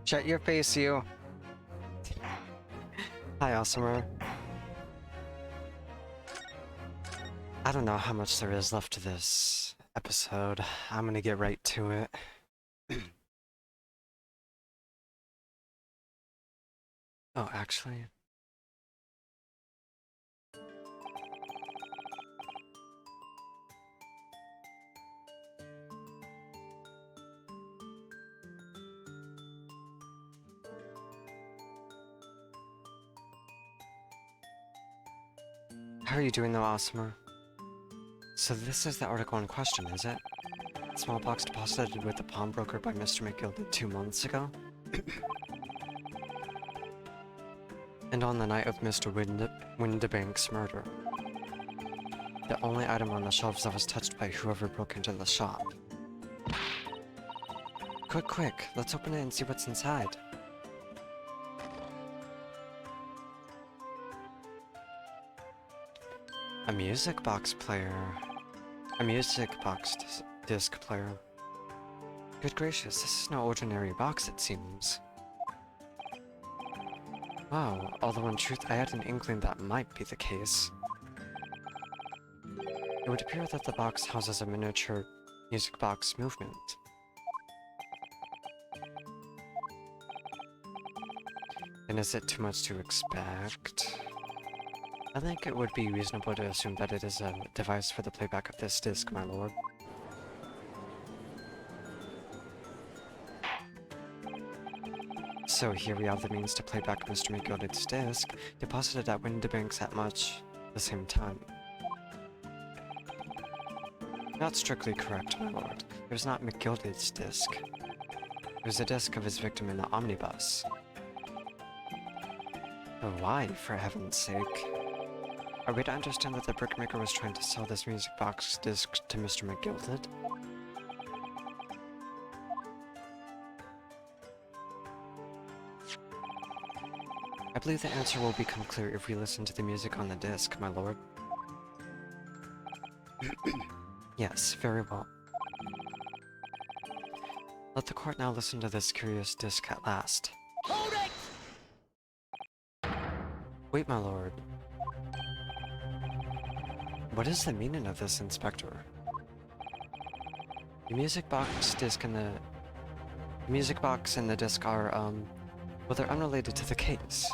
Shut your face, you. Hi, Awesomer. I don't know how much there is left to this episode. I'm gonna get right to it. Oh, actually... How are you doing though, Awesomer? So this is the article in question, is it? Small box deposited with the pawnbroker by Mr. McGilded 2 months ago? And on the night of Mr. Windibank's murder. The only item on the shelves that was touched by whoever broke into the shop. Quick, let's open it and see what's inside. A music box player. A music box disc player. Good gracious, this is no ordinary box, it seems. Wow, although in truth I had an inkling that might be the case. It would appear that the box houses a miniature music box movement. And is it too much to expect? I think it would be reasonable to assume that it is a device for the playback of this disc, my lord. So here we have the means to play back Mr. McGilded's disc, deposited at Windibank's at much the same time. Not strictly correct, my lord. It was not McGilded's disc. It was the disc of his victim in the omnibus. But why, for heaven's sake? Are we to understand that the brickmaker was trying to sell this music box disc to Mr. McGilded? I believe the answer will become clear if we listen to the music on the disc, my lord. Yes, very well. Let the court now listen to this curious disc at last. Hold it! Wait, my lord. What is the meaning of this, Inspector? The music box disc and the music box and the disc are, well, they're unrelated to the case.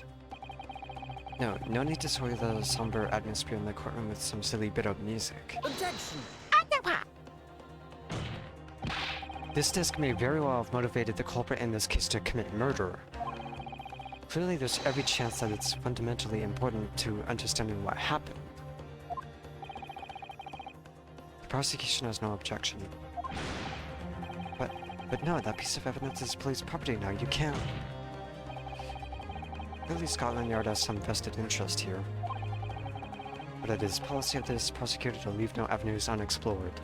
No need to soil the somber atmosphere in the courtroom with some silly bit of music. Objection! This disc may very well have motivated the culprit in this case to commit murder. Clearly, there's every chance that it's fundamentally important to understanding what happened. The prosecution has no objection. But no, that piece of evidence is police property now, you can't. Clearly Scotland Yard has some vested interest here. But it is policy of this prosecutor to leave no avenues unexplored.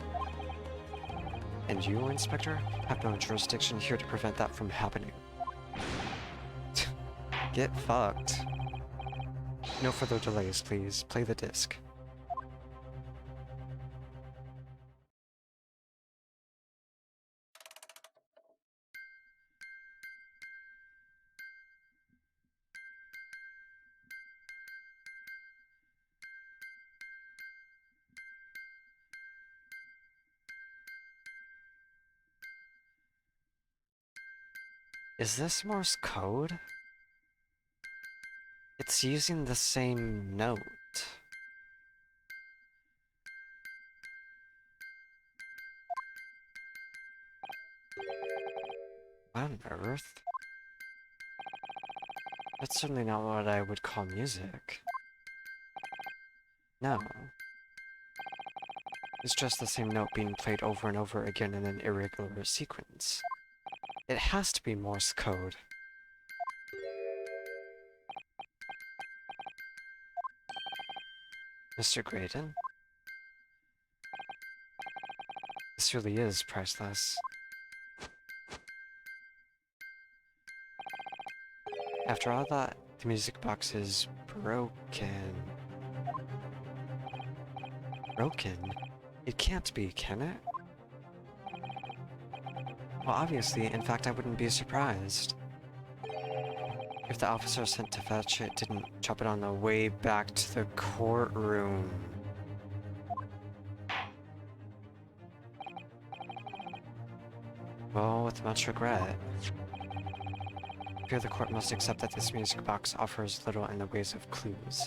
And you, Inspector, have no jurisdiction here to prevent that from happening. Get fucked. No further delays, please. Play the disc. Is this Morse code? It's using the same note. What on earth? That's certainly not what I would call music. No. It's just the same note being played over and over again in an irregular sequence. It has to be Morse code. Mr. Graydon? This really is priceless. After all that, the music box is broken. Broken? It can't be, can it? Well, obviously, in fact, I wouldn't be surprised. If the officer sent to fetch it didn't drop it on the way back to the courtroom. Well, with much regret. I fear the court must accept that this music box offers little in the ways of clues.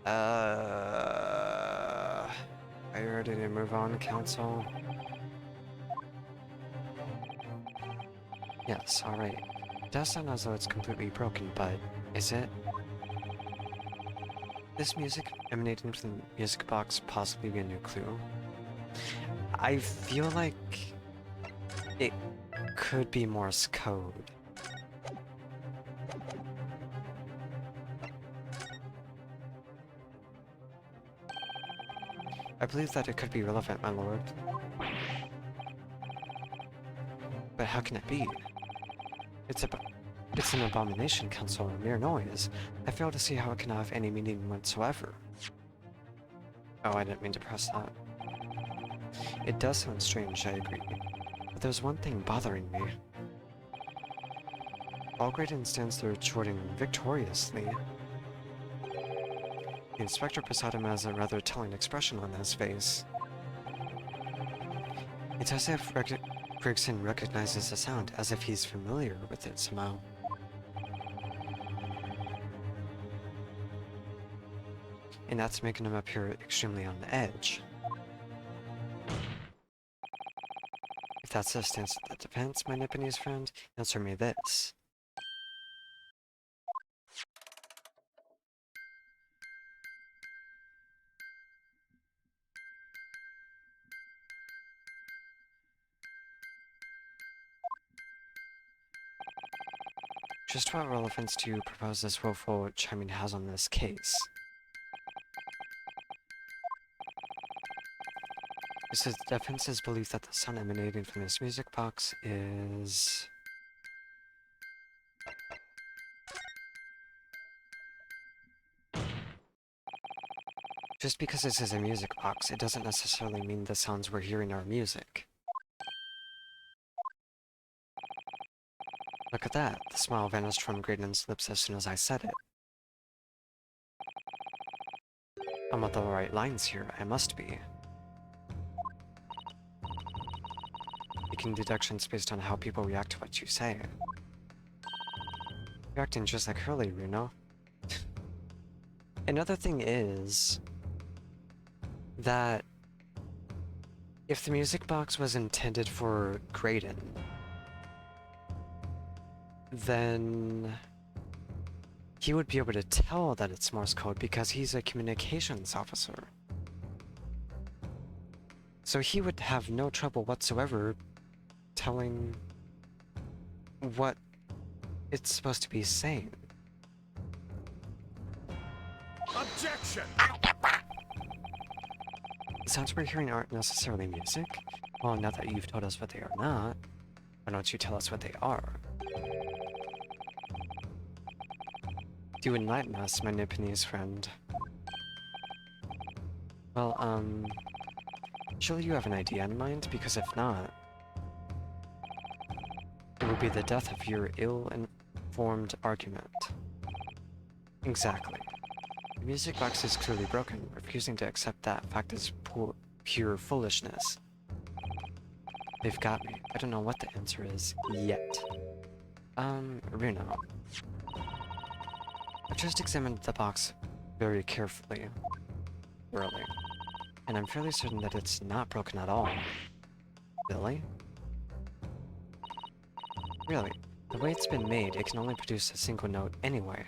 Are you ready to move on, counsel? Yes, alright. It does sound as though it's completely broken, but is it? This music emanating from the music box possibly be a new clue? I feel like it could be Morse code. I believe that it could be relevant, my lord. But how can it be? It's an abomination, counsel, a mere noise. I fail to see how it can have any meaning whatsoever. Oh, I didn't mean to press that. It does sound strange, I agree. But there's one thing bothering me. Algraden stands there chorting victoriously. The inspector beside him has a rather telling expression on his face. It's as if Grigson recognizes the sound, as if he's familiar with it somehow. And that's making him appear extremely on the edge. If that's the stance of the defense, my Nipponese friend, answer me this. Just what relevance do you propose this woeful chiming has on this case? Is the defense's belief that the sound emanating from this music box is... Just because this is a music box, it doesn't necessarily mean the sounds we're hearing are music. Look at that. The smile vanished from Graydon's lips as soon as I said it. I'm on the right lines here. I must be. Making deductions based on how people react to what you say. You're acting just like Hurley, Runo. Another thing is that if the music box was intended for Graydon, then he would be able to tell that it's Morse code because he's a communications officer. So he would have no trouble whatsoever telling what it's supposed to be saying. Objection! The sounds we're hearing aren't necessarily music. Well, now that you've told us what they are not, why don't you tell us what they are? Do enlighten us, my Nipponese friend. Well, surely you have an idea in mind, because if not, it would be the death of your ill-informed argument. Exactly. The music box is clearly broken. Refusing to accept that fact is pure foolishness. They've got me. I don't know what the answer is yet. Runo. I've just examined the box very carefully, thoroughly, and I'm fairly certain that it's not broken at all. Really? Really, the way it's been made, it can only produce a single note anyway.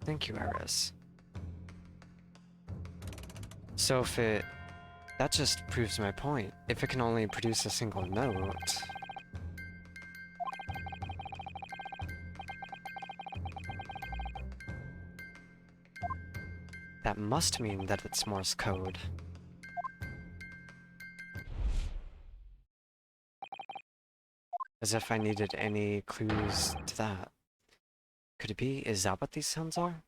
Thank you, Eris. So if it... That just proves my point. If it can only produce a single note... that must mean that it's Morse code. As if I needed any clues to that. Could it be? Is that what these sounds are?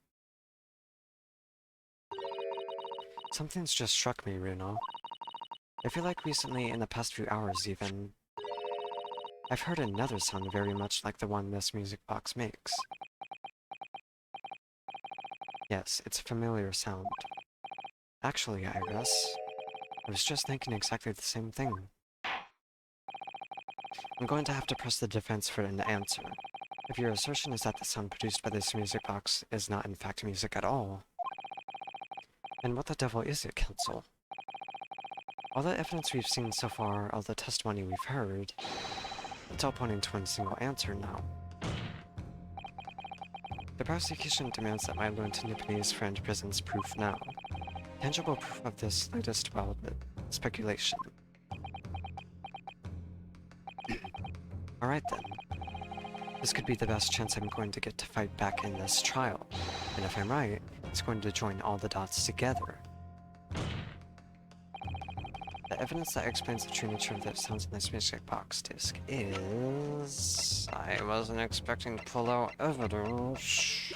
Something's just struck me, Runo. I feel like recently, in the past few hours even, I've heard another sound very much like the one this music box makes. Yes, it's a familiar sound. Actually, Iris, I was just thinking exactly the same thing. I'm going to have to press the defense for an answer. If your assertion is that the sound produced by this music box is not in fact music at all, then what the devil is it, Counsel? All the evidence we've seen so far, all the testimony we've heard, it's all pointing to one single answer now. The prosecution demands that my learned Nipponese friend presents proof now. Tangible proof of this latest wild speculation. Alright then. This could be the best chance I'm going to get to fight back in this trial. And if I'm right, it's going to join all the dots together. The evidence that explains the true nature of the sounds in this music box disc is... I wasn't expecting to pull out evidence.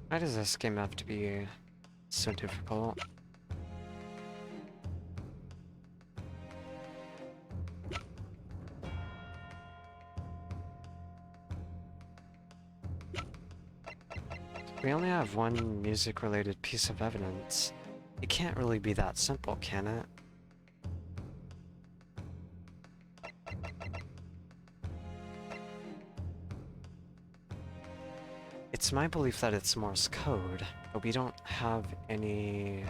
Why does this game have to be so difficult? We only have one music-related piece of evidence. It can't really be that simple, can it? It's my belief that it's Morse code, but we don't have any...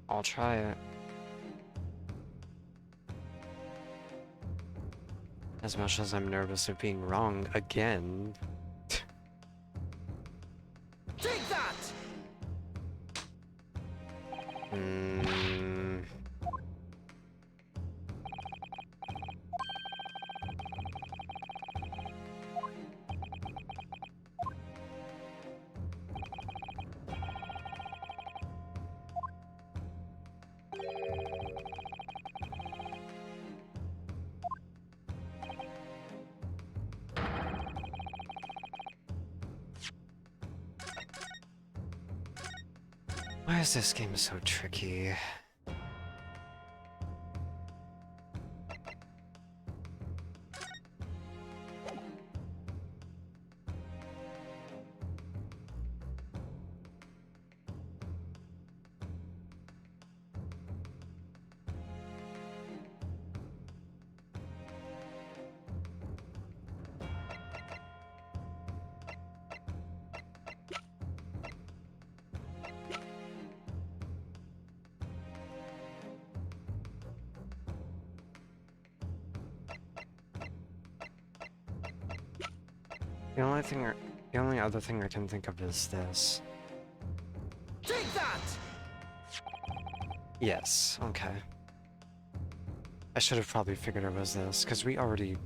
I'll try it. As much as I'm nervous of being wrong again. Take that! Why is this game so tricky? The only other thing I can think of is this. Take that! Yes, okay. I should have probably figured it was this, because we already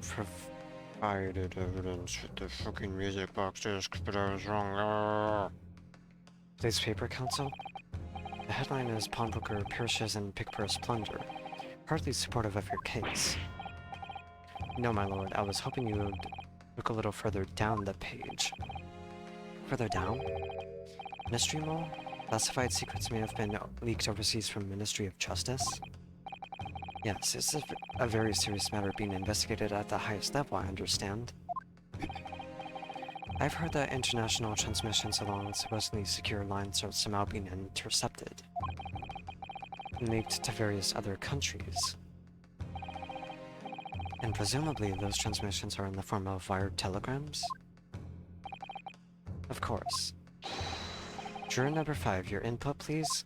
provided evidence with the fucking music box disc, but I was wrong. Today's paper, Counsel? The headline is Pawnbroker Perishes and Pickpurse Plunder. Hardly supportive of your case. No, my lord, I was hoping you would look a little further down the page. Further down? Mystery Mole? Classified secrets may have been leaked overseas from Ministry of Justice? Yes, this is a very serious matter being investigated at the highest level, I understand. I've heard that international transmissions along supposedly secure lines are somehow being intercepted and leaked to various other countries. And presumably those transmissions are in the form of wired telegrams? Of course. Juror number 5, your input, please?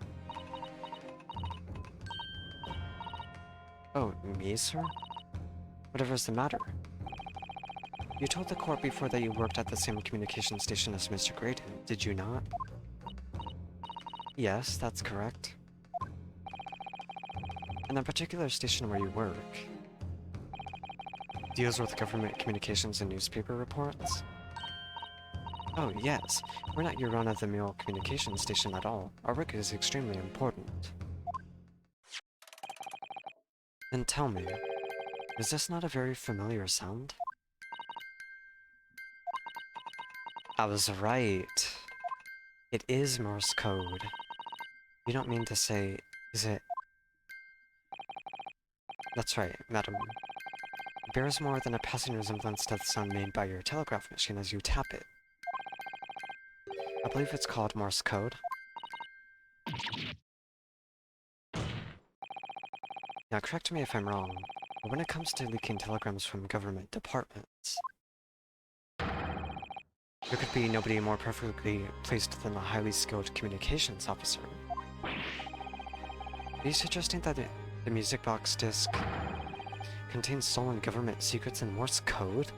Oh, me, sir? Whatever's the matter? You told the court before that you worked at the same communication station as Mr. Grayton, did you not? Yes, that's correct. In the particular station where you work, deals with government communications and newspaper reports? Oh, yes. We're not your run-of-the-mill communications station at all. Our work is extremely important. Then tell me, is this not a very familiar sound? I was right. It is Morse code. You don't mean to say, is it? That's right, madam. It bears more than a passing resemblance to the sound made by your telegraph machine as you tap it. I believe it's called Morse code. Now correct me if I'm wrong, but when it comes to leaking telegrams from government departments, there could be nobody more perfectly placed than a highly skilled communications officer. Are you suggesting that the music box disc contains stolen government secrets in Morse code?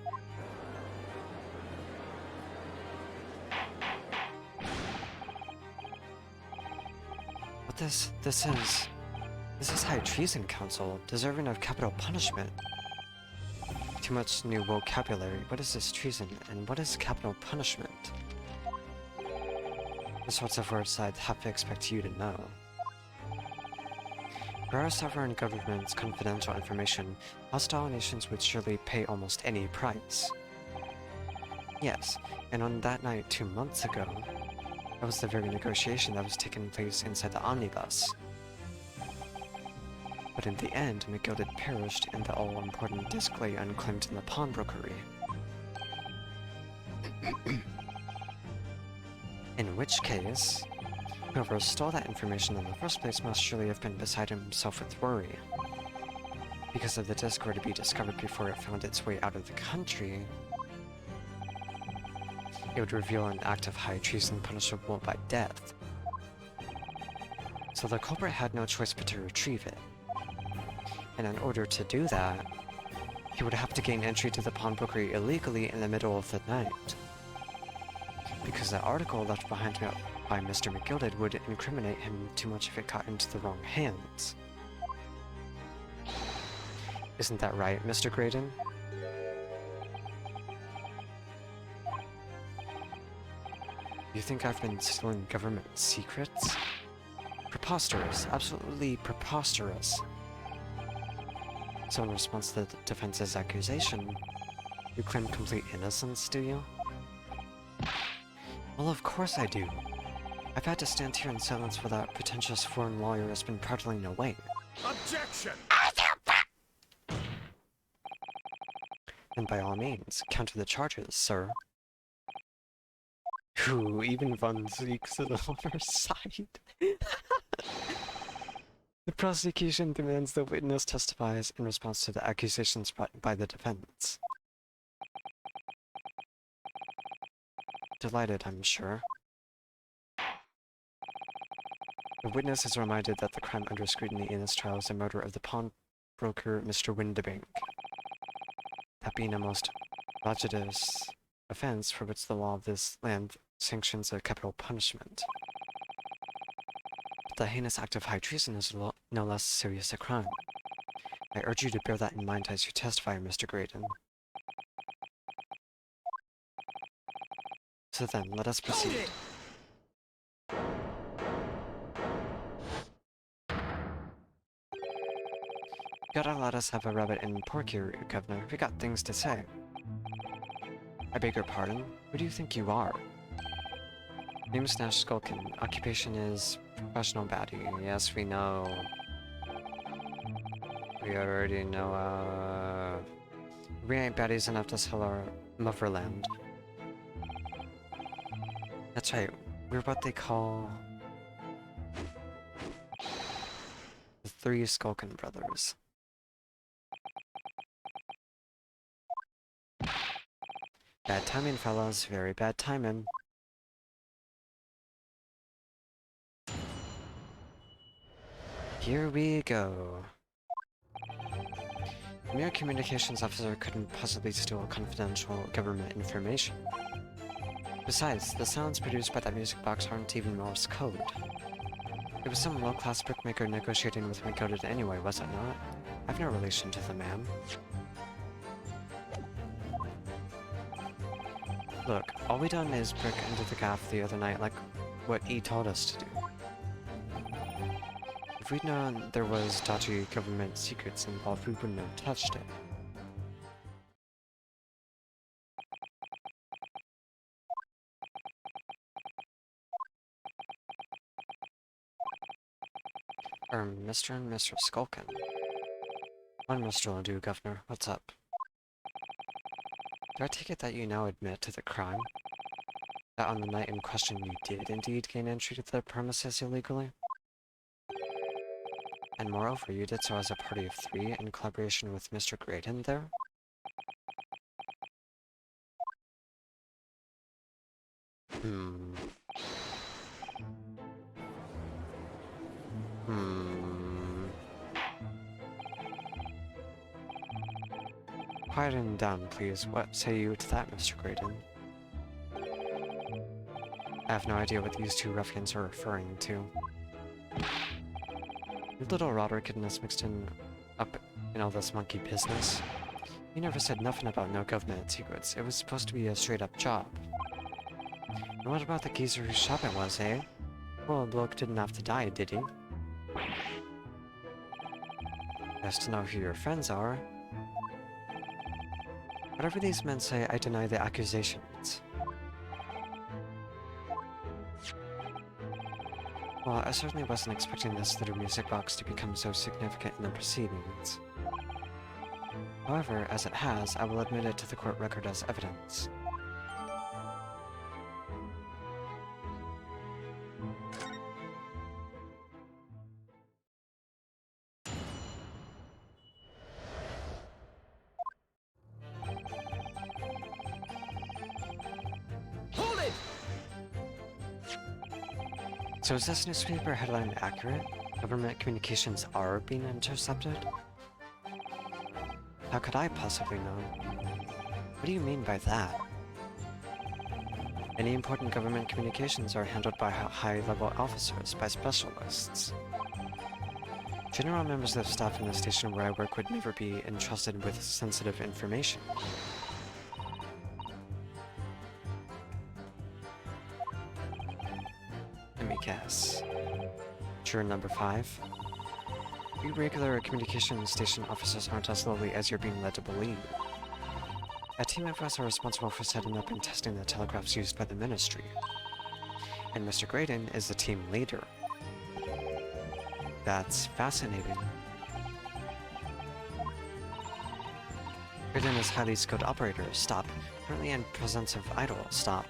But this is high treason, Council, deserving of capital punishment. Too much new vocabulary. What is this treason, and what is capital punishment? The sorts of words I'd have to expect you to know. For our sovereign government's confidential information, hostile nations would surely pay almost any price. Yes, and on that night 2 months ago, that was the very negotiation that was taking place inside the omnibus. But in the end, McGilded perished and the all-important disc lay unclaimed in the pawnbrokery. In which case, whoever stole that information in the first place must surely have been beside himself with worry. Because if the disc were to be discovered before it found its way out of the country, it would reveal an act of high treason punishable by death. So the culprit had no choice but to retrieve it. And in order to do that, he would have to gain entry to the pawnbrokery illegally in the middle of the night. Because the article left behind by Mr. McGilded would incriminate him too much if it got into the wrong hands. Isn't that right, Mr. Graydon? You think I've been stealing government secrets? Preposterous. Absolutely preposterous. So in response to the defense's accusation, you claim complete innocence, do you? Well, of course I do. I've had to stand here in silence while that pretentious foreign lawyer has been prattling away. Objection! And by all means, counter the charges, sir. Ooh, even Von Zeke's on our side. The prosecution demands the witness testifies in response to the accusations brought by the defense. Delighted, I'm sure. The witness is reminded that the crime under scrutiny in this trial is the murder of the pawnbroker Mr. Windibank. That being a most litigious offense for which the law of this land sanctions a capital punishment. But the heinous act of high treason is no less serious a crime. I urge you to bear that in mind as you testify, Mr. Graydon. So then, let us proceed. You gotta let us have a rabbit and pork here, Governor. We got things to say. I beg your pardon? Who do you think you are? Name's Nash Skulkin. Occupation is professional baddie. Yes, we know. We already know, we ain't baddies enough to sell our motherland. That's right. We're what they call the Three Skulkin Brothers. Bad timing, fellas. Very bad timing. Here we go. A mere communications officer couldn't possibly steal confidential government information. Besides, the sounds produced by that music box aren't even Morse code. It was some low-class brickmaker negotiating with me coded anyway, was it not? I've no relation to the man. Look, all we done is brick into the gaff the other night like what he told us to do. If we'd known there was dodgy government secrets involved, we wouldn't have touched it. Mr. and Mr. Skulkin. One Mr. will do, Governor. What's up? Do I take it that you now admit to the crime? That on the night in question you did indeed gain entry to the premises illegally? And moreover, you did so as a party of 3 in collaboration with Mr. Graydon there? Quiet and down, please. What say you to that, Mr. Graydon? I have no idea what these two ruffians are referring to. You little Robert getting us mixed up in all this monkey business. You never said nothing about no government secrets. It was supposed to be a straight-up job. And what about the geezer whose shop it was, eh? Well, the bloke didn't have to die, did he? Best to know who your friends are. Whatever these men say, I deny the accusations. Well, I certainly wasn't expecting this little music box to become so significant in the proceedings. However, as it has, I will admit it to the court record as evidence. Hold it! So is this newspaper headline accurate? Government communications are being intercepted? How could I possibly know? What do you mean by that? Any important government communications are handled by high-level officers, by specialists. General members of staff in the station where I work would never be entrusted with sensitive information. Let me guess. Juror number 5. You regular communications station officers aren't as lowly as you're being led to believe. A team of us are responsible for setting up and testing the telegraphs used by the Ministry. And Mr. Graydon is the team leader. That's fascinating. Graydon is highly skilled operator. Stop. Currently in presence of idol. Stop.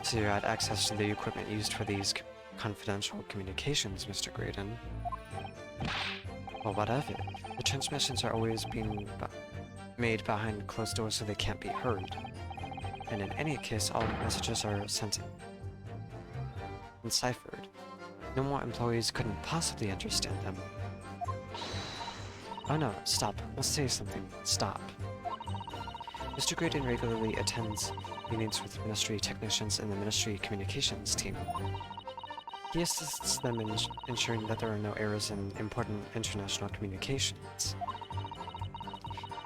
So you had access to the equipment used for these confidential communications, Mr. Graydon. Well, what of it? The transmissions are always being made behind closed doors so they can't be heard. And in any case, all messages are sent enciphered. No more employees couldn't possibly understand them. Oh no, stop. Must say something. Stop. Mr. Graydon regularly attends meetings with Ministry technicians and the Ministry communications team. He assists them in ensuring that there are no errors in important international communications.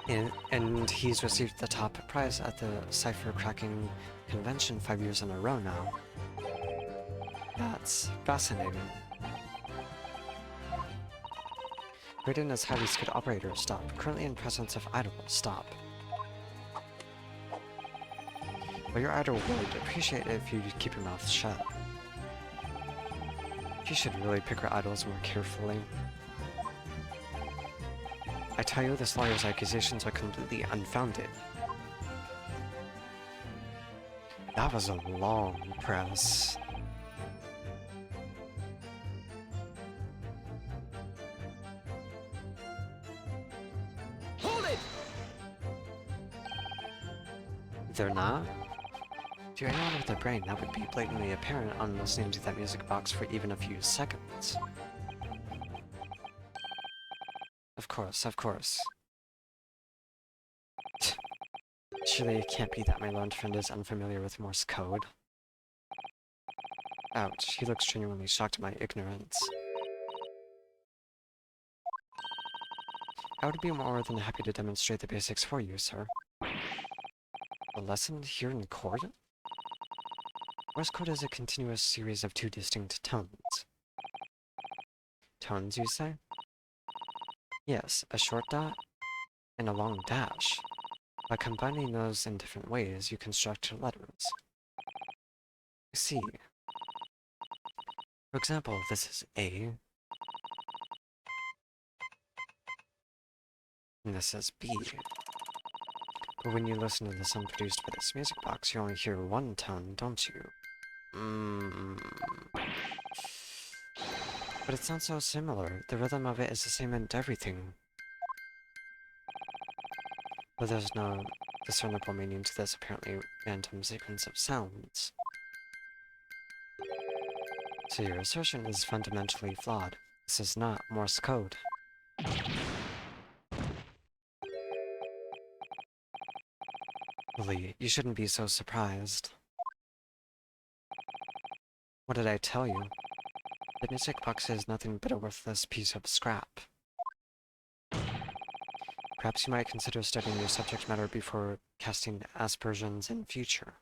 And he's received the top prize at the cipher cracking convention 5 years in a row now. That's fascinating. Graydon is highly skilled operator. Stop. Currently in presence of idol. Stop. Well, your idol would appreciate it if you keep your mouth shut. You should really pick your idols more carefully. I tell you, this lawyer's accusations are completely unfounded. That was a long press. Hold it! They're not? To anyone with a brain, that would be blatantly apparent on listening to that music box for even a few seconds. Of course, of course. Surely it can't be that my learned friend is unfamiliar with Morse code. Ouch, he looks genuinely shocked at my ignorance. I would be more than happy to demonstrate the basics for you, sir. A lesson here in court? Morse code is a continuous series of two distinct tones. Tones, you say? Yes, a short dot and a long dash. By combining those in different ways, you construct letters. I see. For example, this is A, and this is B. But when you listen to the sound produced by this music box, you only hear one tone, don't you? But it sounds so similar. The rhythm of it is the same in everything. But there's no discernible meaning to this apparently random sequence of sounds. So your assertion is fundamentally flawed. This is not Morse code. Lee, you shouldn't be so surprised. What did I tell you? The music box is nothing but a worthless piece of scrap. Perhaps you might consider studying your subject matter before casting aspersions in future.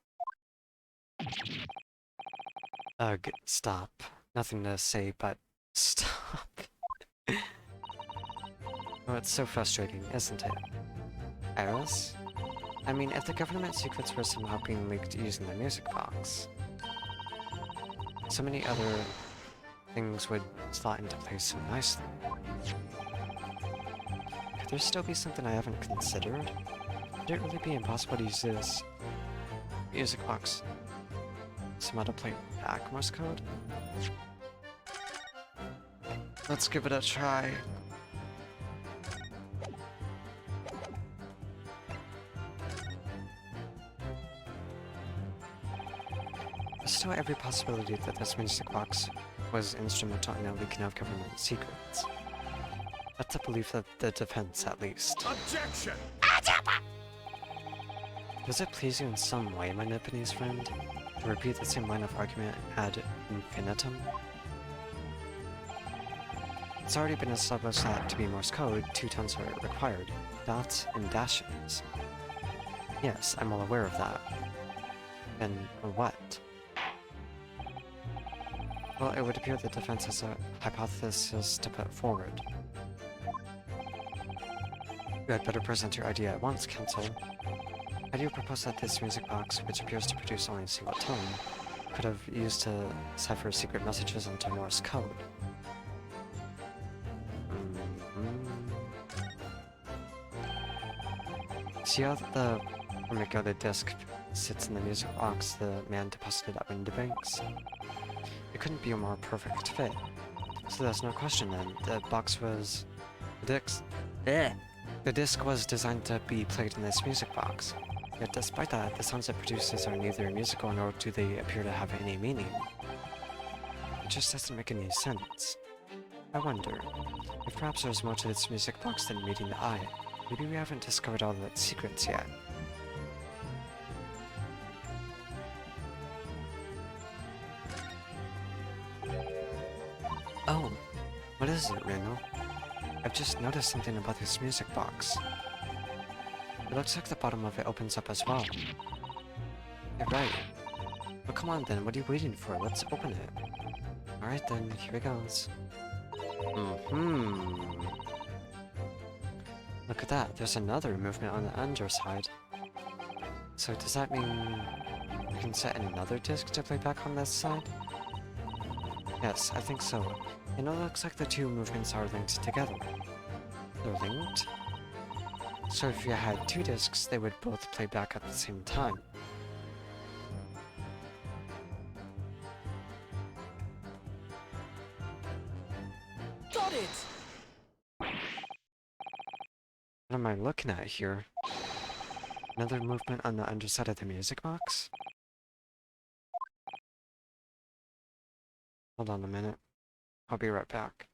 Ugh, stop. Nothing to say but stop. Oh, it's so frustrating, isn't it? Iris? I mean, if the government secrets were somehow being leaked using the music box, so many other things would slot into place so nicely. Could there still be something I haven't considered? Would it really be impossible to use this music box somehow to play back Morse code? Let's give it a try. There's still every possibility that this music box was instrumental in the leaking of government secrets. That's a belief of the defense, at least. Objection! Does it please you in some way, my Nipponese friend, to repeat the same line of argument ad infinitum? It's already been established that to be Morse code, two tones are required, dots and dashes. Yes, I'm well aware of that. And what? Well, it would appear the defense has a hypothesis to put forward. You had better present your idea at once, counsel. How do you propose that this music box, which appears to produce only a single tone, could have used to cipher secret messages into Morse code? See how the vermiculite disc sits in the music box the man deposited at Windibanks? It couldn't be a more perfect fit. So there's no question then. The box was... The disc was designed to be played in this music box. Yet despite that, the sounds it produces are neither musical nor do they appear to have any meaning. It just doesn't make any sense. I wonder, if perhaps there's more to this music box than meeting the eye. Maybe we haven't discovered all of its secrets yet. Oh, what is it, Reno? I've just noticed something about this music box. It looks like the bottom of it opens up as well. You're right. Well, come on then, what are you waiting for? Let's open it. Alright then, here it goes. Look at that, there's another movement on the underside. So does that mean we can set another disc to play back on this side? Yes, I think so. And it looks like the two movements are linked together. They're linked? So if you had two discs, they would both play back at the same time. Got it! What am I looking at here? Another movement on the underside of the music box? Hold on a minute. I'll be right back.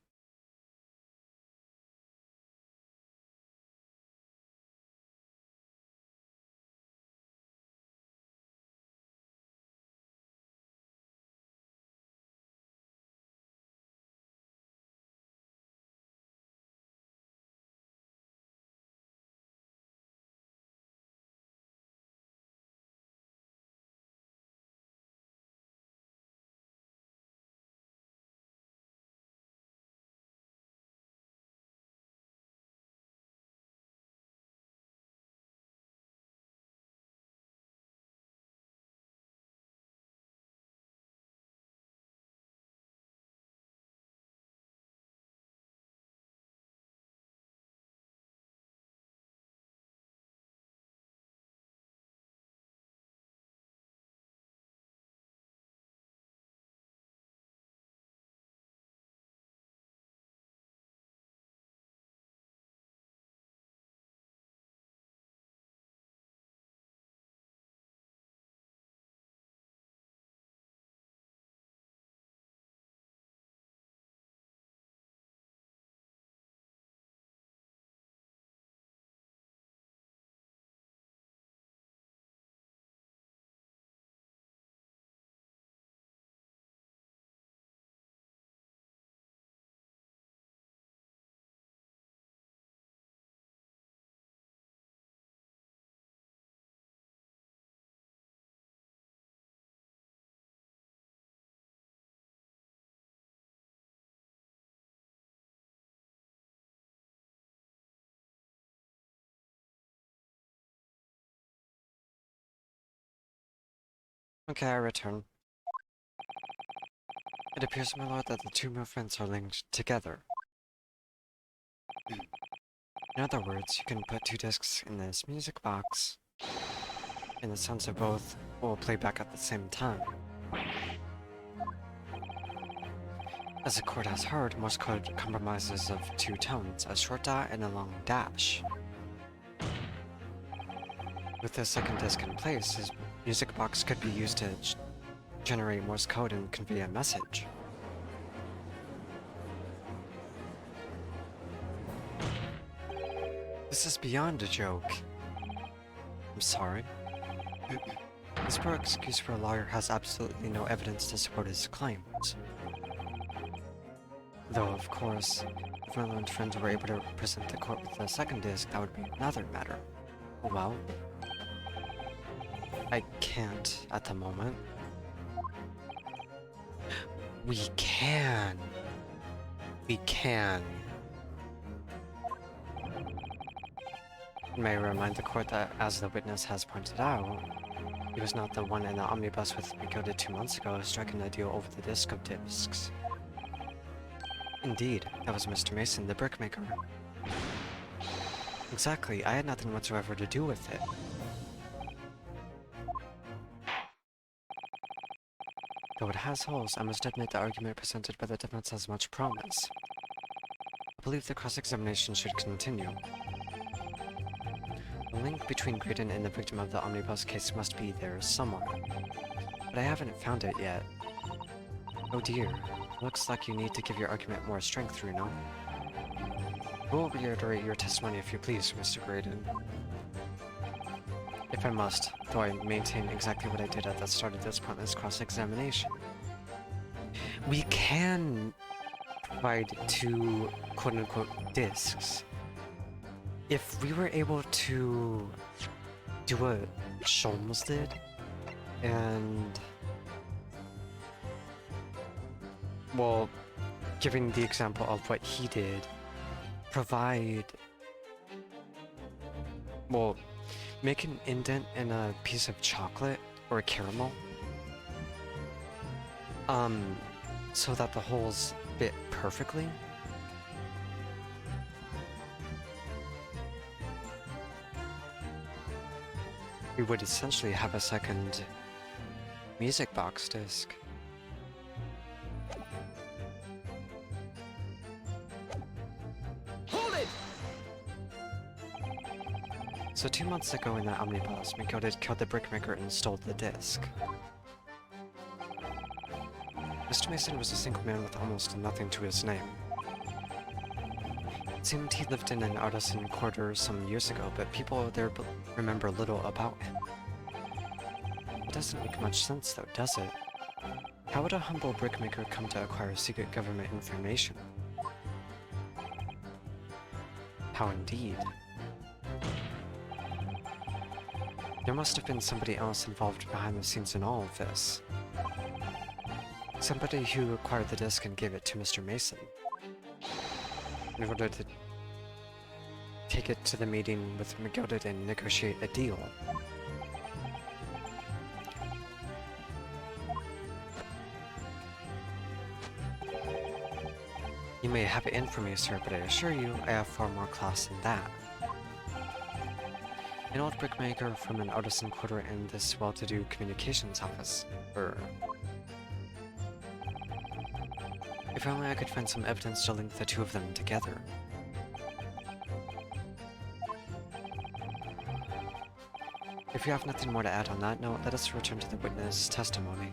Okay, I return. It appears, my lord, that the two movements are linked together. In other words, you can put two discs in this music box, and the sounds of both will play back at the same time. As the court has heard, Morse code compromises of two tones, a short dot and a long dash. With the second disc in place, his music box could be used to generate Morse code and convey a message. This is beyond a joke. I'm sorry. This poor excuse for a lawyer has absolutely no evidence to support his claims. Though, of course, if my learned friends were able to present the court with a second disc, that would be another matter. Well, I can't at the moment. We can. We can. May I remind the court that, as the witness has pointed out, he was not the one in the omnibus with Makoda 2 months ago striking a deal over the disc of discs. Indeed, that was Mr. Mason, the brickmaker. Exactly, I had nothing whatsoever to do with it. Though it has holes, I must admit the argument presented by the defense has much promise. I believe the cross-examination should continue. The link between Graydon and the victim of the omnibus case must be there somewhere, but I haven't found it yet. Oh dear, looks like you need to give your argument more strength, Reno. You will reiterate your testimony if you please, Mr. Graydon. If I must, though I maintain exactly what I did at the start of this pointless cross-examination. We can provide two quote-unquote discs. If we were able to do what Sholmes did, and, well, giving the example of what he did, provide, well, make an indent in a piece of chocolate or caramel, so that the holes fit perfectly. We would essentially have a second music box disc. Hold it! So 2 months ago in that omnibus, Makoda killed the brickmaker and stole the disc. Mr. Mason was a single man with almost nothing to his name. It seemed he lived in an artisan quarter some years ago, but people there remember little about him. It doesn't make much sense though, does it? How would a humble brickmaker come to acquire secret government information? How indeed. There must have been somebody else involved behind the scenes in all of this. Somebody who acquired the disc and gave it to Mr. Mason in order to take it to the meeting with Makoda and negotiate a deal. You may have it in for me, sir, but I assure you, I have far more class than that. An old brickmaker from an artisan quarter in this well-to-do communications office. If only I could find some evidence to link the two of them together. If you have nothing more to add on that note, let us return to the witness testimony.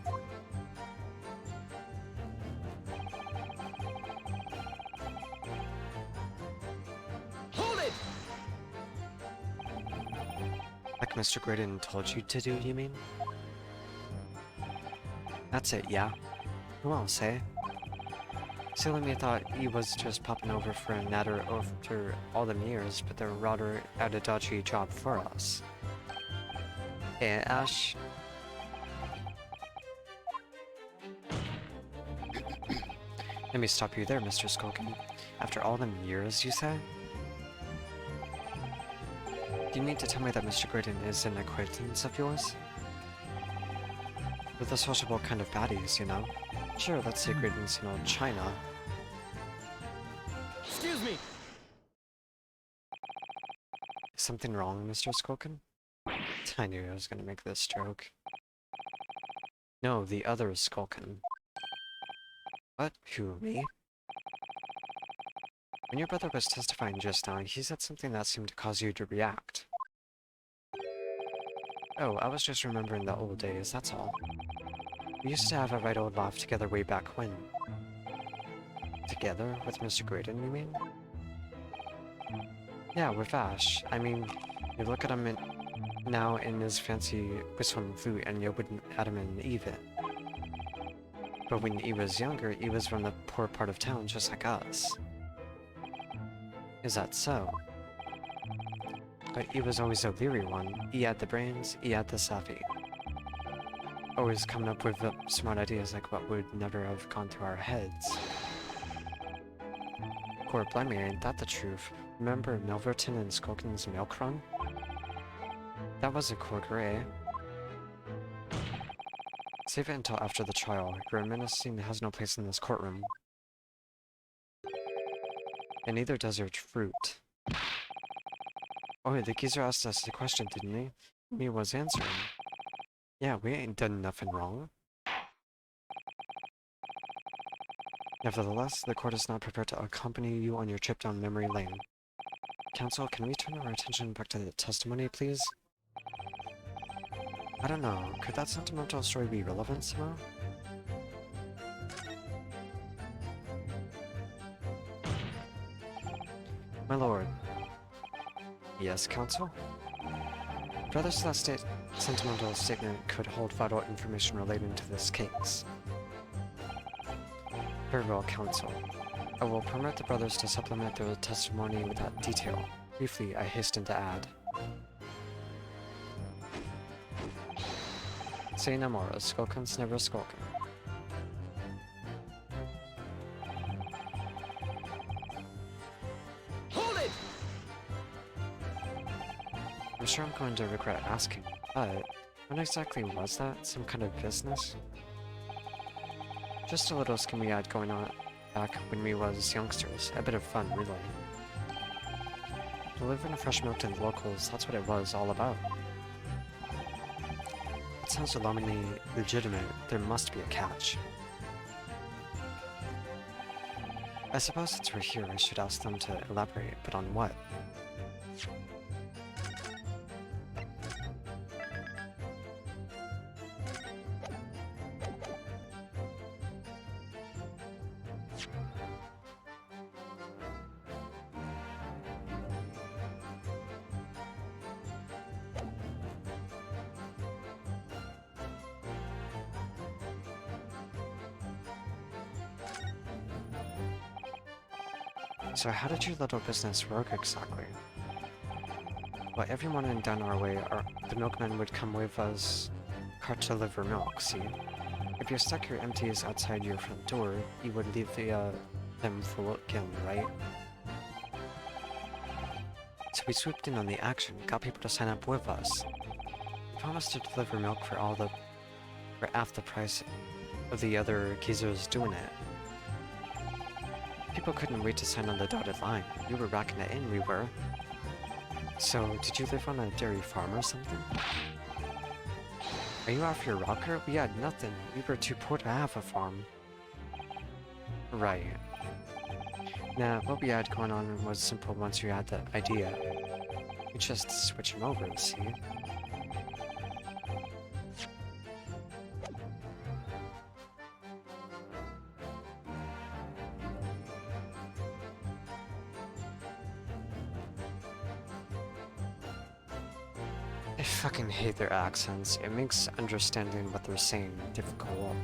Hold it! Like Mr. Graydon told you to do, you mean? That's it, yeah? Who else, eh? Silly me thought he was just popping over for a natter after all them years, but they're rather at a dodgy job for us. Eh, Ash? Let me stop you there, Mr. Skulkin. After all them years, you say? Do you need to tell me that Mr. Graydon is an acquaintance of yours? We're the sociable kind of baddies, you know? Sure, let's say greetings in old China. Excuse me! Is something wrong, Mr. Skulkin? I knew I was gonna make this joke. No, the other Skulkin. What? Who, me? When your brother was testifying just now, he said something that seemed to cause you to react. Oh, I was just remembering the old days, that's all. We used to have a right old laugh together way back when. Together? With Mr. Graydon, you mean? Yeah, with Ash. I mean, you look at him now in his fancy whistling flute and you wouldn't add him in either. But when he was younger, he was from the poor part of town just like us. Is that so? But he was always a leery one. He had the brains, he had the savvy. Always coming up with smart ideas like what would never have gone through our heads. Lord blimey, ain't that the truth? Remember Milverton and Skulkin's milk run? That was a quarter, eh? Save it until after the trial. Your menacing has no place in this courtroom. And neither does your fruit. Oh, the geezer asked us the question, didn't he? Me was answering. Yeah, we ain't done nothing wrong. Nevertheless, the court is not prepared to accompany you on your trip down memory lane. Counsel, can we turn our attention back to the testimony, please? I don't know, could that sentimental story be relevant somehow? My lord. Yes, counsel? Brother's last sentimental statement could hold vital information relating to this case. Very well, counsel. I will permit the brothers to supplement their testimony with that detail. Briefly, I hasten to add. Say no more, a Skulkin's never a Skulkin. Hold it! I'm sure I'm going to regret asking, but what exactly was that? Some kind of business? Just a little scheme we had going on back when we was youngsters. A bit of fun, really. Delivering fresh milk to the locals, that's what it was all about. It sounds alarmingly legitimate. There must be a catch. I suppose since we're here, I should ask them to elaborate, but on what? So how did your little business work exactly? Well, every morning down our way, the milkman would come with us cart to deliver milk, see? If you stuck your empties outside your front door, you would leave them full again, right? So we swooped in on the action, got people to sign up with us. We promised to deliver milk for half the price of the other geezers doing it. People couldn't wait to sign on the dotted line. We were racking it in, we were. So, did you live on a dairy farm or something? Are you off your rocker? We had nothing. We were too poor to have a farm. Right. Nah, what we had going on was simple once you had the idea. You just switch them over, see? I fucking hate their accents. It makes understanding what they're saying difficult.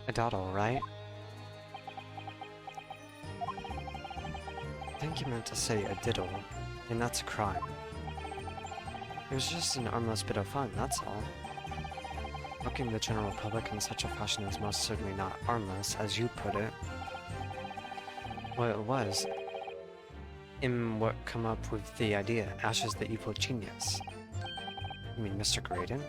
A dawdle, right? think you meant to say a diddle, and that's a crime. It was just an harmless bit of fun, that's all. Mocking the general public in such a fashion is most certainly not harmless, as you put it. Well, it was. In what come up with the idea, Ash is the evil genius. You mean Mr. Graydon?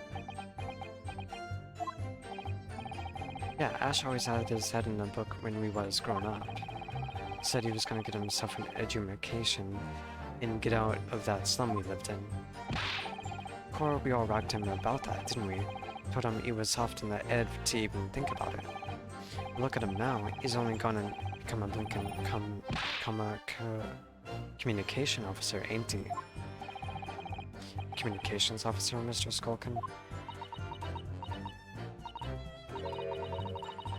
Yeah, Ash always had his head in the book when we was growing up. Said he was gonna get himself an education and get out of that slum we lived in. Of course, we all rocked him about that, didn't we? Told him he was soft in the ed to even think about it. Look at him now, he's only gonna become a blinking communication officer, ain't he? Communications officer, Mr. Skulkin?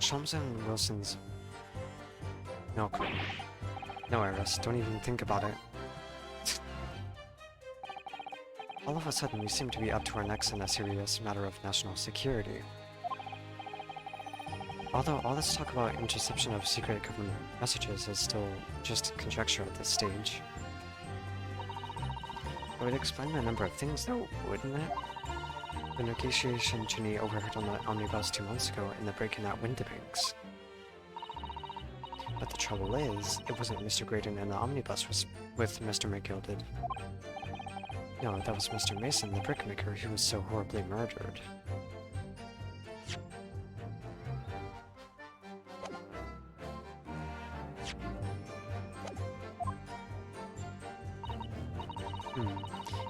Sholmes and Wilson's milk. No, Iris, don't even think about it. All of a sudden, we seem to be up to our necks in a serious matter of national security. Although all this talk about interception of secret government messages is still just conjecture at this stage. It would explain a number of things though, wouldn't it? The negotiation Ginny overheard on the omnibus 2 months ago and the break-in at Windibanks. But the trouble is, it wasn't Mr. Graydon in the omnibus with Mr. McGilded. No, that was Mr. Mason, the brickmaker, who was so horribly murdered.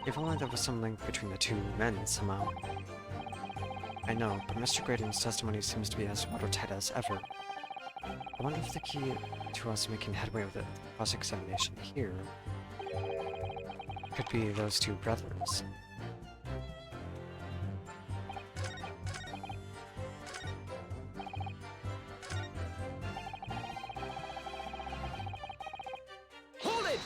If only there was some link between the two men somehow. I know, but Mr. Graydon's testimony seems to be as watertight as ever. I wonder if the key to us making headway with the cross-examination here could be those two brothers. Hold it!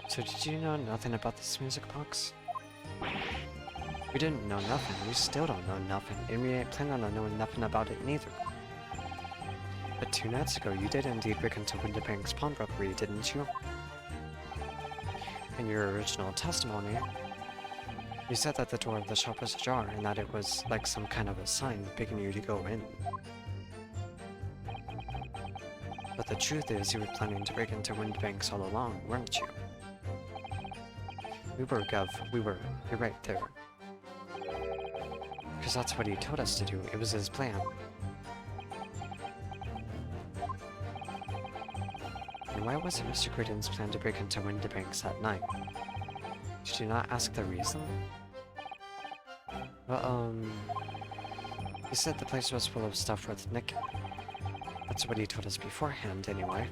So did you know nothing about this music box? We didn't know nothing, we still don't know nothing, and we ain't planning on knowing nothing about it neither. But 2 nights ago, you did indeed break into Windibank's pawnbrokery, didn't you? In your original testimony, you said that the door of the shop was ajar and that it was like some kind of a sign begging you to go in. But the truth is, you were planning to break into Windibanks all along, weren't you? We were, Gov. We were. You're right there. Because that's what he told us to do. It was his plan. And why was it Mr. Graydon's plan to break into Windibanks at night? Did you not ask the reason? Well, he said the place was full of stuff worth nicking. That's what he told us beforehand, anyway.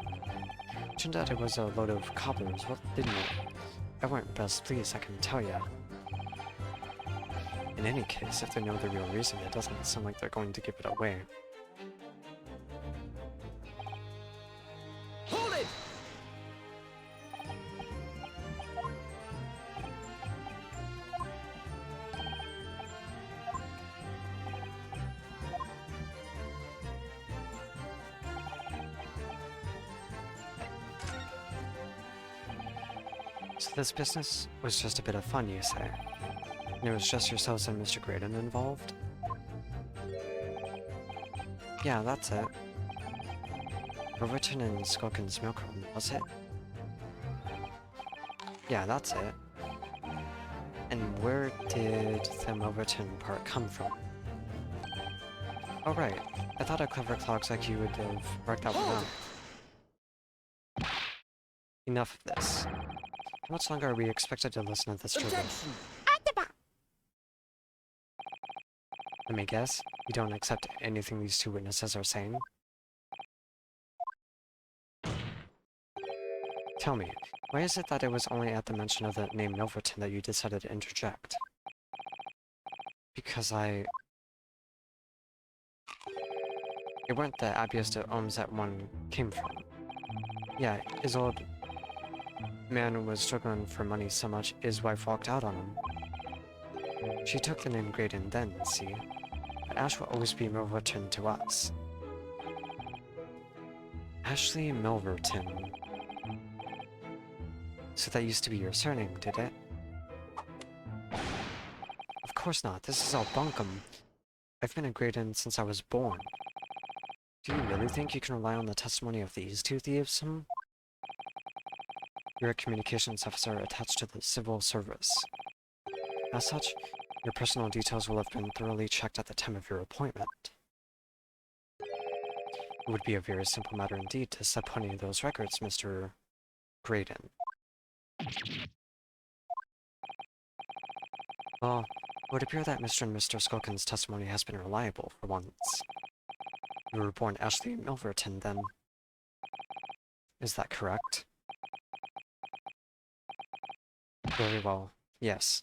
Turned out it was a load of cobblers, well, didn't it? I weren't best pleased, I can tell ya. In any case, if they know the real reason, it doesn't sound like they're going to give it away. Hold it! So this business was just a bit of fun, you say? And it was just yourselves and Mr. Graydon involved? Yeah, that's it. Overton and Skulkin's milk room, was it? Yeah, that's it. And where did the Milverton part come from? Oh right, I thought a clever clogs like you would have worked that one out. Enough of this. How much longer are we expected to listen to this drivel? Objection! Let me guess, you don't accept anything these two witnesses are saying? Tell me, why is it that it was only at the mention of the name Milverton that you decided to interject? Because It weren't the Abius de Ohms that one came from. Yeah, his old man was struggling for money so much, his wife walked out on him. She took the name Graydon then, see? But Ash will always be Milverton to us. Ashley Milverton. So that used to be your surname, did it? Of course not. This is all bunkum. I've been a Graydon since I was born. Do you really think you can rely on the testimony of these two thieves, hmm? You're a communications officer attached to the civil service. As such, your personal details will have been thoroughly checked at the time of your appointment. It would be a very simple matter indeed to stop putting those records, Mr. Graydon. Well, it would appear that Mr. and Mr. Skulkin's testimony has been reliable for once. You were born Ashley Milverton, then. Is that correct? Very well, yes.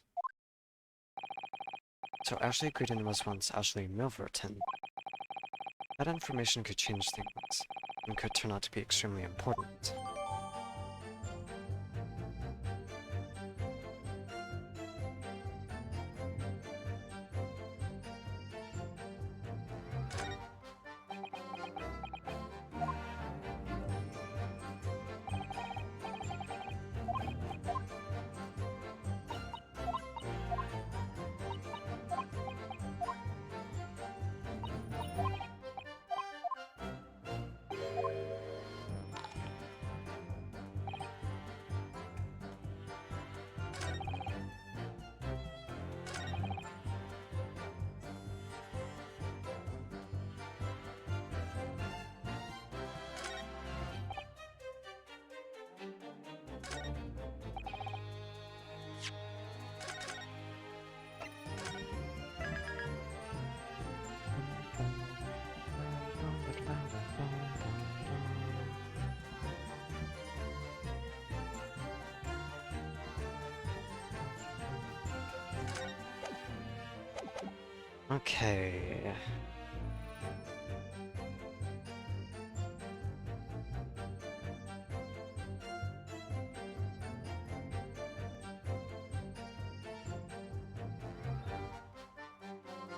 So Ashley Graydon was once Ashley Milverton. That information could change things, and could turn out to be extremely important. Okay.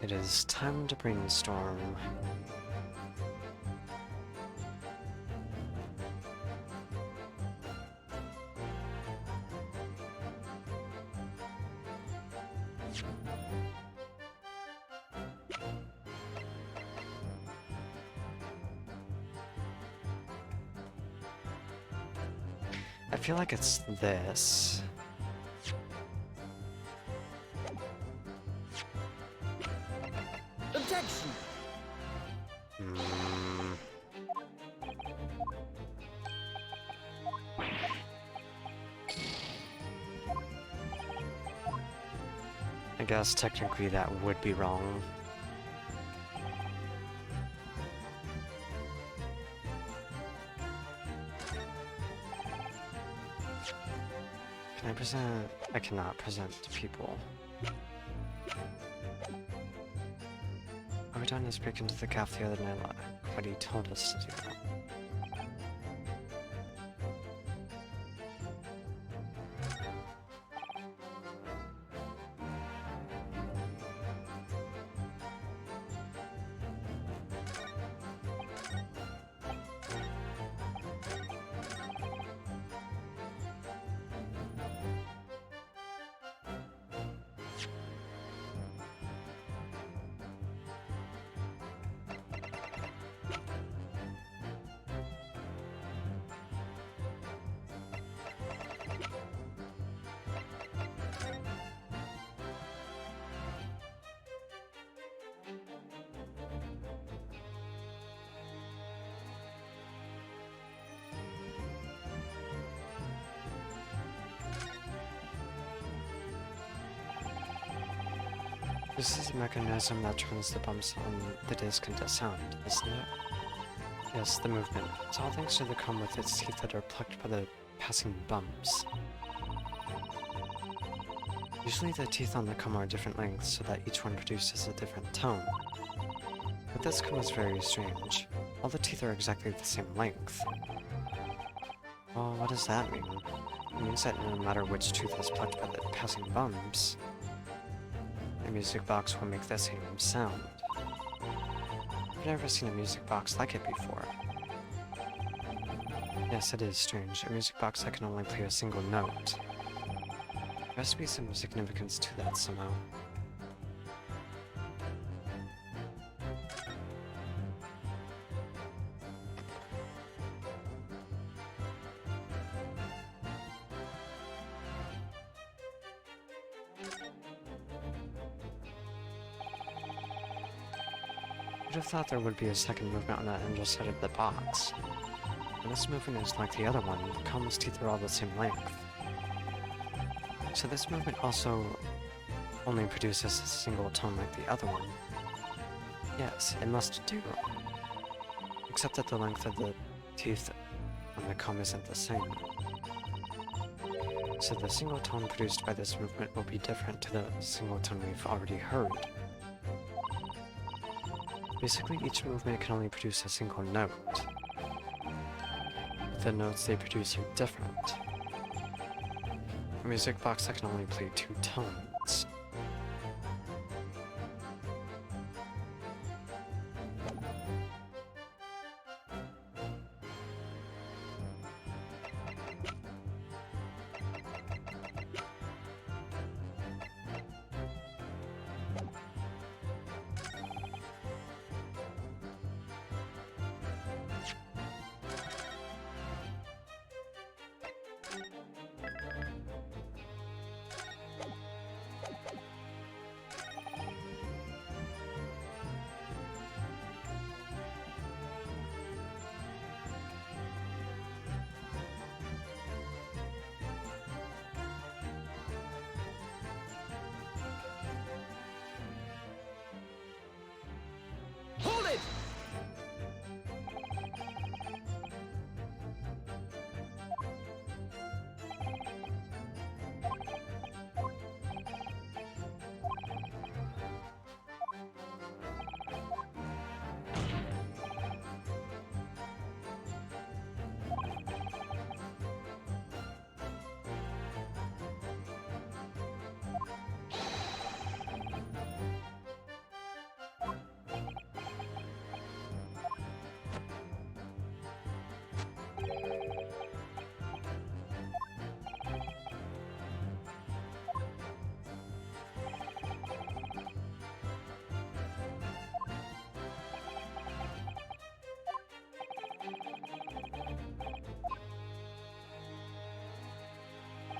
It is time to brainstorm. I feel like it's this. Objection! I guess technically that would be wrong. Can I present? I cannot present to people. All we done is break into the cafe the other night, like what he told us to do. This is a mechanism that turns the bumps on the disc into sound, isn't it? Yes, the movement. It's all thanks to the comb with its teeth that are plucked by the passing bumps. Usually the teeth on the comb are different lengths so that each one produces a different tone. But this comb is very strange. All the teeth are exactly the same length. Well, what does that mean? It means that no matter which tooth is plucked by the passing bumps, the music box will make the same sound. I've never seen a music box like it before. Yes, it is strange. A music box that can only play a single note. There has to be some significance to that somehow. I'd have thought there would be a second movement on that end side of the box. And this movement is like the other one. The comb's teeth are all the same length. So this movement also only produces a single tone like the other one. Yes, it must do. Except that the length of the teeth on the comb isn't the same. So the single tone produced by this movement will be different to the single tone we've already heard. Basically, each movement can only produce a single note. But the notes they produce are different. A music box that can only play 2 tones. Hold it!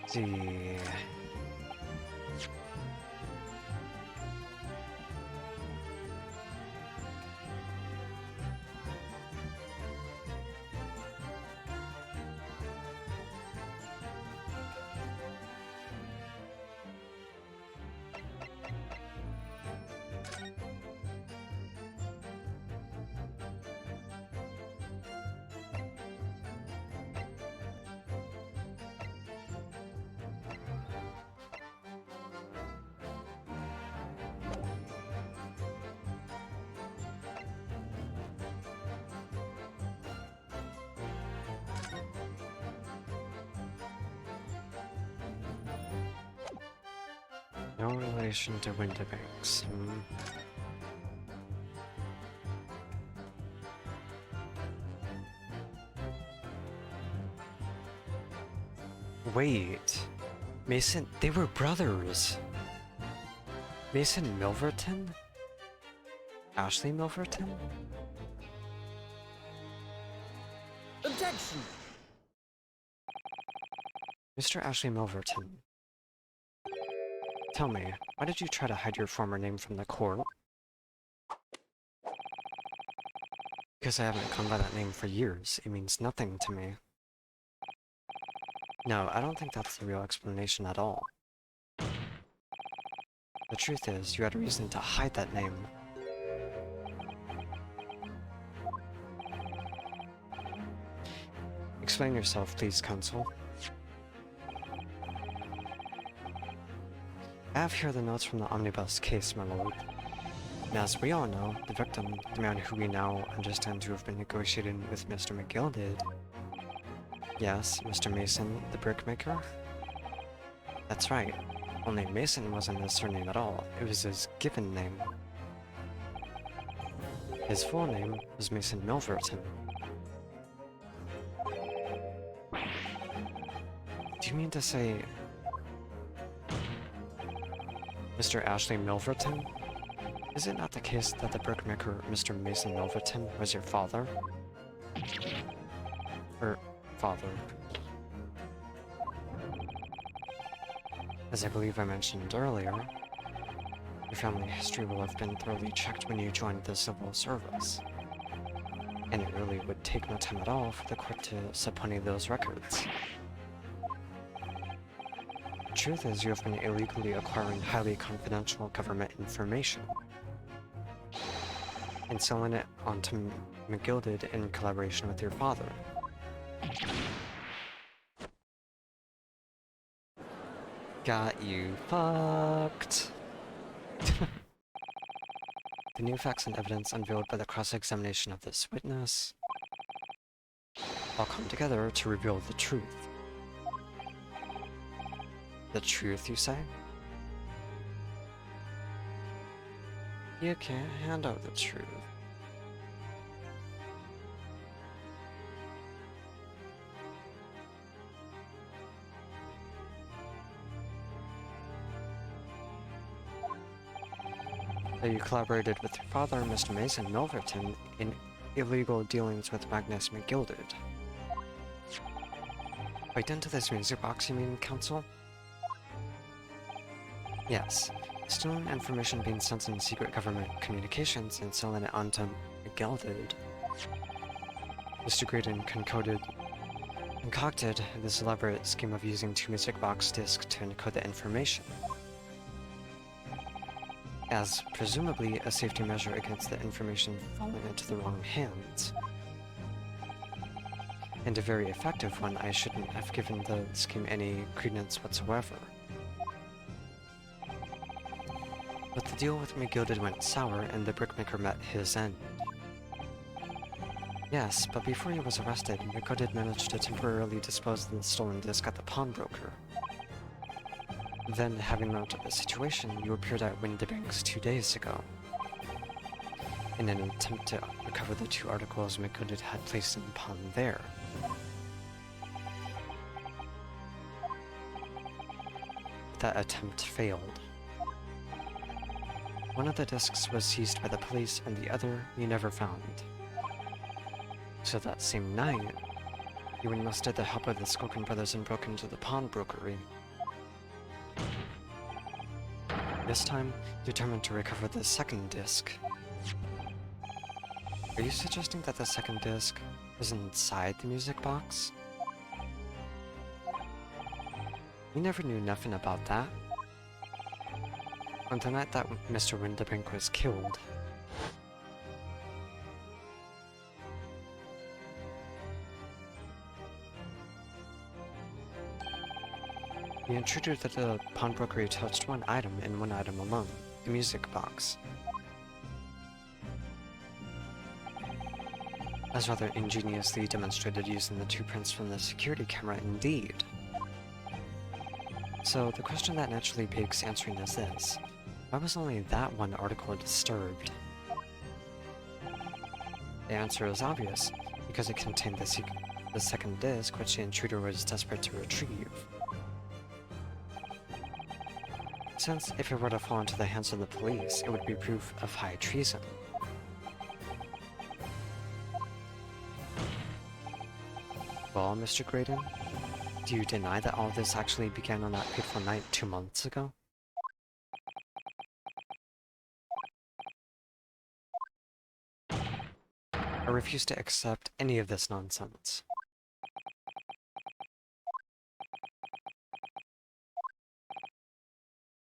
See. No relation to Windibanks. Wait. Mason, they were brothers. Mason Milverton? Ashley Milverton? Objection! Mr. Ashley Milverton. Tell me, why did you try to hide your former name from the court? Because I haven't gone by that name for years. It means nothing to me. No, I don't think that's the real explanation at all. The truth is, you had a reason to hide that name. Explain yourself, please, counsel. I have here the notes from the omnibus case, my lord. And as we all know, the victim, the man who we now understand to have been negotiating with Mr. McGill did. Yes, Mr. Mason, the brickmaker? That's right. Only Mason wasn't his surname at all. It was his given name. His full name was Mason Milverton. Do you mean to say Mr. Ashley Milverton? Is it not the case that the brickmaker, Mr. Mason Milverton, was your father? Father. As I believe I mentioned earlier, your family history will have been thoroughly checked when you joined the civil service. And it really would take no time at all for the court to subpoena those records. The truth is, you have been illegally acquiring highly confidential government information and selling it onto McGilded in collaboration with your father. Got you fucked. The new facts and evidence unveiled by the cross-examination of this witness all come together to reveal the truth. The truth, you say? You can't handle the truth. That you collaborated with your father, Mr. Mason Milverton, in illegal dealings with Magnus McGilded. Wait, into this music box, you mean, Counsel? Yes. Stealing information being sent in secret government communications and selling it onto McGilded. Mr. Graydon concocted this elaborate scheme of using 2 music box discs to encode the information, as presumably a safety measure against the information falling into the wrong hands. And a very effective one. I shouldn't have given the scheme any credence whatsoever. But the deal with McGilded went sour, and the brickmaker met his end. Yes, but before he was arrested, McGilded managed to temporarily dispose of the stolen disc at the pawnbroker. Then, having learned of the situation, you appeared at Windibanks 2 days ago, in an attempt to recover the 2 articles McGilded had placed in pawn there. That attempt failed. One of the discs was seized by the police, and the other you never found. So that same night, you enlisted the help of the Skokin brothers and broke into the pawnbrokery. This time, determined to recover the second disc. Are you suggesting that the second disc was inside the music box? We never knew nothing about that. On the night that Mr. Windibank was killed, the intruder at the pawnbrokery touched one item and one item alone, the music box. As rather ingeniously demonstrated using the 2 prints from the security camera indeed. So the question that naturally begs answering is this: why was only that one article disturbed? The answer is obvious, because it contained the second disc which the intruder was desperate to retrieve. Since if it were to fall into the hands of the police, it would be proof of high treason. Well, Mr. Graydon, do you deny that all this actually began on that fateful night 2 months ago? I refuse to accept any of this nonsense.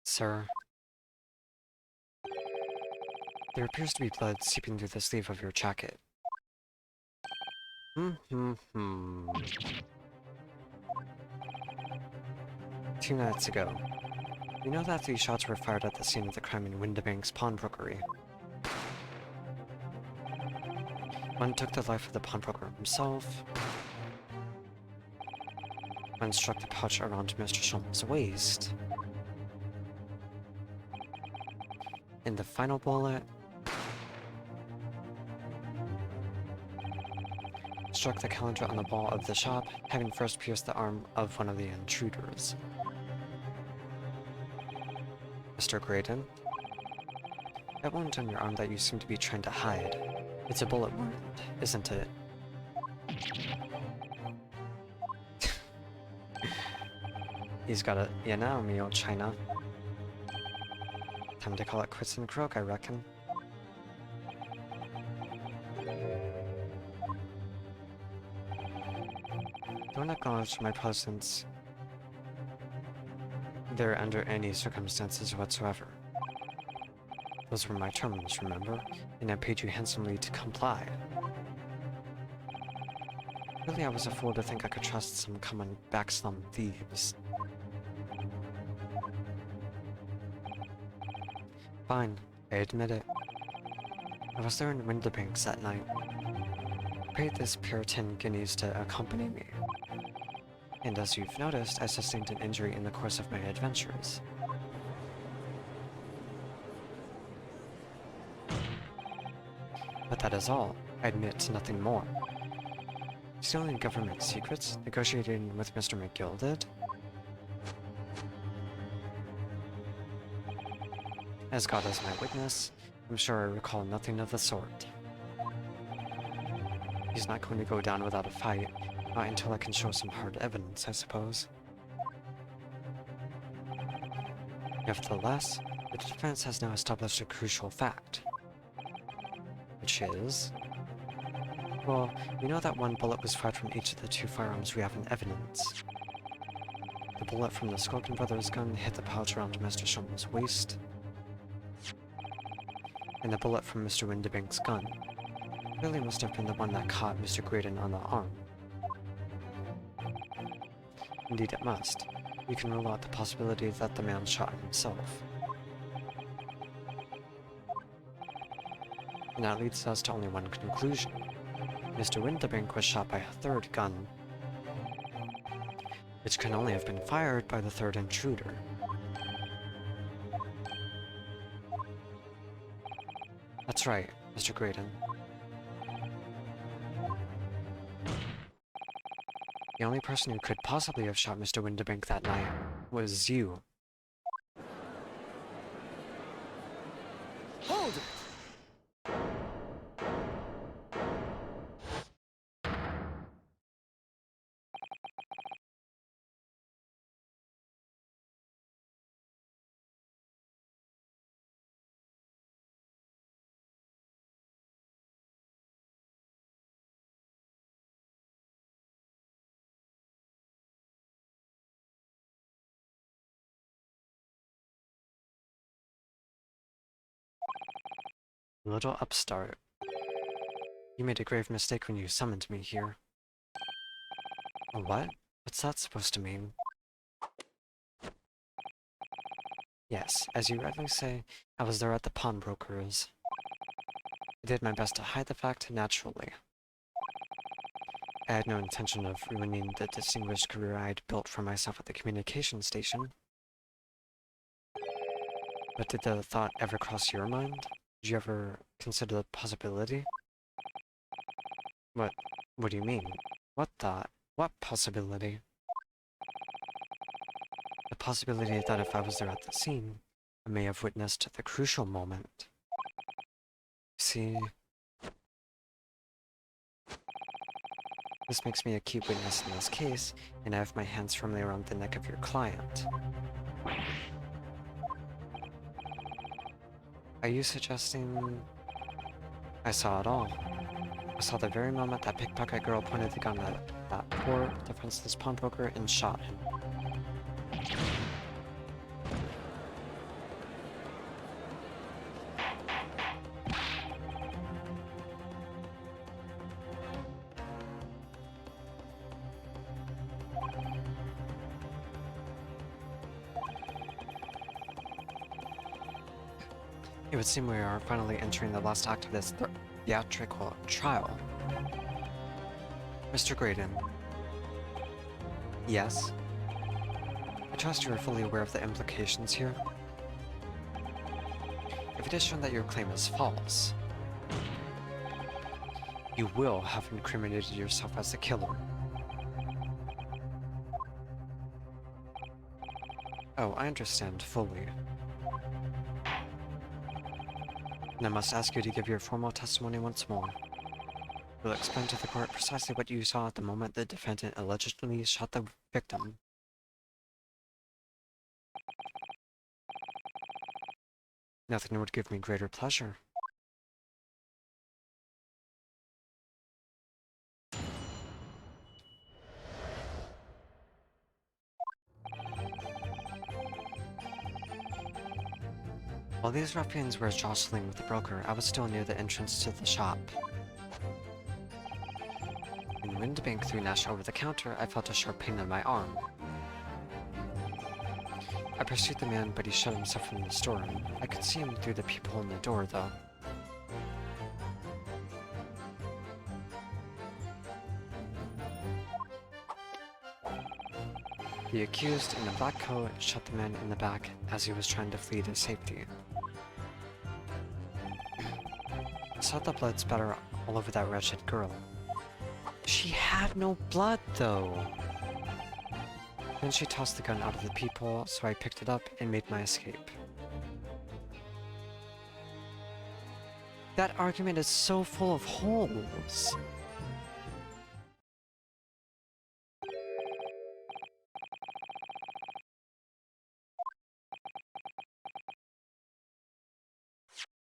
Sir, there appears to be blood seeping through the sleeve of your jacket. 2 nights ago, you know that 3 shots were fired at the scene of the crime in Windibank's pawnbrokery. One took the life of the pawnbroker himself. One struck the pouch around Mr. Schulman's waist. And the final bullet struck the calendar on the wall of the shop, having first pierced the arm of one of the intruders. Mr. Graydon? That wound on your arm that you seem to be trying to hide. It's a bullet wound, isn't it? He's got it. Yeah, now, me old China. Time to call it quits and croak, I reckon. Don't acknowledge my presence there under any circumstances whatsoever. Those were my terms, remember? And I paid you handsomely to comply. Really, I was a fool to think I could trust some common backslum thieves. Fine, I admit it. I was there in Windibanks that night. I paid this pair 10 guineas to accompany me. And as you've noticed, I sustained an injury in the course of my adventures. But that is all. I admit to nothing more. Stealing government secrets? Negotiating with Mr. McGilded? As God is my witness, I'm sure I recall nothing of the sort. He's not going to go down without a fight, not until I can show some hard evidence, I suppose. Nevertheless, the defense has now established a crucial fact. Which is... well, we know that one bullet was fired from each of the 2 firearms we have in evidence. The bullet from the Skulkin brothers' gun hit the pouch around Mr. Shum's waist, and the bullet from Mr. Windibank's gun really must have been the one that caught Mr. Graydon on the arm. Indeed it must. We can rule out the possibility that the man shot himself. And that leads us to only one conclusion. Mr. Windibank was shot by a 3rd gun, which can only have been fired by the 3rd intruder. That's right, Mr. Graydon. The only person who could possibly have shot Mr. Windibank that night was you. Hold it! Little upstart. You made a grave mistake when you summoned me here. A what? What's that supposed to mean? Yes, as you rightly say, I was there at the pawnbroker's. I did my best to hide the fact naturally. I had no intention of ruining the distinguished career I had built for myself at the communication station. But did the thought ever cross your mind? Did you ever consider the possibility? What do you mean? What thought? What possibility? The possibility that if I was there at the scene, I may have witnessed the crucial moment. See, this makes me a key witness in this case, and I have my hands firmly around the neck of your client. Are you suggesting... I saw it all. I saw the very moment that pickpocket girl pointed the gun at that poor, defenseless pawnbroker and shot him. It would seem we are finally entering the last act of this theatrical trial. Mr. Graydon. Yes? I trust you are fully aware of the implications here. If it is shown that your claim is false, You will have incriminated yourself as the killer. Oh, I understand fully. And I must ask you to give your formal testimony once more. You'll explain to the court precisely what you saw at the moment the defendant allegedly shot the victim. Nothing would give me greater pleasure. While these ruffians were jostling with the broker, I was still near the entrance to the shop. When wind banged through Nash over the counter, I felt a sharp pain in my arm. I pursued the man, but he shut himself from the storeroom. I could see him through the peephole in the door, though. The accused in a black coat shot the man in the back as he was trying to flee to safety. I saw the blood spatter all over that wretched girl. She had no blood, though! Then she tossed the gun out of the peephole, so I picked it up and made my escape. That argument is so full of holes!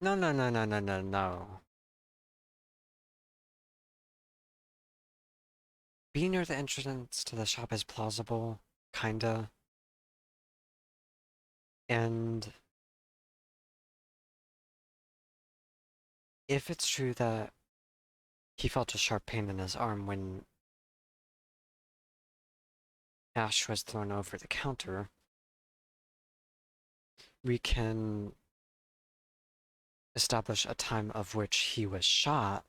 No, no, no, no, no, no, no. Being near the entrance to the shop is plausible, kinda. And if it's true that he felt a sharp pain in his arm when Ash was thrown over the counter, we can establish a time of which he was shot,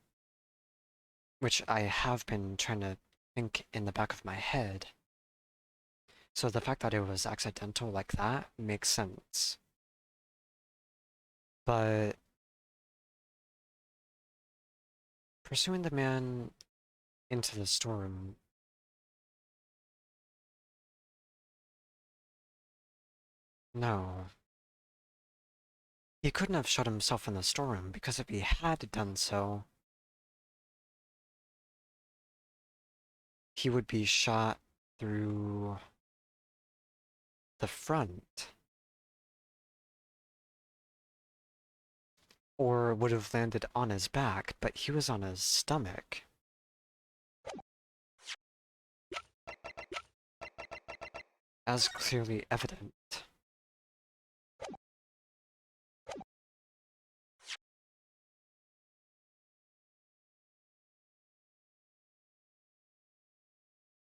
which I have been trying to think in the back of my head. So the fact that it was accidental like that makes sense. But pursuing the man into the storeroom, no. He couldn't have shot himself in the storeroom, because if he had done so, he would be shot through the front. Or would have landed on his back, but he was on his stomach. As clearly evident.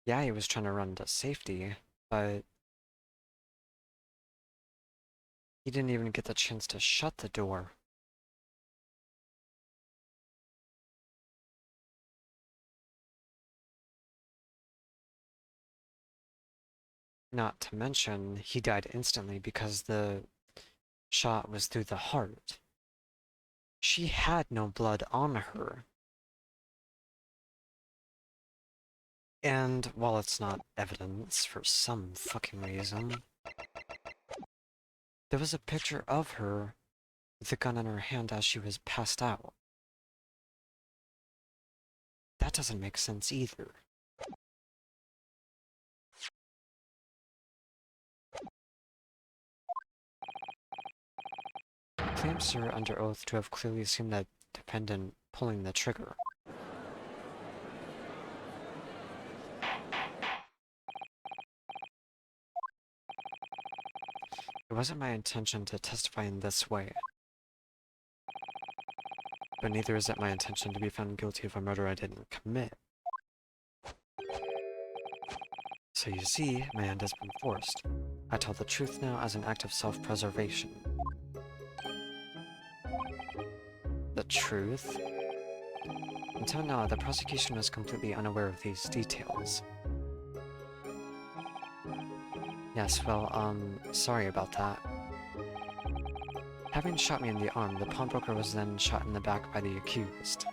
Yeah, he was trying to run to safety, but he didn't even get the chance to shut the door. Not to mention, he died instantly because the shot was through the heart. She had no blood on her. And while it's not evidence for some fucking reason, there was a picture of her with the gun in her hand as she was passed out. That doesn't make sense either. Claims sir under oath to have clearly seen the defendant pulling the trigger. It wasn't my intention to testify in this way. But neither is it my intention to be found guilty of a murder I didn't commit. So you see, my hand has been forced. I tell the truth now as an act of self-preservation. The truth? Until now, the prosecution was completely unaware of these details. Yes, well, sorry about that. Having shot me in the arm, the pawnbroker was then shot in the back by the accused.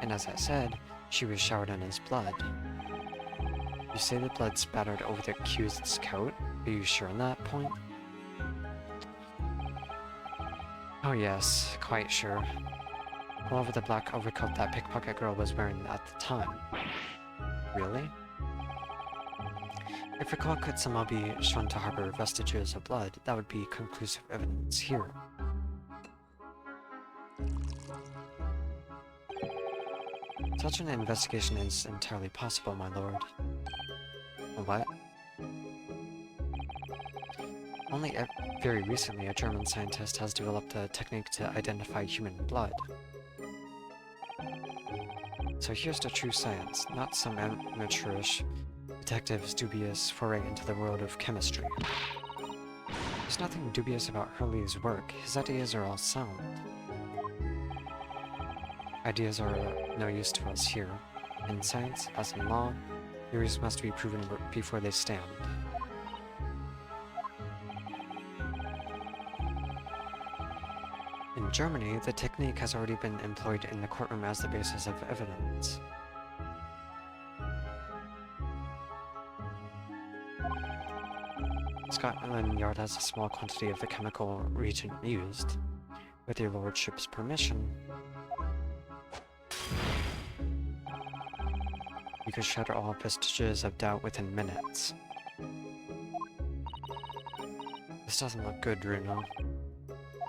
And as I said, she was showered in his blood. You say the blood spattered over the accused's coat? Are you sure on that point? Oh yes, quite sure. All over the black overcoat that pickpocket girl was wearing at the time. Really? If her coat could somehow be shown to harbor vestiges of blood, that would be conclusive evidence here. Such an investigation is entirely possible, my lord. What? Only very recently, a German scientist has developed a technique to identify human blood. So here's the true science, not some amateurish detective's dubious foray into the world of chemistry. There's nothing dubious about Hurley's work. His ideas are all sound. Ideas are no use to us here. In science, as in law, theories must be proven before they stand. In Germany, the technique has already been employed in the courtroom as the basis of evidence. Scotland Yard has a small quantity of the chemical reagent used. With your lordship's permission, you could shatter all vestiges of doubt within minutes. This doesn't look good, Bruno.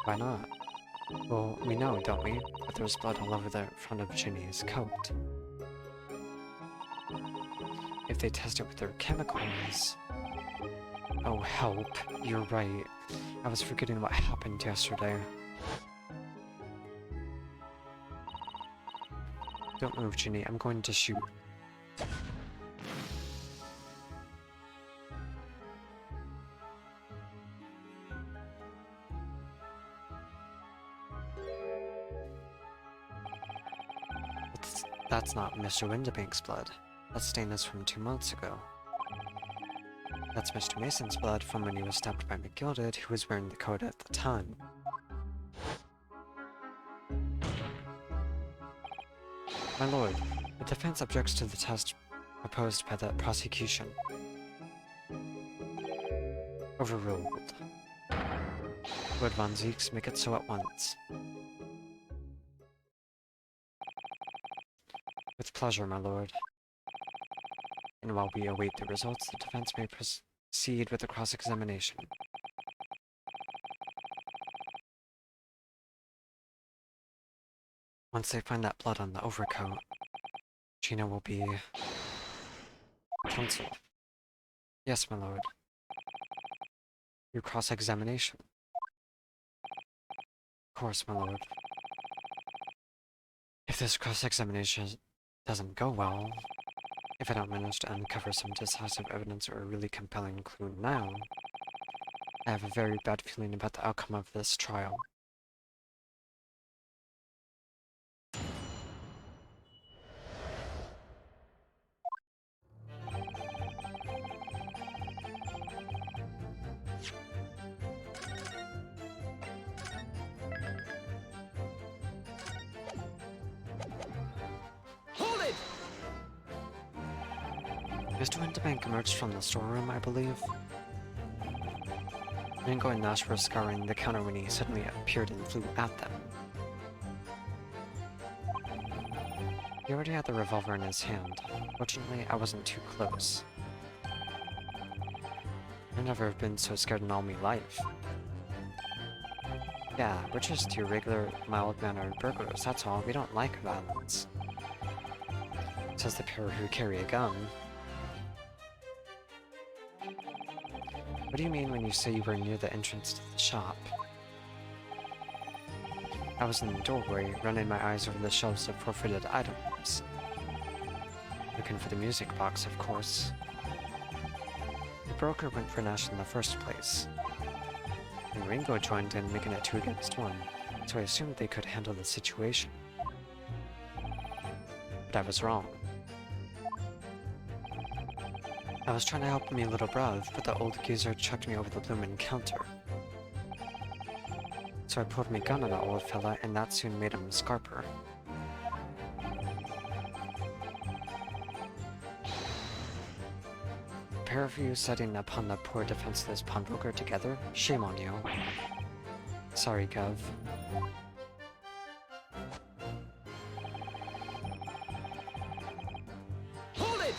Why not? Well, we know, don't we, that there was blood all over the front of Ginny's coat. If they test it with their chemicals... Oh, help. You're right. I was forgetting what happened yesterday. Don't move, Ginny. I'm going to shoot. That's not Mr. Windibank's blood. That stain is from 2 months ago. That's Mr. Mason's blood from when he was stabbed by McGilded, who was wearing the coat at the time. My lord, the defense objects to the test proposed by the prosecution. Overruled. Lord von Zeeks, make it so at once. With pleasure, my lord. And while we await the results, the defense may proceed with the cross-examination. Once they find that blood on the overcoat, Gina will be... counsel. Yes, my lord. Your cross-examination. Of course, my lord. If this cross-examination doesn't go well, if I don't manage to uncover some decisive evidence or a really compelling clue now, I have a very bad feeling about the outcome of this trial. Hold it! Mr. Windibank emerged from the storeroom, I believe. Ringo and Nash were scouring the counter when he suddenly appeared and flew at them. He already had the revolver in his hand. Fortunately, I wasn't too close. I've never been so scared in all my life. Yeah, we're just your regular, mild-mannered burglars, that's all. We don't like violence. Says the pair who carry a gun. What do you mean when you say you were near the entrance to the shop? I was in the doorway, running my eyes over the shelves of forfeited items. Looking for the music box, of course. The broker went for Nash in the first place. And Ringo joined in, making it 2 against 1, so I assumed they could handle the situation. But I was wrong. I was trying to help me little bruv, but the old geezer chucked me over the bloomin' counter. So I pulled me gun on the old fella, and that soon made him scarper. pair of you setting upon the poor defenseless pawnbroker together? Shame on you. Sorry, Gov. Hold it!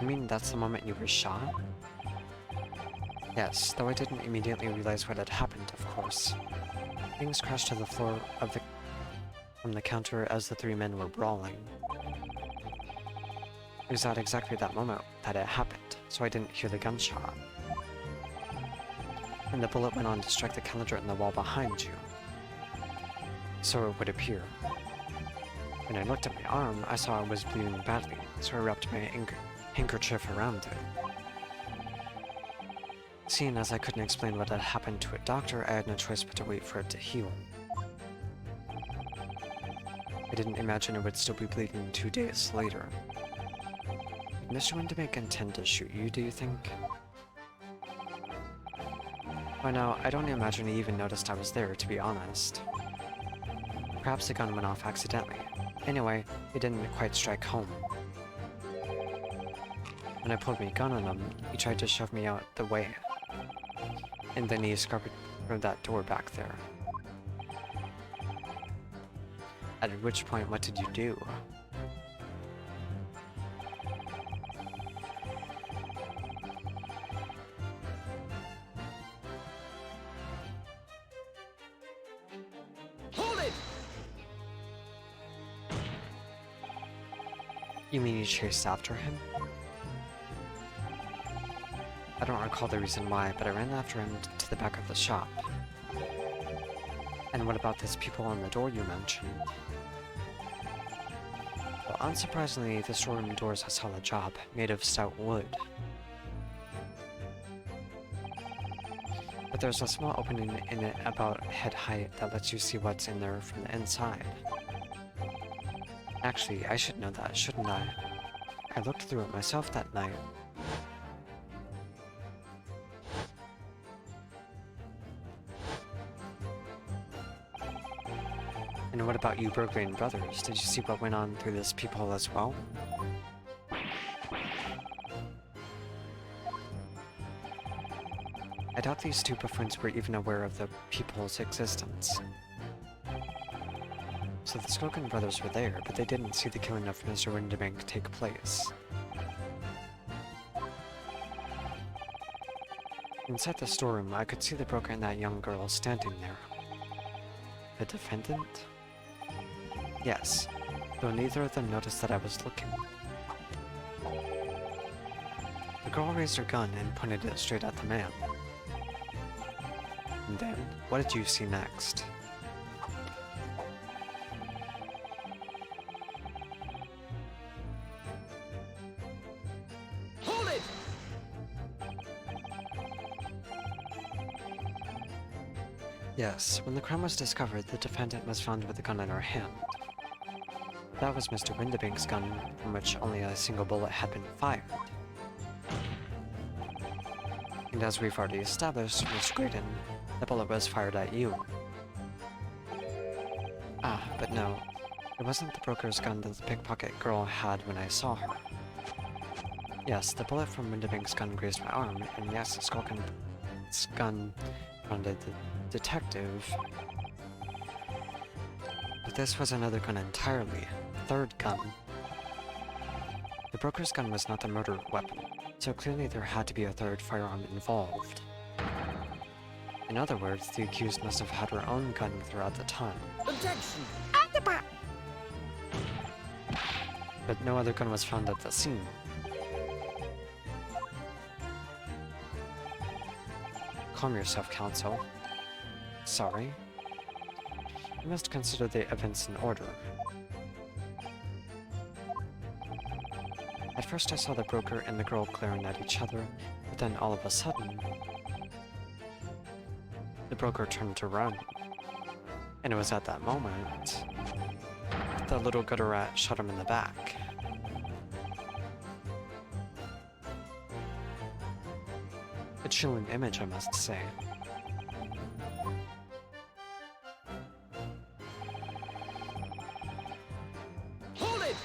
You mean that's the moment you were shot? Yes, though I didn't immediately realize what had happened, of course. Things crashed to the floor from the counter as the three men were brawling. It was at exactly that moment that it happened, so I didn't hear the gunshot. And the bullet went on to strike the calendar in the wall behind you. So it would appear. When I looked at my arm, I saw I was bleeding badly, so I wrapped my handkerchief around it. Seeing as I couldn't explain what had happened to a doctor, I had no choice but to wait for it to heal. I didn't imagine it would still be bleeding 2 days later. Did Mr. Windemick intend to shoot you, do you think? By now, I don't imagine he even noticed I was there, to be honest. Perhaps the gun went off accidentally. Anyway, it didn't quite strike home. When I pulled my gun on him, he tried to shove me out the way. And then he escaped from that door back there. At which point, what did you do? Hold it! You mean you chased after him? I don't recall the reason why, but I ran after him to the back of the shop. And what about those people on the door you mentioned? Well, unsurprisingly, the storeroom door is a solid job, made of stout wood. But there's a small opening in it about head height that lets you see what's in there from the inside. Actually, I should know that, shouldn't I? I looked through it myself that night. And what about you burgling brothers? Did you see what went on through this peephole as well? I doubt these two buffoons were even aware of the peephole's existence. So the Skogan brothers were there, but they didn't see the killing of Mr. Windemick take place. Inside the storeroom, I could see the broker and that young girl standing there. The defendant? Yes, though neither of them noticed that I was looking. The girl raised her gun and pointed it straight at the man. And then, what did you see next? Hold it! Yes, when the crime was discovered, the defendant was found with a gun in her hand. That was Mr. Windemick's gun, from which only a single bullet had been fired. And as we've already established, Mr. Graydon, the bullet was fired at you. Ah, but no. It wasn't the broker's gun that the pickpocket girl had when I saw her. Yes, the bullet from Windemick's gun grazed my arm, and yes, Skulkin's gun grounded the detective. But this was another gun entirely. Third gun. The broker's gun was not the murder weapon, so clearly there had to be a third firearm involved. In other words, the accused must have had her own gun with her at the time. Objection! But no other gun was found at the scene. Calm yourself, counsel. Sorry. You must consider the events in order. At first I saw the broker and the girl glaring at each other, but then all of a sudden, the broker turned to run. And it was at that moment that the little gutter rat shot him in the back. A chilling image, I must say. Hold it!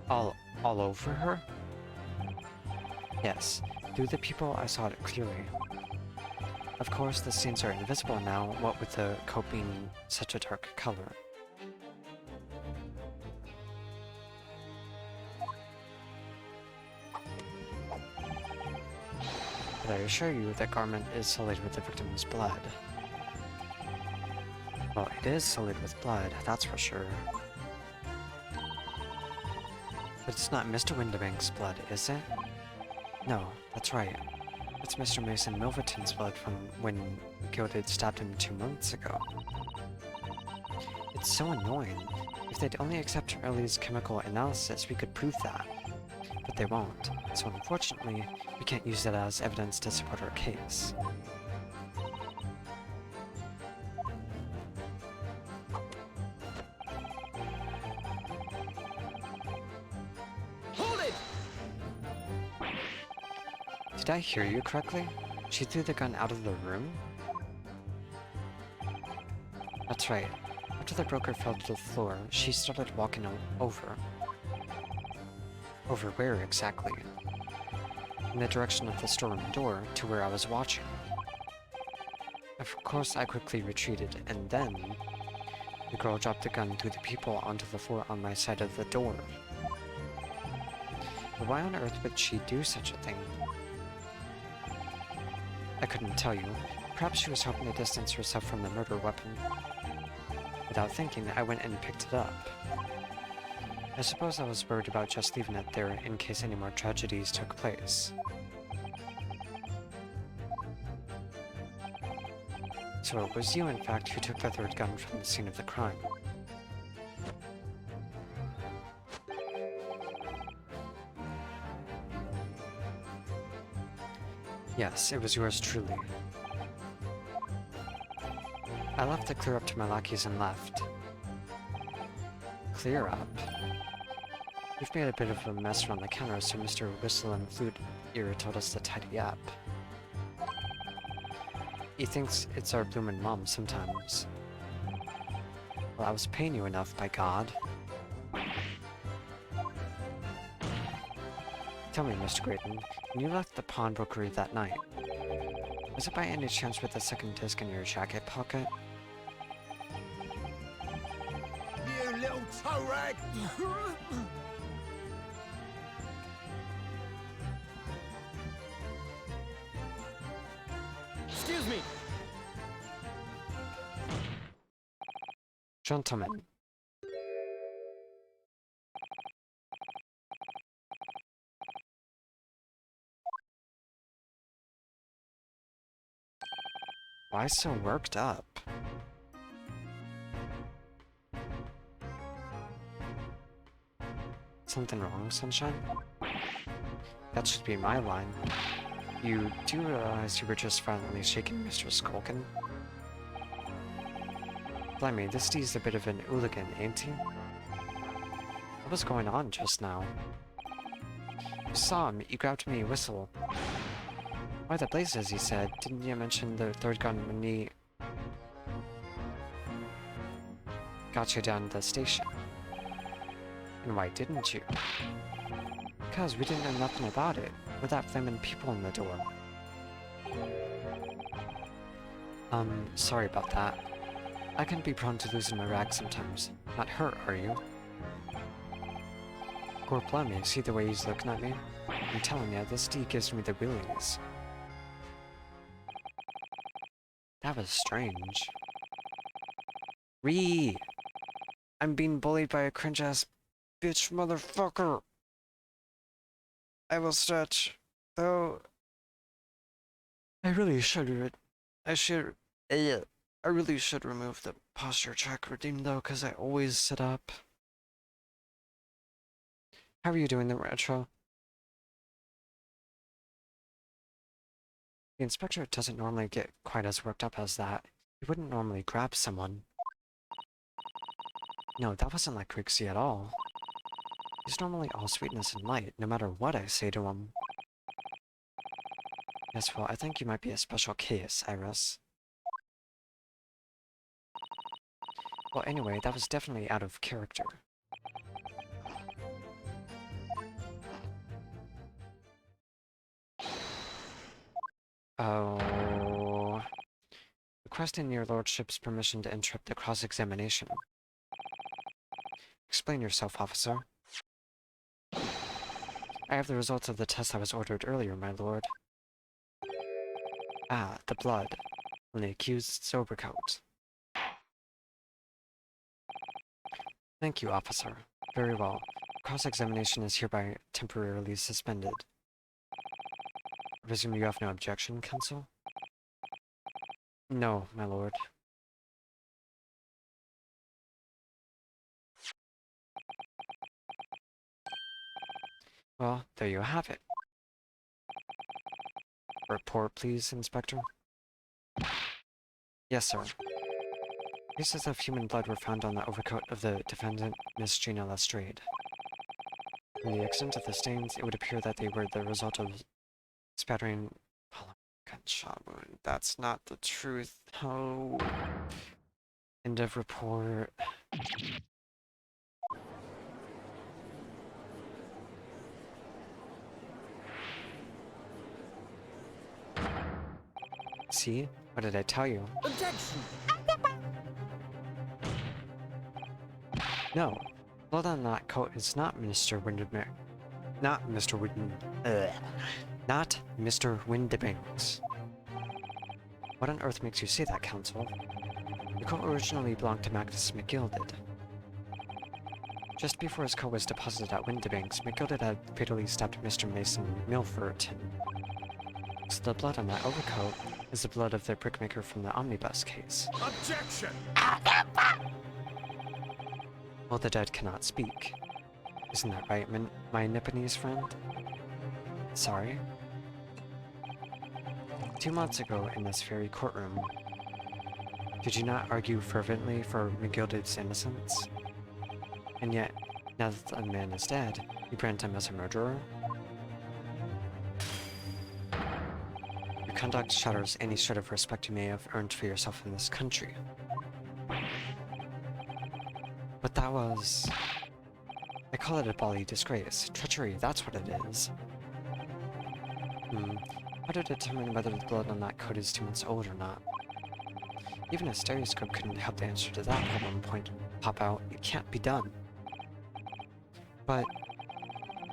All over her? Yes, through the people I saw it clearly. Of course, the stains are invisible now, what with the coat being such a dark color. But I assure you, that garment is sullied with the victim's blood. Well, it is sullied with blood, that's for sure. But it's not Mr. Windibank's blood, is it? No, that's right. It's Mr. Mason Milverton's blood from when Gilded stabbed him 2 months ago. It's so annoying. If they'd only accept Early's chemical analysis, we could prove that. But they won't, so unfortunately, we can't use it as evidence to support our case. Hold it! Did I hear you correctly? She threw the gun out of the room? That's right. After the broker fell to the floor, she started walking over. Over where exactly? In the direction of the storeroom door, to where I was watching. Of course, I quickly retreated, and then the girl dropped the gun through the peephole onto the floor on my side of the door. But why on earth would she do such a thing? I couldn't tell you. Perhaps she was hoping to distance herself from the murder weapon. Without thinking, I went and picked it up. I suppose I was worried about just leaving it there in case any more tragedies took place. So it was you, in fact, who took the third gun from the scene of the crime. Yes, it was yours truly. I left the clear up to my lackeys and left. Clear up? We've made a bit of a mess around the counter, so Mr. Whistle and Flute Ear told us to tidy up. He thinks it's our bloomin' mom sometimes. Well, I was paying you enough, by God. Tell me, Mr. Grayton, when you left the pawnbrokery that night, was it by any chance with the second disc in your jacket pocket? You little toe rag! Excuse me! Gentlemen. Why so worked up? Something wrong, Sunshine? That should be my line. You do realize you were just violently shaking Mr. Skulkin? Blimey, this D's a bit of an hooligan, ain't he? What was going on just now? You saw him, you grabbed me a whistle. Why the blazes, he said. Didn't you mention the third gun when he got you down to the station? And why didn't you? Because we didn't know nothing about it, with that flaming people in the door. Sorry about that. I can be prone to losing my rag sometimes. Not hurt, are you? Poor blimey, see the way he's looking at me? I'm telling you, this D gives me the willies. That was strange. I'm being bullied by a cringe-ass bitch motherfucker! I will stretch, though. I really should remove the posture check routine though, because I always sit up. How are you doing the retro? The inspector doesn't normally get quite as worked up as that. He wouldn't normally grab someone. No, that wasn't like Rixie at all. He's normally all sweetness and light, no matter what I say to him. Yes, well, I think you might be a special case, Iris. Well, anyway, that was definitely out of character. Oh... Requesting your lordship's permission to interrupt the cross-examination. Explain yourself, officer. I have the results of the test I was ordered earlier, my lord. Ah, the blood on the accused's overcoat. Thank you, officer. Very well. Cross-examination is hereby temporarily suspended. I presume you have no objection, counsel? No, my lord. Well, there you have it. Report, please, Inspector. Yes, sir. Traces of human blood were found on the overcoat of the defendant, Miss Gina Lestrade. From the extent of the stains, it would appear that they were the result of spattering following a gunshot wound. That's not the truth. Oh. End of report. See? What did I tell you? Objection! No. Blood on that coat is not Mr. Windermere. Not Mr. Not Mr. Windibing's. What on earth makes you say that, counsel? The coat originally belonged to Magnus McGilded. Just before his coat was deposited at Windibanks, McGilded had fatally stabbed Mr. Mason Milverton. So the blood on that overcoat is the blood of the brickmaker from the omnibus case. Objection! Well, the dead cannot speak. Isn't that right, my Nipponese friend? Sorry? 2 months ago, in this very courtroom, did you not argue fervently for McGilded's innocence? And yet, now that the man is dead, you brand him as a murderer? Your conduct shatters any shred of respect you may have earned for yourself in this country. But that was... I call it a bally disgrace. Treachery, that's what it is. How to determine whether the blood on that coat is 2 months old or not? Even a stereoscope couldn't help the answer to that problem pop out. It can't be done. But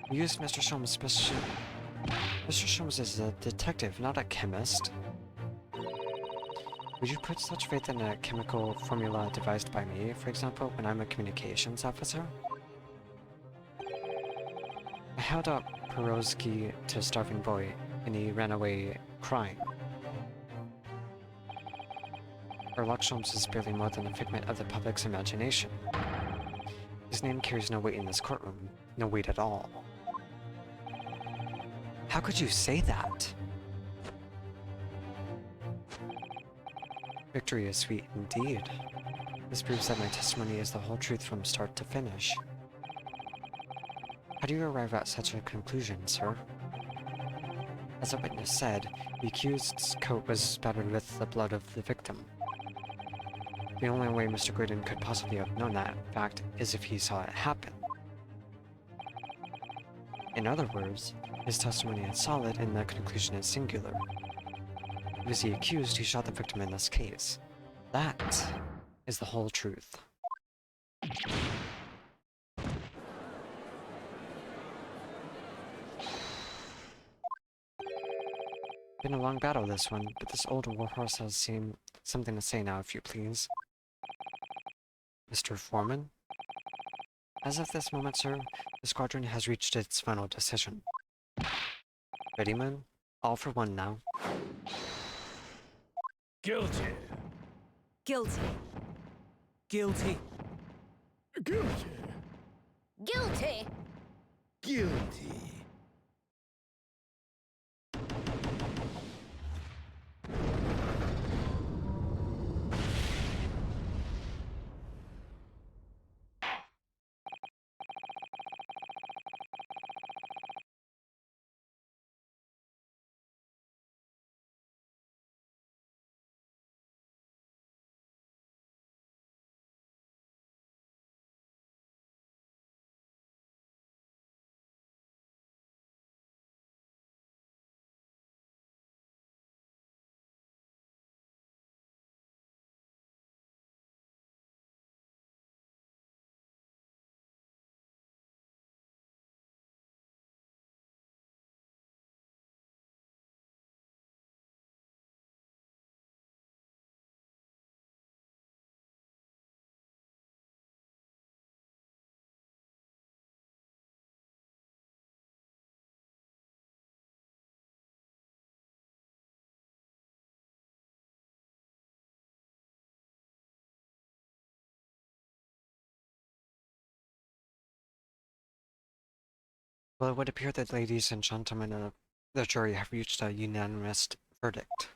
we used Mr. Sholmes' special... Mr. Sholmes is a detective, not a chemist. Would you put such faith in a chemical formula devised by me, for example, when I'm a communications officer? I held up Perowski to a starving boy, and he ran away crying. Sherlock Sholmes is barely more than a figment of the public's imagination. His name carries no weight in this courtroom. No weight at all. How could you say that? Victory is sweet indeed. This proves that my testimony is the whole truth from start to finish. How do you arrive at such a conclusion, sir? As a witness said, the accused's coat was spattered with the blood of the victim. The only way Mr. Graydon could possibly have known that fact is if he saw it happen. In other words, his testimony is solid and the conclusion is singular. It was the accused who shot the victim in this case. That is the whole truth. Been a long battle, this one, but this old warhorse has something to say now, if you please. Mr. Foreman? As of this moment, sir, the squadron has reached its final decision. Ready, men? All for one now. Guilty. Guilty. Guilty. Guilty. Guilty. Guilty. Well, it would appear that ladies and gentlemen of the jury have reached a unanimous verdict.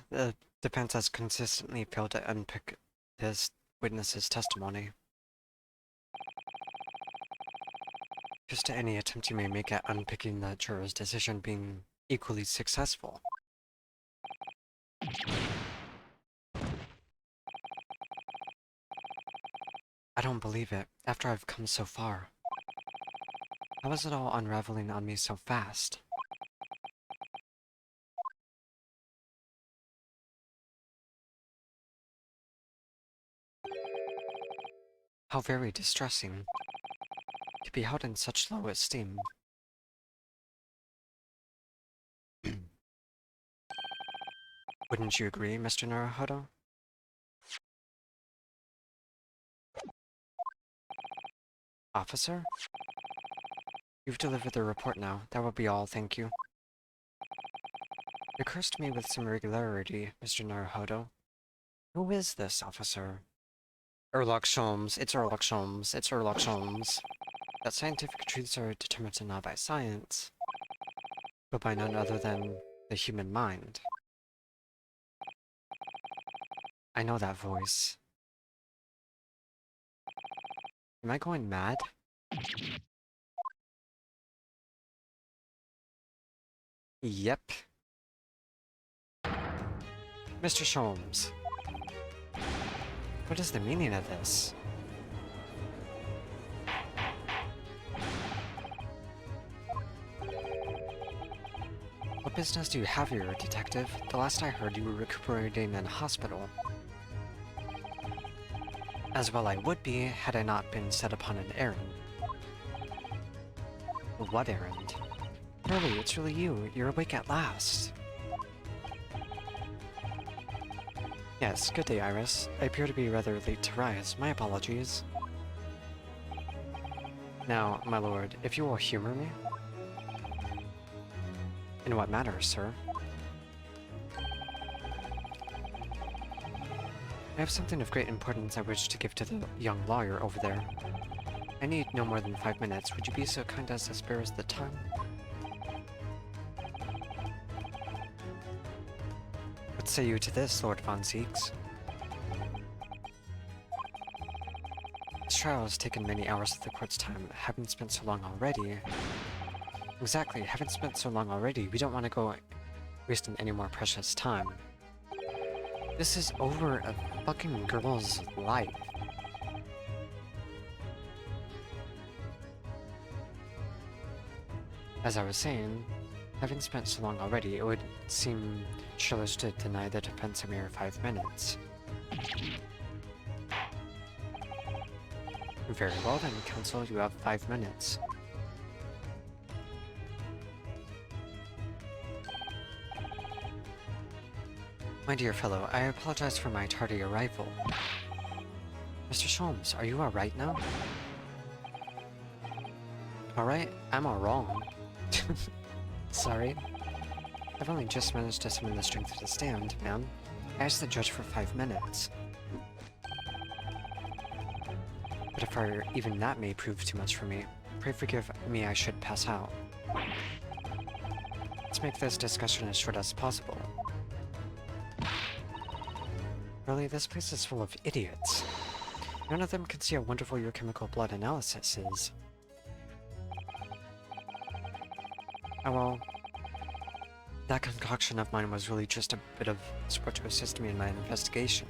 The defense has consistently failed to unpick this witness's testimony. Just any attempt you may make at unpicking the juror's decision being equally successful. I don't believe it, after I've come so far. How is it all unraveling on me so fast? How very distressing. To be held in such low esteem. Wouldn't you agree, Mr. Naruhodo? Officer? You've delivered the report now. That will be all, thank you. It occurs to me with some regularity, Mr. Naruhodo. Who is this officer? Erlock Sholmes. It's Erlock Sholmes. It's Erlock Sholmes. That scientific truths are determined not by science, but by none other than the human mind. I know that voice. Am I going mad? Yep. Mr. Sholmes. What is the meaning of this? What business do you have here, detective? The last I heard, you were recuperating in a hospital. As well I would be, had I not been set upon an errand. What errand? Hurley, it's really you. You're awake at last. Yes, good day, Iris. I appear to be rather late to rise. My apologies. Now, my lord, if you will humor me? In what matter, sir? I have something of great importance I wish to give to the young lawyer over there. I need no more than 5 minutes. Would you be so kind as to spare us the time? What say you to this, Lord Von Zieks? This trial has taken many hours of the court's time. Haven't spent so long already. Exactly, haven't spent so long already. We don't want to go wasting any more precious time. This is over a fucking girl's life. As I was saying, having spent so long already, it would seem churlish to deny the defense a mere 5 minutes. Very well then, counsel, you have 5 minutes. My dear fellow, I apologize for my tardy arrival. Mr. Sholmes, are you alright now? Alright? I'm all wrong. Sorry. I've only just managed to summon the strength to stand, man. I asked the judge for 5 minutes. But if even that may prove too much for me, pray forgive me, I should pass out. Let's make this discussion as short as possible. Really, this place is full of idiots. None of them can see how wonderful your chemical blood analysis is. Oh well, that concoction of mine was really just a bit of support to assist me in my investigations.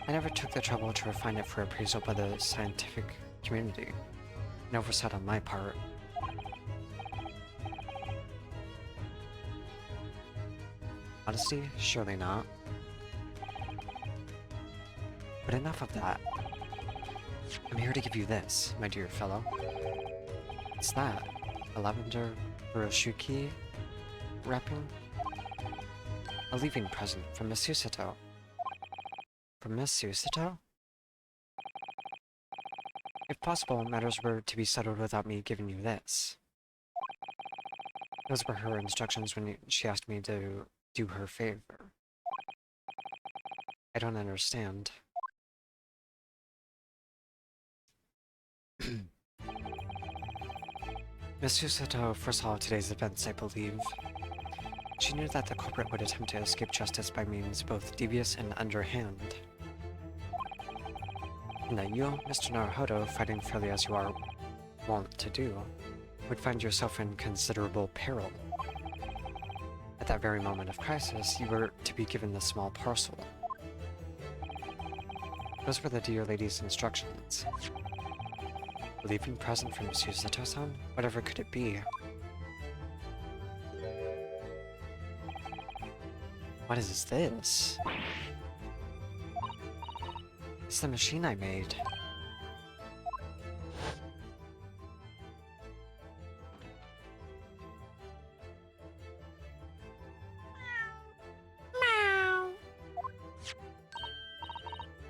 I never took the trouble to refine it for appraisal by the scientific community. An oversight on my part. Modesty? Surely not. But enough of that. I'm here to give you this, my dear fellow. What's that? A lavender Uroshuki wrapping? A leaving present from Miss Susato. From Miss Susato? If possible, matters were to be settled without me giving you this. Those were her instructions when she asked me to do her favor. I don't understand. Miss Susato foresaw today's events, I believe. She knew that the culprit would attempt to escape justice by means both devious and underhand. And that you, Mr. Naruhodo, fighting fairly as you are wont to do, would find yourself in considerable peril. At that very moment of crisis, you were to be given the small parcel. Those were the dear lady's instructions. A leaving present from Susato-san? Whatever could it be? What is this? It's the machine I made.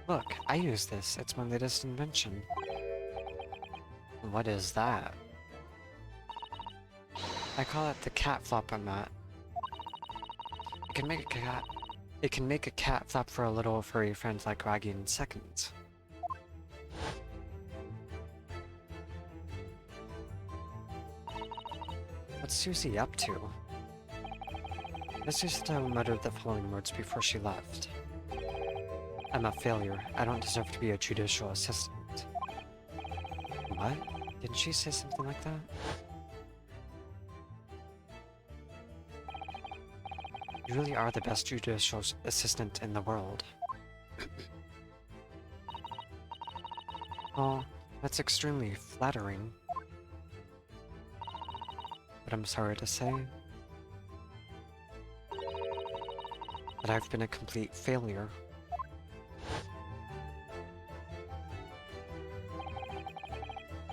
Look, I use this. It's my latest invention. What is that? I call it the cat flop-o-mat. It can make a cat flap for a little furry friend like Raggy in seconds. What's Susie up to? Miss Susato muttered the following words before she left. I'm a failure. I don't deserve to be a judicial assistant. What? Didn't she say something like that? You really are the best judicial assistant in the world. Well, that's extremely flattering. But I'm sorry to say that I've been a complete failure.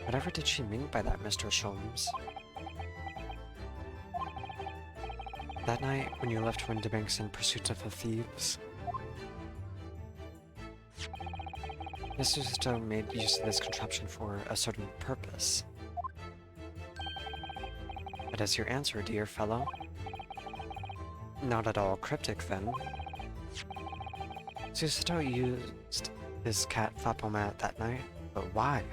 Whatever did she mean by that, Mr. Sholmes? That night, when you left Windibanks in pursuit of the thieves, Mr. Susato made use of this contraption for a certain purpose. What is your answer, dear fellow? Not at all cryptic, then. Susato used his cat Fapomat that night, but why?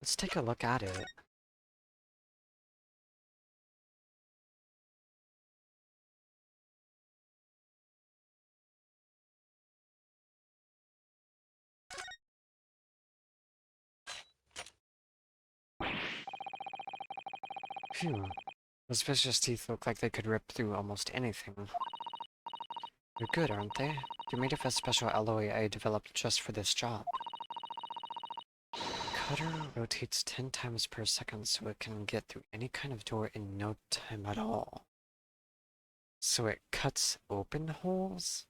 Let's take a look at it. Phew. Those vicious teeth look like they could rip through almost anything. They're good, aren't they? They're made of a special alloy I developed just for this job. Cutter rotates 10 times per second so it can get through any kind of door in no time at all. So it cuts open holes?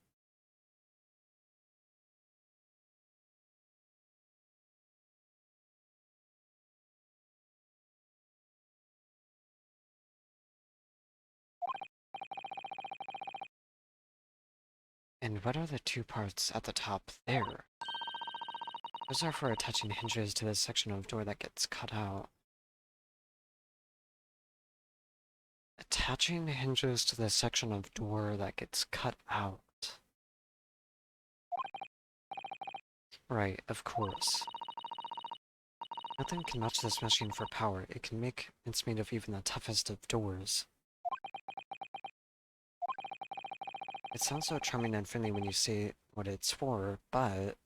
And what are the two parts at the top there? Those are for attaching hinges to the section of door that gets cut out. Attaching hinges to the section of door that gets cut out. Right, of course. Nothing can match this machine for power. It can make mincemeat of even the toughest of doors. It sounds so charming and friendly when you say what it's for, but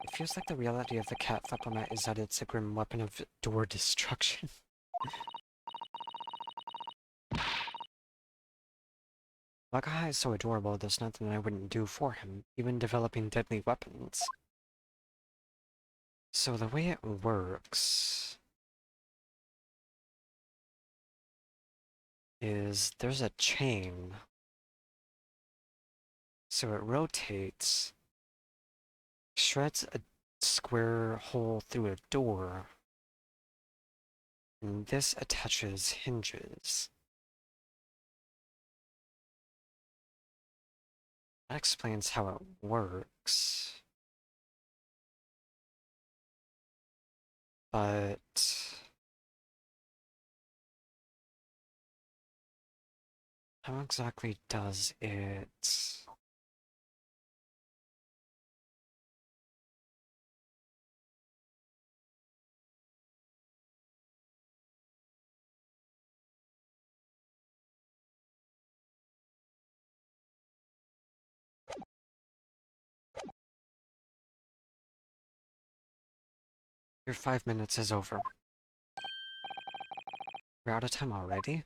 it feels like the reality of the cat Fapomat is that it's a grim weapon of door destruction. Wakaha is so adorable, there's nothing I wouldn't do for him, even developing deadly weapons. So the way it works is there's a chain. So it rotates, shreds a square hole through a door, and this attaches hinges. That explains how it works. But how exactly does it? Your 5 minutes is over. We're out of time already?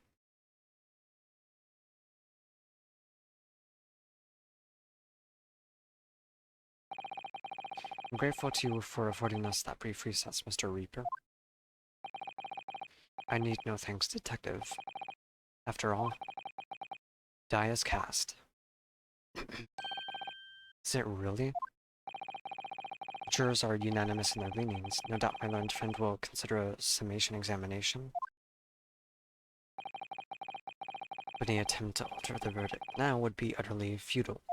I'm grateful to you for affording us that brief recess, Mr. Reaper. I need no thanks, Detective. After all, die is cast. Is it really? Jurors are unanimous in their leanings. No doubt my learned friend will consider a summation examination. But any attempt to alter the verdict now would be utterly futile.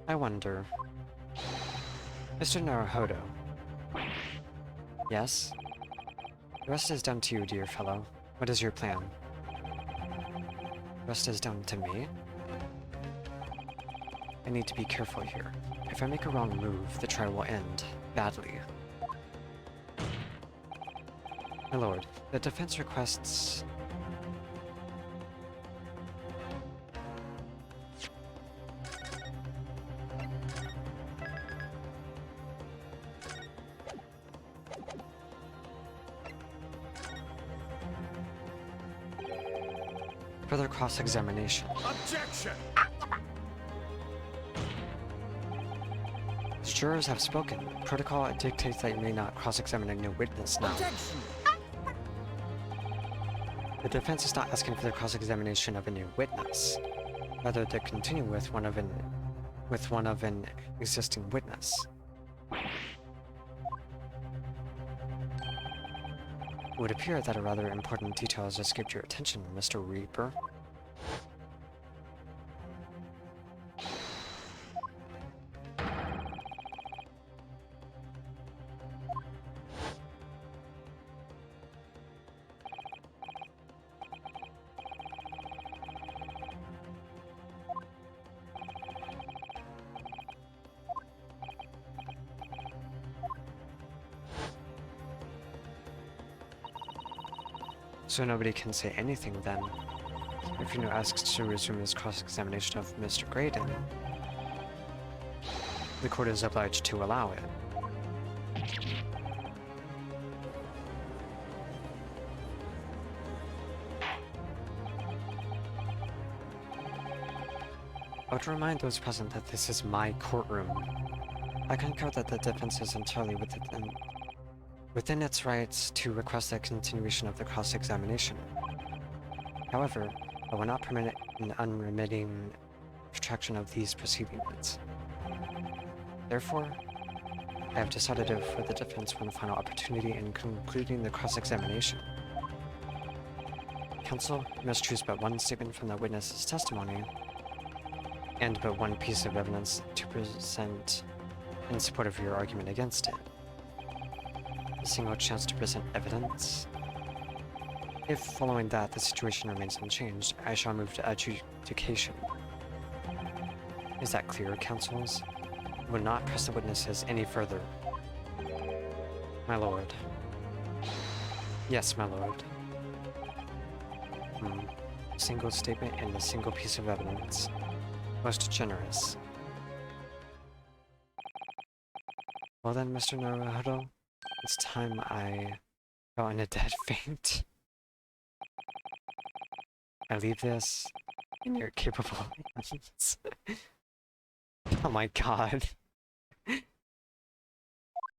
I wonder... Mr. Naruhodo. Yes? The rest is down to you, dear fellow. What is your plan? The rest is down to me? I need to be careful here. If I make a wrong move, the trial will end badly. My lord, the defense requests... further cross-examination. Objection! The jurors have spoken. Protocol dictates that you may not cross-examine a new witness now. Objection! The defense is not asking for the cross-examination of a new witness, rather to continue with one of an existing witness. It would appear that a rather important detail has escaped your attention, Mr. Reaper. So nobody can say anything then. If Yuno asks to resume his cross-examination of Mr. Graydon, the court is obliged to allow it. I would remind those present that this is my courtroom. I concur that the defense is entirely within its rights to request a continuation of the cross-examination. However, I will not permit an unremitting protraction of these proceedings. Therefore, I have decided to afford the defense one final opportunity in concluding the cross-examination. Counsel, you must choose but one statement from the witness's testimony, and but one piece of evidence to present in support of your argument against it. A single chance to present evidence. If, following that, the situation remains unchanged, I shall move to adjudication. Is that clear, counsels? I will not press the witnesses any further. My lord. Yes, my lord. A single statement and a single piece of evidence. Most generous. Well then, Mr. Naruhodo, it's time I fell in a dead faint. I leave this in your capable hands. Oh my god.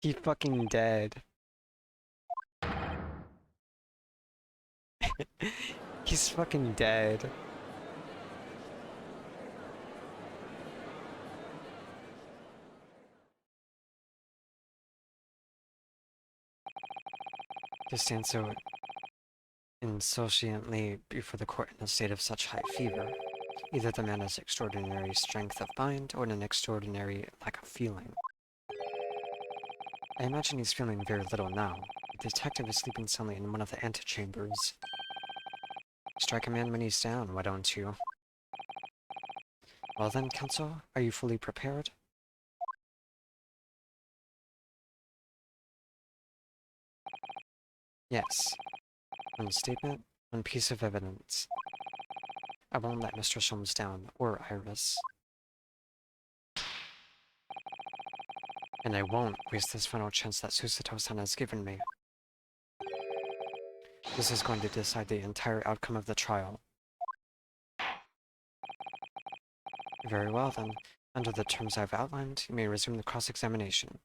He's fucking dead. He's fucking dead. To stand so insouciantly before the court in a state of such high fever. Either the man has extraordinary strength of mind or an extraordinary lack of feeling. I imagine he's feeling very little now. The detective is sleeping soundly in one of the antechambers. Strike a man when he's down, why don't you? Well then, Counsel, are you fully prepared? Yes. One statement, one piece of evidence. I won't let Mr. Sholmes down, or Iris. And I won't waste this final chance that Susato-san has given me. This is going to decide the entire outcome of the trial. Very well, then. Under the terms I've outlined, you may resume the cross-examination.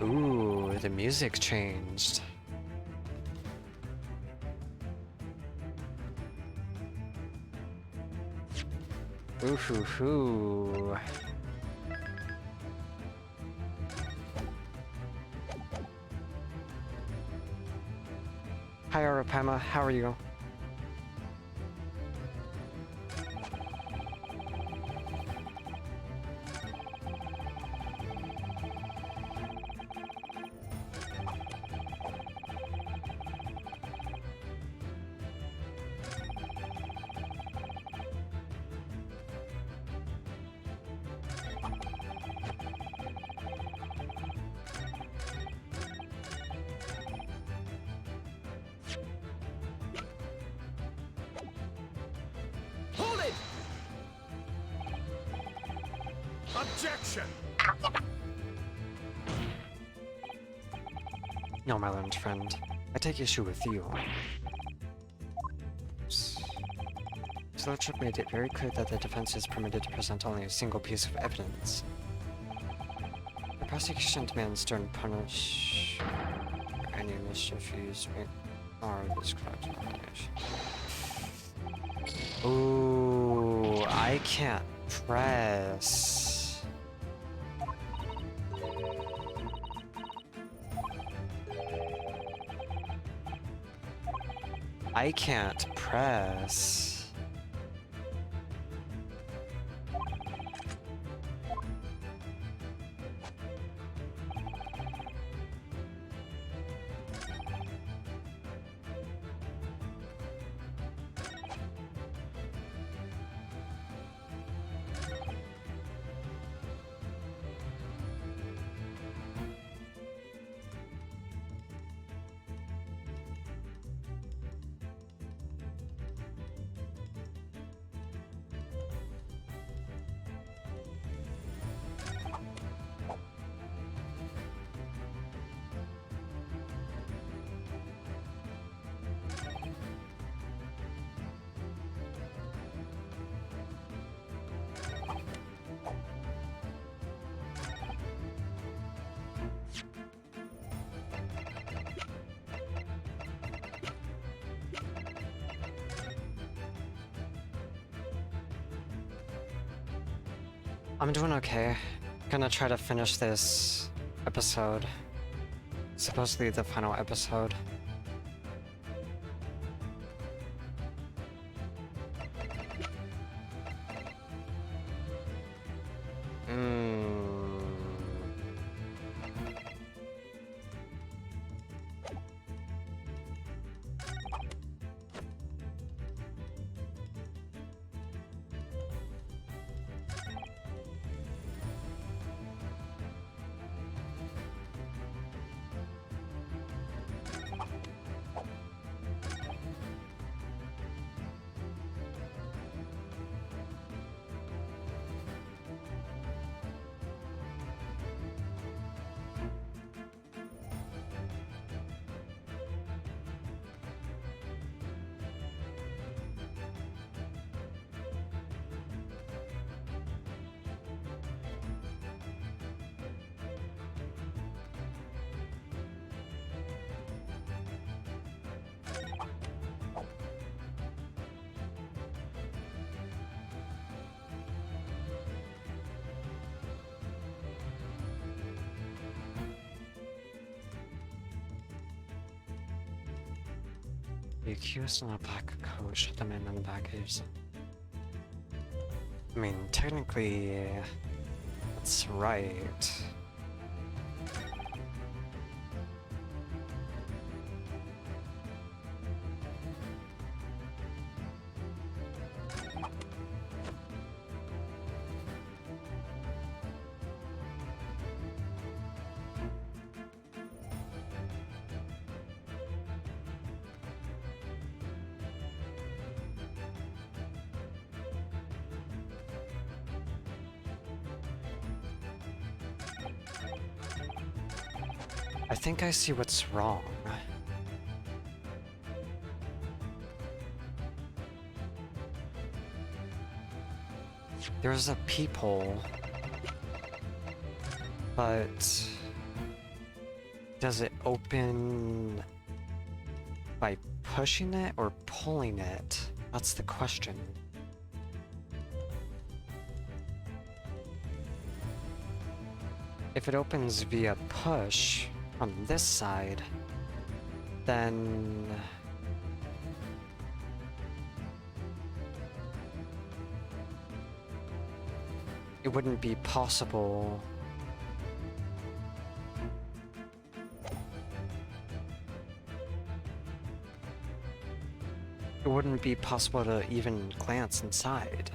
Ooh, the music changed. Ooh hoo hoo. Hi Arapama, how are you? Hold it! Objection! No, my learned friend. I take issue with you. His Lordship made it very clear that the defense is permitted to present only a single piece of evidence. The prosecution demands stern punish for any mischievous or described violation. Ooh, I can't press. I can't press. I'm doing okay. Gonna try to finish this episode. Supposedly the final episode. The accused in a black coat shot the man in the back. I mean, technically, that's right. I think I see what's wrong. There's a peephole, but does it open by pushing it or pulling it? That's the question. If it opens via push on this side, then it wouldn't be possible. It wouldn't be possible to even glance inside.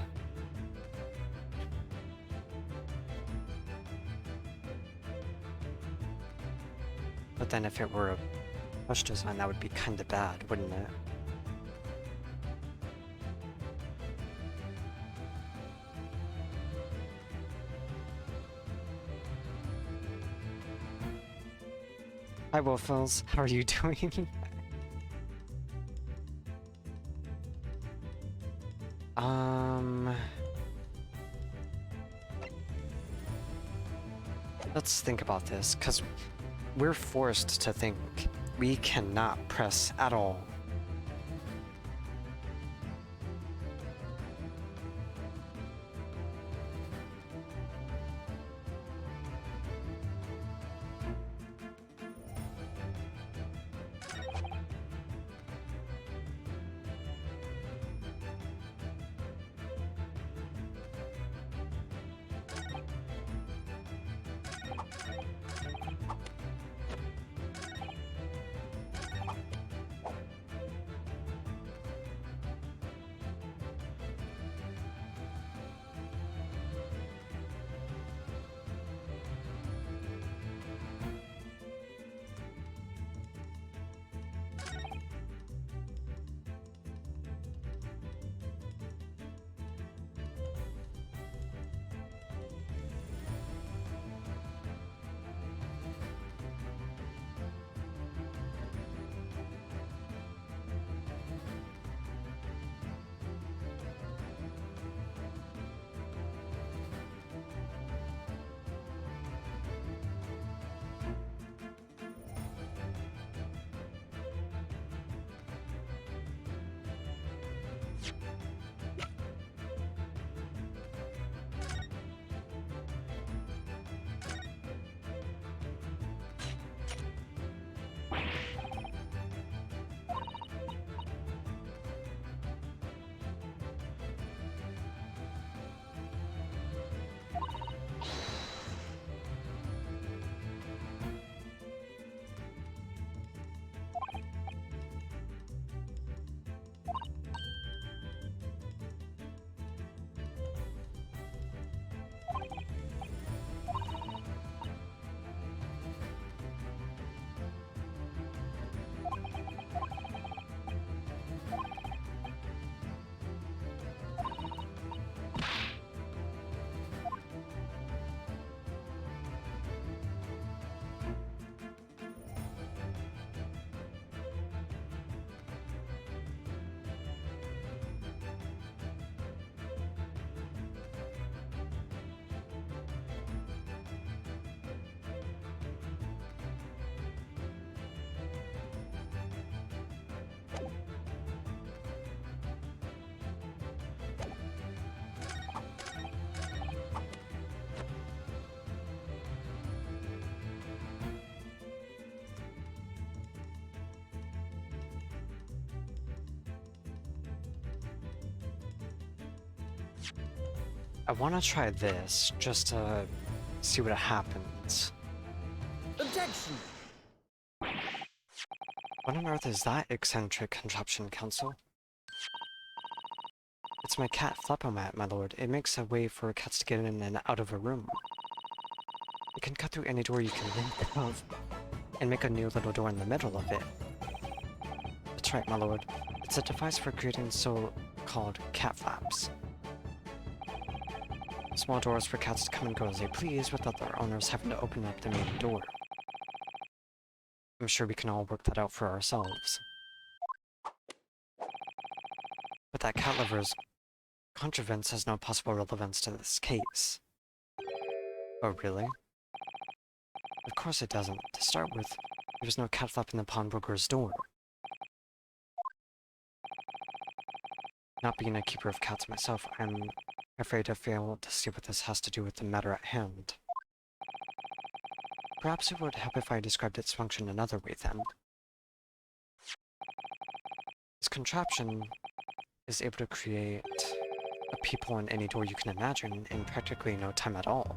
But then if it were a push design, that would be kinda bad, wouldn't it? Hi Wolfels, how are you doing? Let's think about this, because we're forced to think we cannot press at all. I want to try this, just to see what happens. Objection! What on earth is that eccentric contraption, Council? It's my cat Flapomat, my lord. It makes a way for cats to get in and out of a room. It can cut through any door you can think of, and make a new little door in the middle of it. That's right, my lord. It's a device for creating so-called cat flaps. Small doors for cats to come and go as they please without their owners having to open up the main door. I'm sure we can all work that out for ourselves. But that cat lover's contrivance has no possible relevance to this case. Oh, really? Of course it doesn't. To start with, there was no cat flap in the pawnbroker's door. Not being a keeper of cats myself, I'm afraid I fail to see what this has to do with the matter at hand. Perhaps it would help if I described its function another way, then. This contraption is able to create a peephole in any door you can imagine in practically no time at all.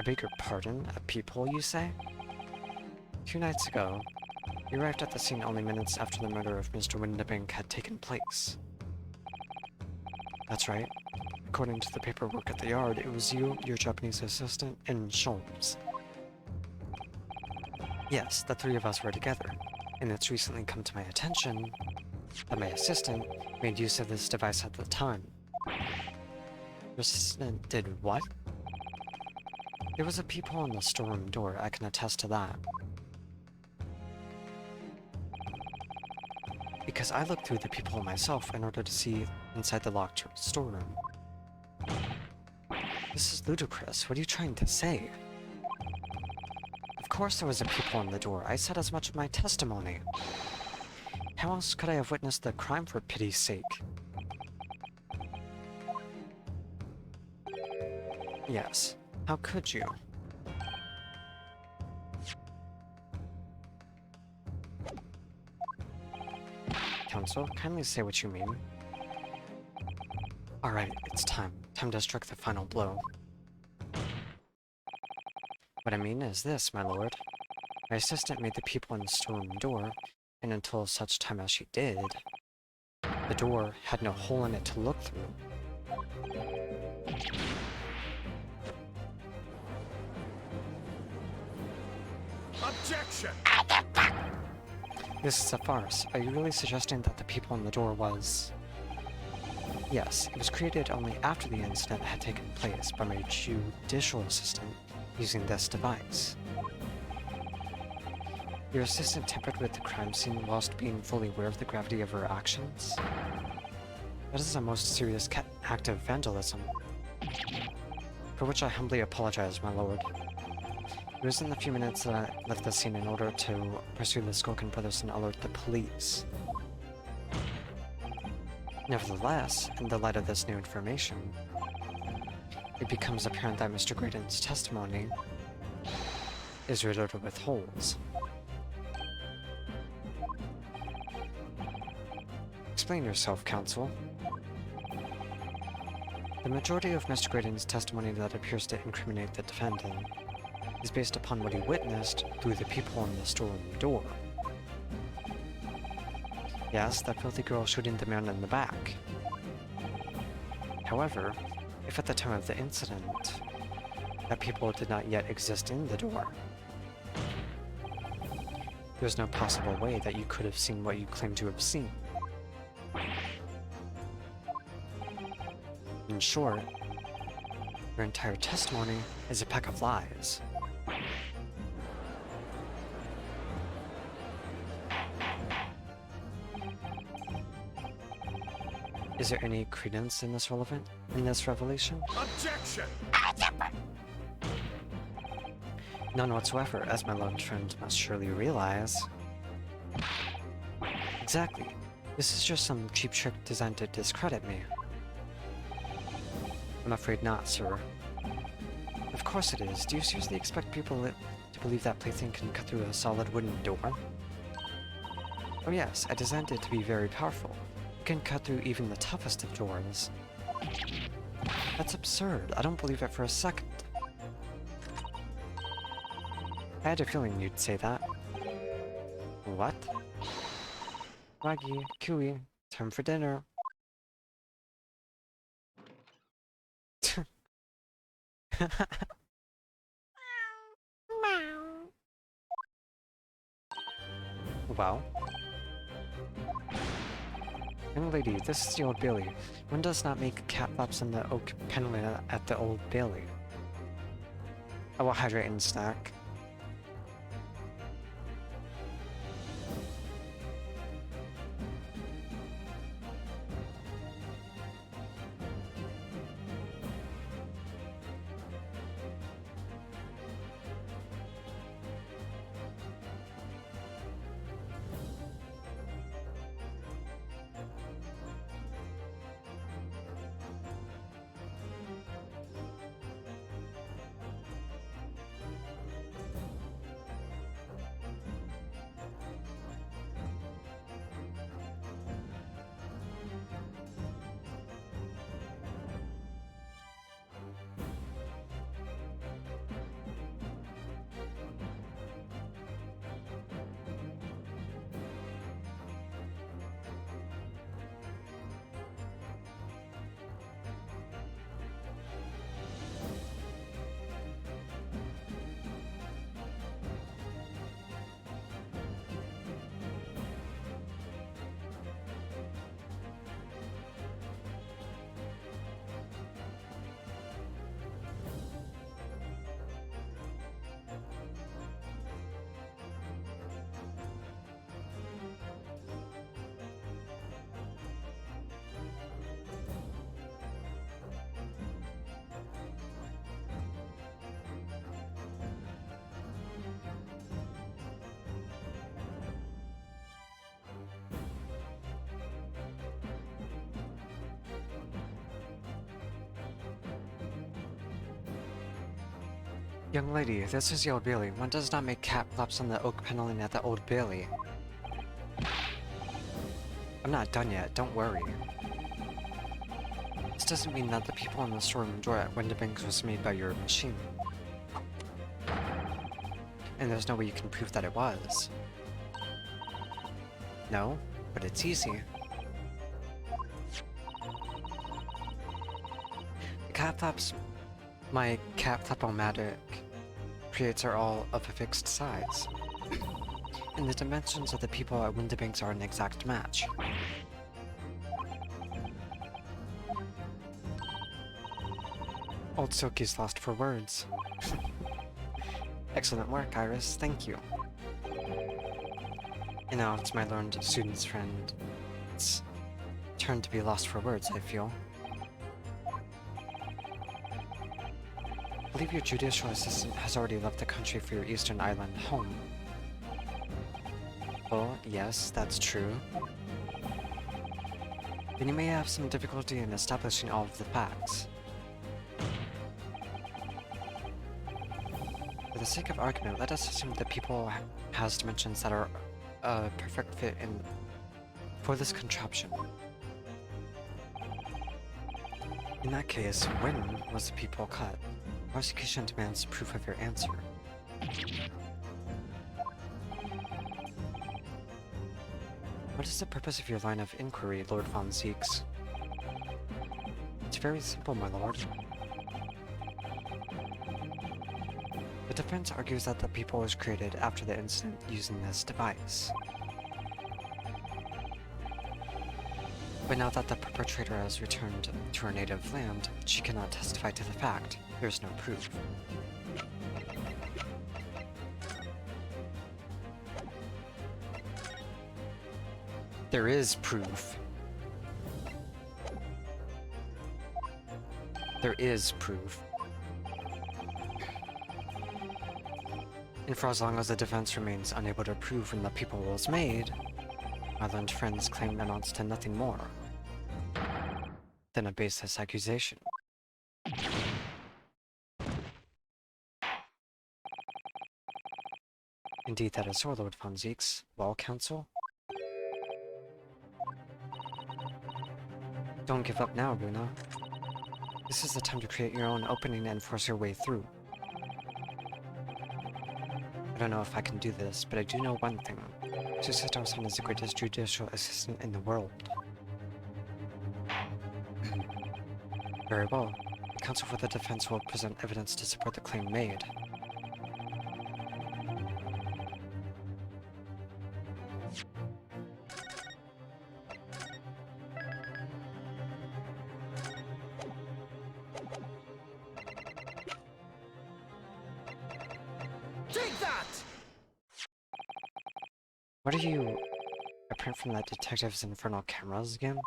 I beg your pardon? A peephole, you say? 2 nights ago, you arrived at the scene only minutes after the murder of Mr. Windabank had taken place. That's right. According to the paperwork at the yard, it was you, your Japanese assistant, and Sholmes. Yes, the 3 of us were together, and it's recently come to my attention that my assistant made use of this device at the time. Your assistant did what? There was a peephole in the storeroom door, I can attest to that. Because I looked through the peephole myself in order to see inside the locked storeroom. This is ludicrous. What are you trying to say? Of course there was a peephole in the door. I said as much in my testimony. How else could I have witnessed the crime, for pity's sake? Yes. How could you? Counsel, kindly say what you mean. Alright, it's time. Time to strike the final blow. What I mean is this, my lord. My assistant made the peephole in the storeroom door, and until such time as she did, the door had no hole in it to look through. Objection! This is a farce. Are you really suggesting that the peephole in the door was... Yes, it was created only after the incident had taken place by my judicial assistant using this device. Your assistant tampered with the crime scene whilst being fully aware of the gravity of her actions? That is a most serious act of vandalism, for which I humbly apologize, my lord. It was in the few minutes that I left the scene in order to pursue the Skulkin brothers and alert the police. Nevertheless, in the light of this new information, it becomes apparent that Mr. Graydon's testimony is riddled with holes. Explain yourself, counsel. The majority of Mr. Graydon's testimony that appears to incriminate the defendant is based upon what he witnessed through the peephole in the storeroom door. Yes, that filthy girl shooting the man in the back. However, if at the time of the incident, that peephole did not yet exist in the door, there's no possible way that you could have seen what you claim to have seen. In short, your entire testimony is a pack of lies. Is there any credence in this revelation? Objection! None whatsoever, as my loved friend must surely realize. Exactly. This is just some cheap trick designed to discredit me. I'm afraid not, sir. Of course it is. Do you seriously expect people to believe that plaything can cut through a solid wooden door? Oh yes, I designed it to be very powerful. can cut through even the toughest of doors. That's absurd. I don't believe it for a second. I had a feeling you'd say that. What? Waggy, Cooey, time for dinner. Well. Young lady, this is the Old Bailey. One does not make cat flaps in the oak paneling at the Old Bailey. I will hydrate and snack. Young lady, this is the Old Bailey. One does not make cat flaps on the oak paneling at the Old Bailey. I'm not done yet, don't worry. This doesn't mean that the people in the storeroom door at Windibanks was made by your machine. And there's no way you can prove that it was. No, but it's easy. The cat flaps my cat flap-o-matic creates are all of a fixed size. And the dimensions of the people at Windibanks are an exact match. Old Silky's lost for words. Excellent work, Iris. Thank you. And now it's my learned student's friend. It's turn to be lost for words, I feel. I believe your judicial assistant has already left the country for your Eastern Island home. Well, yes, that's true. Then you may have some difficulty in establishing all of the facts. For the sake of argument, let us assume that people has dimensions that are a perfect fit for this contraption. In that case, when was the people cut? Prosecution demands proof of your answer. What is the purpose of your line of inquiry, Lord Von Zeeks? It's very simple, my lord. The defense argues that the people was created after the incident using this device. But now that the perpetrator has returned to her native land, she cannot testify to the fact. There is no proof. There is proof. There is proof. And for as long as the defense remains unable to prove when the people was made, my learned friend's claim amounts to nothing more than a baseless accusation. Indeed, that is so, Lord Von Zeeks. Well, counsel? Don't give up now, Luna. This is the time to create your own opening and force your way through. I don't know if I can do this, but I do know one thing. Susato-san is the greatest judicial assistant in the world. Very well. The counsel for the defense will present evidence to support the claim made. Take that! What are you... a print from that detective's infernal cameras again?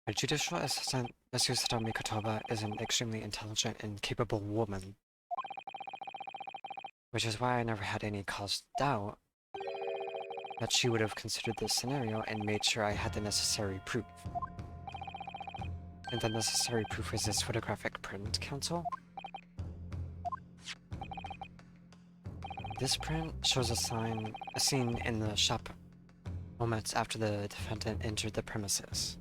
A judicial assistant, Susato Mikotoba, is an extremely intelligent and capable woman. Which is why I never had any cause to doubt that she would have considered this scenario and made sure I had the necessary proof. And the necessary proof is this photographic print, Counsel? This print shows a scene in the shop moments after the defendant entered the premises.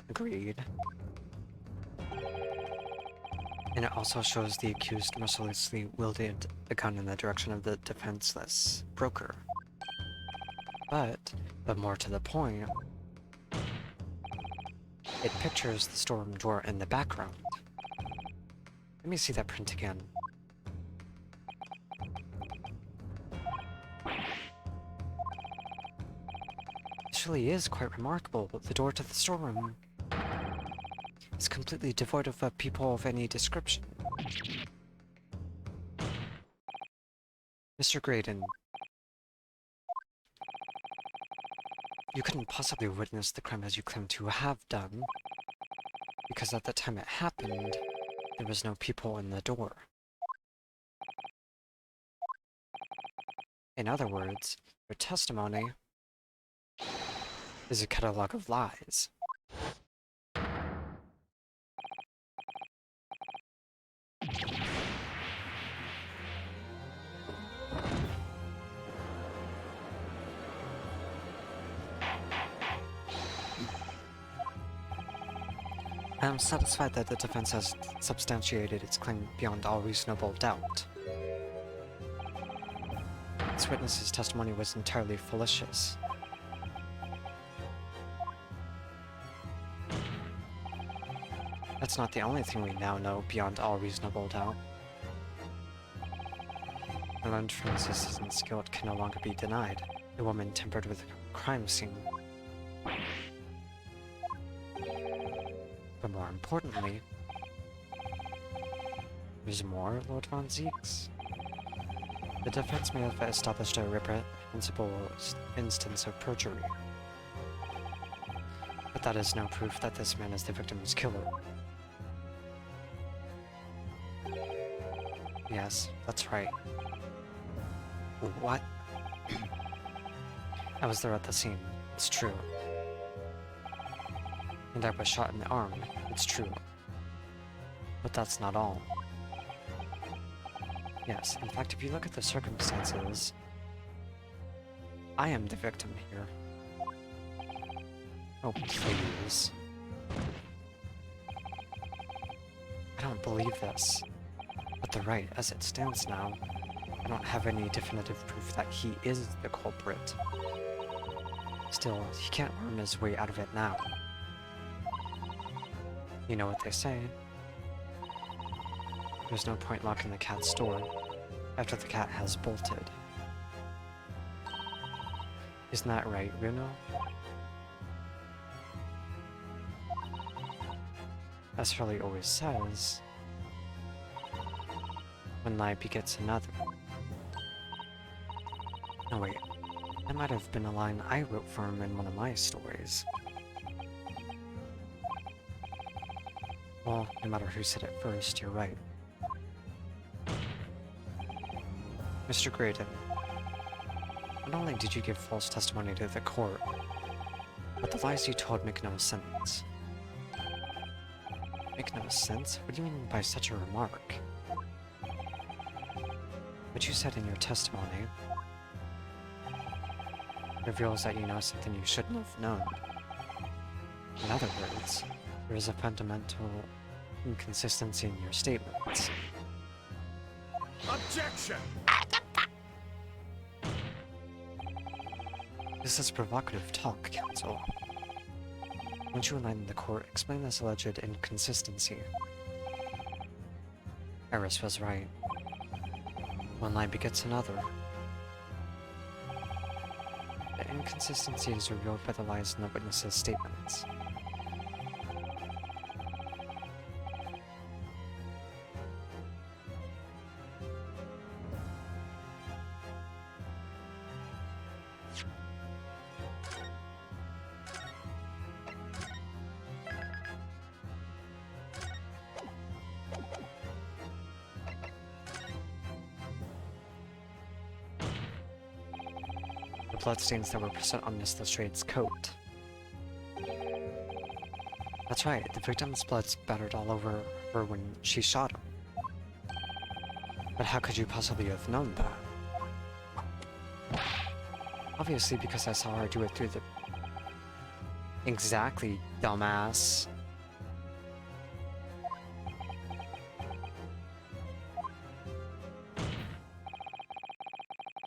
Agreed. And it also shows the accused mercilessly wielded a gun in the direction of the defenseless broker. But more to the point, it pictures the storeroom door in the background. Let me see that print again. This really is quite remarkable. The door to the storeroom is completely devoid of people of any description. Mr. Graydon, you couldn't possibly witness the crime as you claim to have done, because at the time it happened, there was no people in the door. In other words, your testimony is a catalog of lies. I am satisfied that the defense has substantiated its claim beyond all reasonable doubt. This witness's testimony was entirely fallacious. That's not the only thing we now know beyond all reasonable doubt. I learned from his assistant's guilt can no longer be denied. The woman tampered with a crime scene. But more importantly, there's more, Lord Von Zeeks. The defense may have established a reprehensible instance of perjury. But that is no proof that this man is the victim's killer. Yes, that's right. What? I was there at the scene. It's true. And I was shot in the arm. It's true. But that's not all. Yes, in fact, if you look at the circumstances, I am the victim here. Oh, please. I don't believe this. But they're right, as it stands now, I don't have any definitive proof that he is the culprit. Still, he can't worm his way out of it now. You know what they say. There's no point locking the cat's door after the cat has bolted. Isn't that right, Runo? As Hurley always says, one lie begets another. No wait, that might have been a line I wrote for him in one of my stories. Well, no matter who said it first, you're right. Mr. Graydon, not only did you give false testimony to the court, but the lies you told make no sense. Make no sense? What do you mean by such a remark? What you said in your testimony reveals that you know something you shouldn't have known. In other words, there is a fundamental inconsistency in your statements. Objection! This is provocative talk, Counsel. Won't you enlighten the court, explain this alleged inconsistency? Eris was right. One lie begets another. The inconsistency is revealed by the lies in the witnesses' statements. The bloodstains that were present on Miss Lestrade's coat. That's right, the victim's blood spattered all over her when she shot him. But how could you possibly have known that? Obviously because I saw her do it through the... Exactly, dumbass.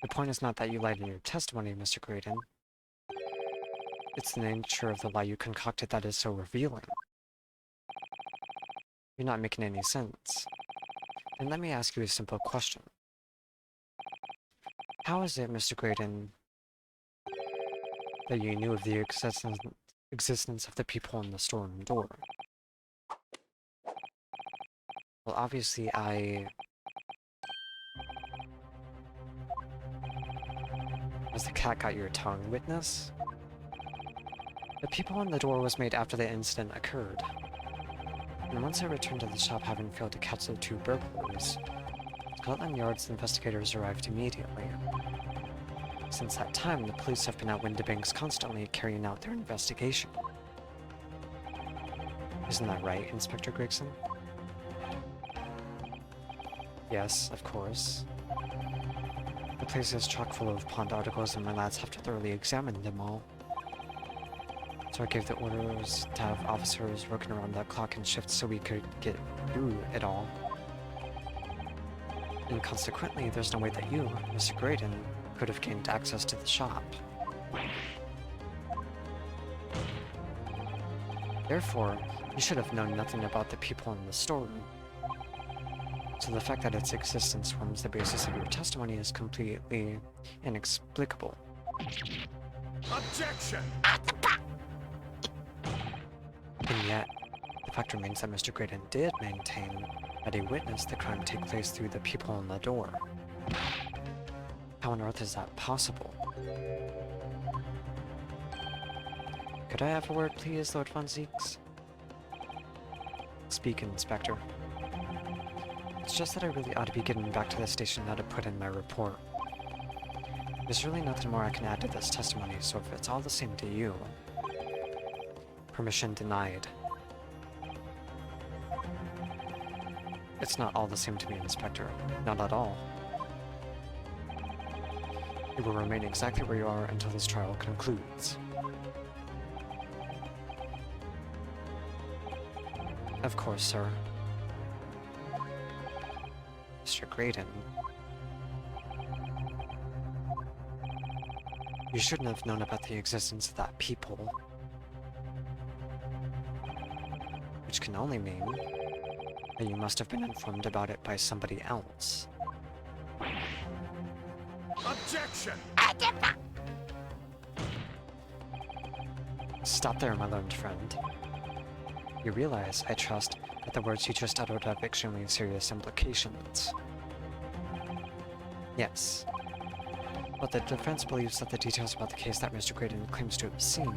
The point is not that you lied in your testimony, Mr. Graydon. It's the nature of the lie you concocted that is so revealing. You're not making any sense. And let me ask you a simple question. How is it, Mr. Graydon, that you knew of the existence of the people in the storeroom door? Well, obviously Has the cat got your tongue, witness? The people on the door was made after the incident occurred. And once I returned to the shop having failed to catch the two burglars, Scotland Yard's investigators arrived immediately. Since that time, the police have been at Windibanks constantly carrying out their investigation. Isn't that right, Inspector Gregson? Yes, of course. The place is chock full of pawned articles and my lads have to thoroughly examine them all. So I gave the orders to have officers working around the clock and shifts so we could get through it all. And consequently, there's no way that you, Mr. Graydon, could have gained access to the shop. Therefore, you should have known nothing about the people in the storeroom. So the fact that its existence forms the basis of your testimony is completely inexplicable. Objection! And yet, the fact remains that Mr. Graydon did maintain that he witnessed the crime take place through the people on the door. How on earth is that possible? Could I have a word, please, Lord Von Zeeks? Speak, Inspector. It's just that I really ought to be getting back to the station now to put in my report. There's really nothing more I can add to this testimony, so if it's all the same to you... Permission denied. It's not all the same to me, Inspector. Not at all. You will remain exactly where you are until this trial concludes. Of course, sir. Mr. Graydon. You shouldn't have known about the existence of that people. Which can only mean that you must have been informed about it by somebody else. Objection! Stop there, my learned friend. You realize, I trust, that the words you just uttered have extremely serious implications. Yes. But the defense believes that the details about the case that Mr. Graydon claims to have seen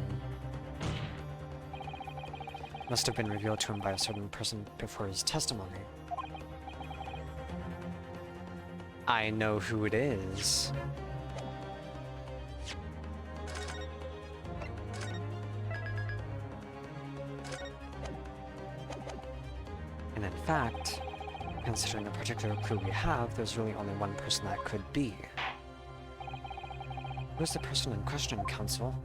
must have been revealed to him by a certain person before his testimony. I know who it is. And in fact, considering the particular clue we have, there's really only one person that could be. Who's the person in question, Counsel?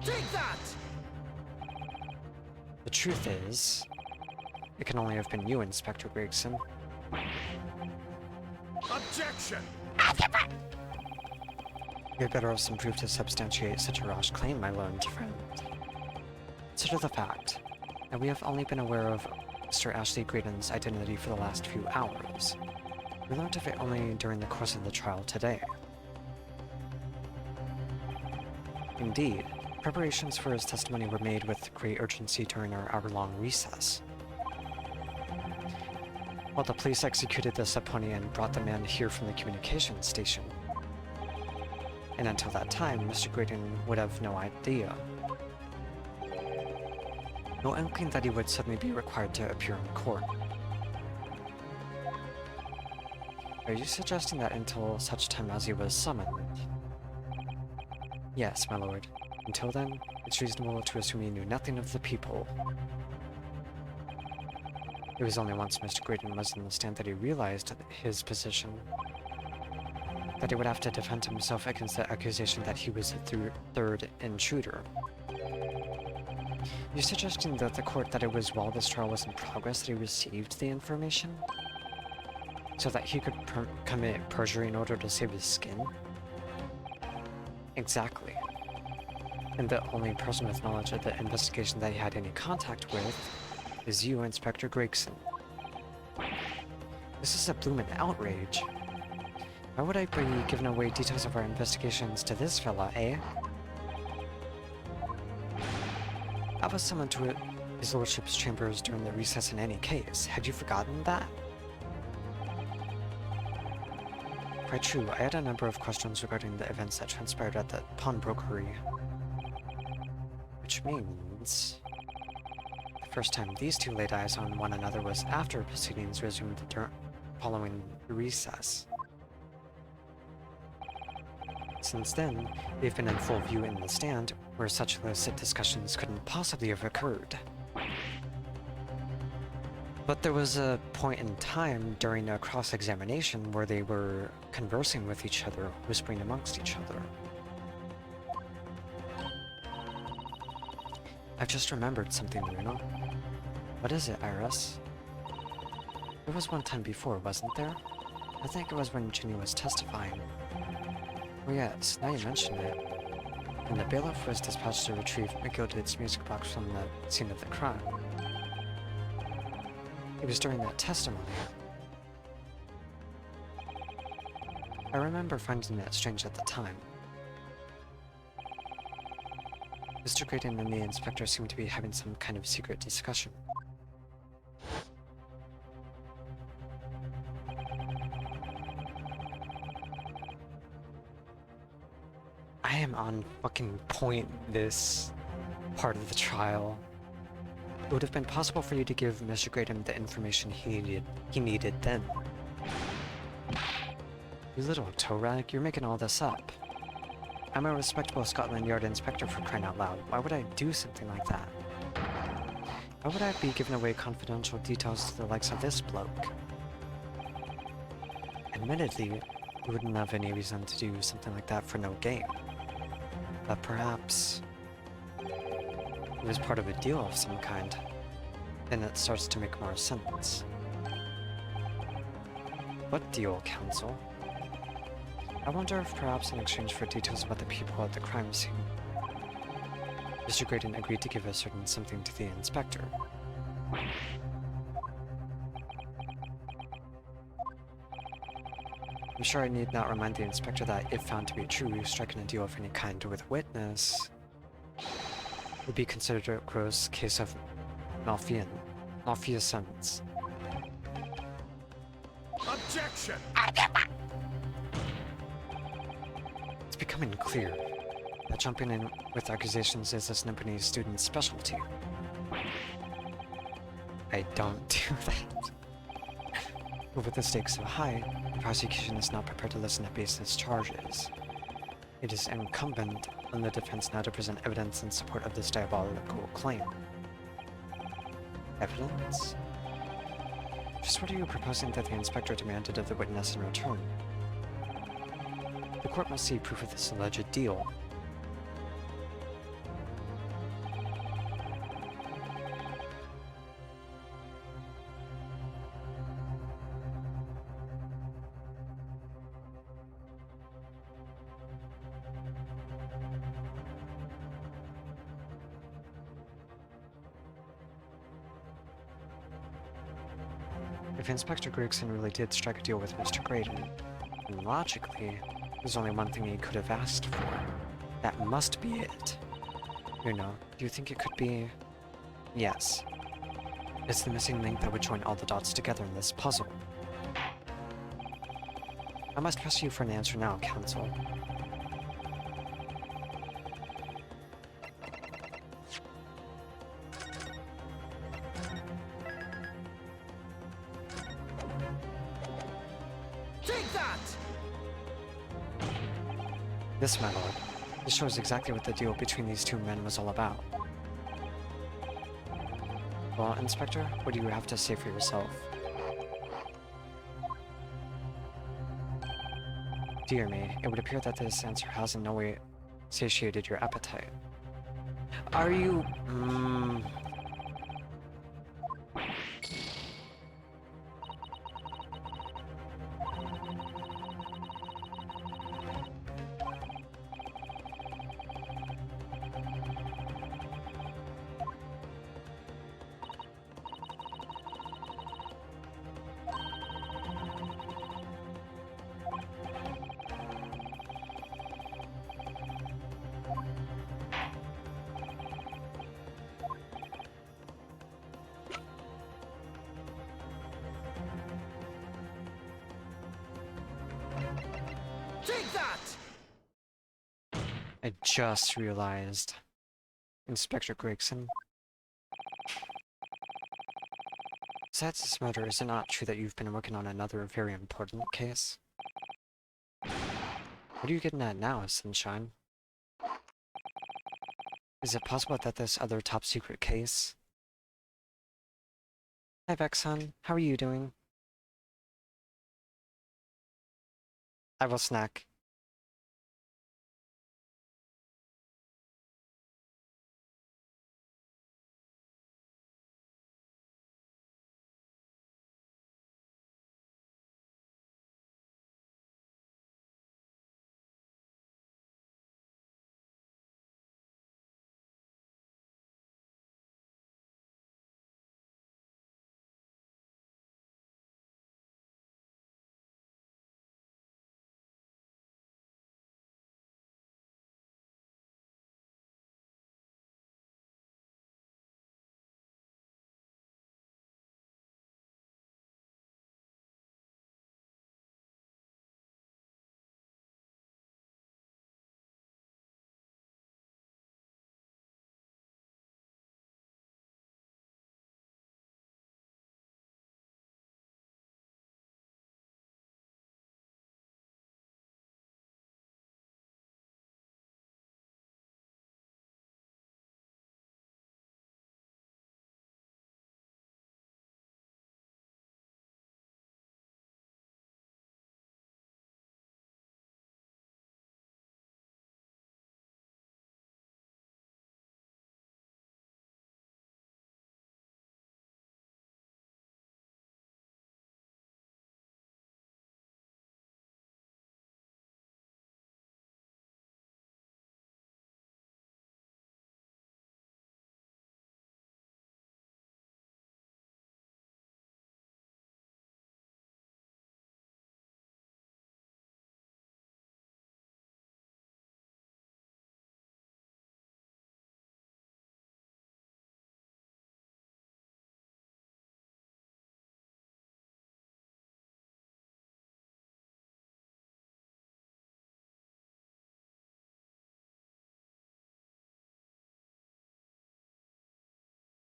Take that! The truth is, it can only have been you, Inspector Gregson. Objection! You had better have some proof to substantiate such a rash claim, my learned friend. Consider the fact that we have only been aware of Mr. Ashley Graydon's identity for the last few hours. We learned of it only during the course of the trial today. Indeed, preparations for his testimony were made with great urgency during our hour-long recess. While the police executed the subpoena and brought the man here from the communications station. And until that time, Mr. Graydon would have no idea. No inkling that he would suddenly be required to appear in court. Are you suggesting that until such time as he was summoned? Yes, my lord. Until then, it's reasonable to assume he knew nothing of the people. It was only once Mr. Graydon was in the stand that he realized his position. That he would have to defend himself against the accusation that he was a third intruder. You're suggesting that the court that it was while this trial was in progress that he received the information? So that he could commit perjury in order to save his skin? Exactly. And the only person with knowledge of the investigation that he had any contact with is you, Inspector Gregson. This is a bloomin' outrage. Why would I be giving away details of our investigations to this fella, eh? I was summoned to his lordship's chambers during the recess in any case. Had you forgotten that? Quite true, I had a number of questions regarding the events that transpired at the pawnbrokery. Which means... the first time these two laid eyes on one another was after proceedings resumed following the recess. Since then, they've been in full view in the stand, where such illicit discussions couldn't possibly have occurred. But there was a point in time during a cross-examination where they were conversing with each other, whispering amongst each other. I've just remembered something, Luna. What is it, Iris? There was one time before, wasn't there? I think it was when Ginny was testifying. Oh yes, now you mention it. When the bailiff was dispatched to retrieve McGilded's music box from the scene of the crime. It was during that testimony. I remember finding it strange at the time. Mr. Graydon and the inspector seemed to be having some kind of secret discussion. I am on fucking point this part of the trial. It would have been possible for you to give Mr. Graydon the information he needed then. You little toe rag, you're making all this up. I'm a respectable Scotland Yard inspector, for crying out loud. Why would I do something like that? Why would I be giving away confidential details to the likes of this bloke? Admittedly, we wouldn't have any reason to do something like that for no gain. But perhaps it was part of a deal of some kind. Then it starts to make more sense. What deal, Counsel? I wonder if perhaps in exchange for details about the people at the crime scene, Mr. Graydon agreed to give a certain something to the inspector. I'm sure I need not remind the inspector that, if found to be true, striking a deal of any kind with a witness would be considered a gross case of malfeasance. Objection! It's becoming clear that jumping in with accusations is this Nymphany student's specialty. I don't do that. But with the stakes so high, the prosecution is not prepared to listen to baseless charges. It is incumbent on the defense now to present evidence in support of this diabolical claim. Evidence? Just what are you proposing that the inspector demanded of the witness in return? The court must see proof of this alleged deal. If Inspector Gregson really did strike a deal with Mr. Graydon, then logically, there's only one thing he could have asked for. That must be it. You know, do you think it could be... Yes. It's the missing link that would join all the dots together in this puzzle. I must press you for an answer now, Counsel. Take that! This, my lord, this shows exactly what the deal between these two men was all about. Well, Inspector, what do you have to say for yourself? Dear me, it would appear that this answer has in no way satiated your appetite. Are you... Take that! I just realized. Inspector Gregson. Besides this murder, is it not true that you've been working on another very important case? What are you getting at now, Sunshine? Is it possible that this other top-secret case... Hi, Vexon. How are you doing? I will snack.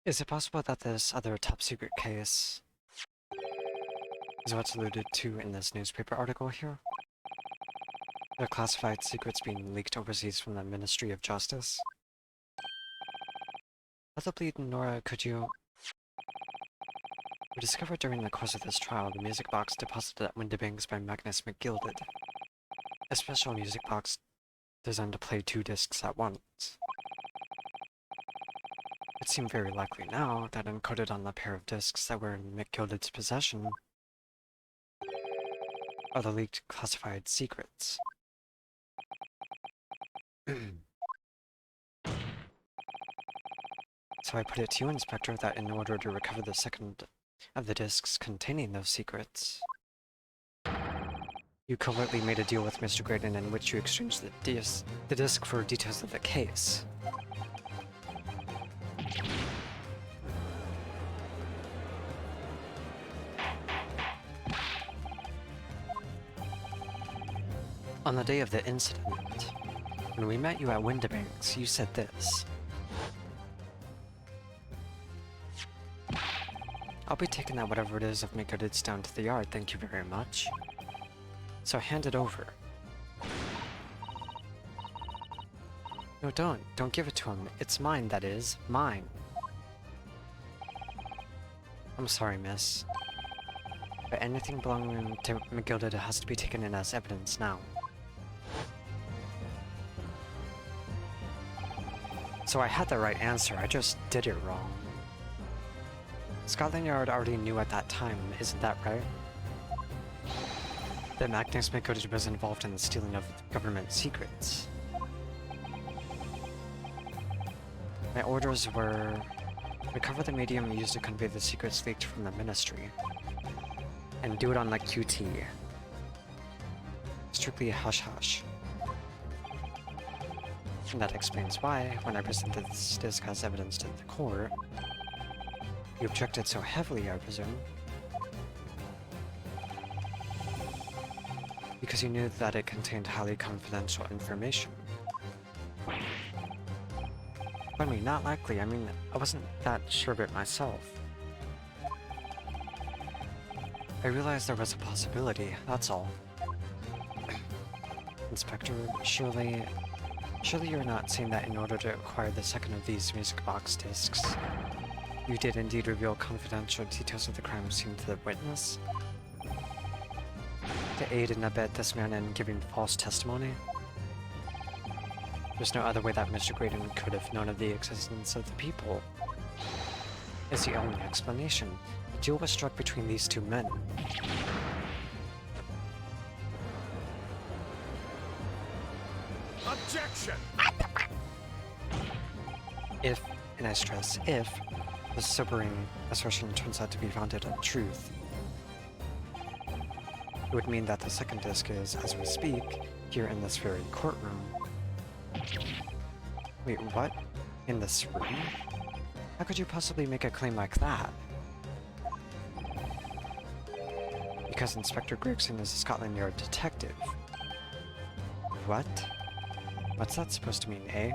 Is it possible that this other top-secret case is what's alluded to in this newspaper article here? The classified secrets being leaked overseas from the Ministry of Justice? Let the bleed, Nora, could you... We discovered during the course of this trial the music box deposited at Windibanks by Magnus McGilded. A special music box designed to play 2 discs at once. It seemed very likely now that encoded on the pair of discs that were in McGilded's possession are the leaked classified secrets. So I put it to you, Inspector, that in order to recover the second of the discs containing those secrets, you covertly made a deal with Mr. Graydon in which you exchanged the disc for details of the case. On the day of the incident, when we met you at Windibanks, you said this. I'll be taking that whatever it is of McGilded's down to the yard, thank you very much. So hand it over. No, don't give it to him. It's mine, that is. Mine. I'm sorry, miss. But anything belonging to McGilded has to be taken in as evidence now. So I had the right answer, I just did it wrong. Scotland Yard already knew at that time, isn't that right? That Magnus McGilded was involved in the stealing of government secrets. My orders were recover the medium used to convey the secrets leaked from the ministry, and do it on the QT. Strictly hush-hush. And that explains why, when I presented this disc as evidence to the court, you objected so heavily, I presume. Because you knew that it contained highly confidential information. I mean, not likely. I mean, I wasn't that sure of it myself. I realized there was a possibility, that's all. Inspector, surely you're not saying that in order to acquire the second of these music box discs, you did indeed reveal confidential details of the crime scene to the witness? To aid and abet this man in giving false testimony? There's no other way that Mr. Graydon could have known of the existence of the people. Is the only explanation. The deal was struck between these 2 men. Objection! If, and I stress if, the sobering assertion turns out to be founded on truth, it would mean that the second disc is, as we speak, here in this very courtroom. Wait, what? In this room? How could you possibly make a claim like that? Because Inspector Gregson is a Scotland Yard detective. What? What's that supposed to mean, eh?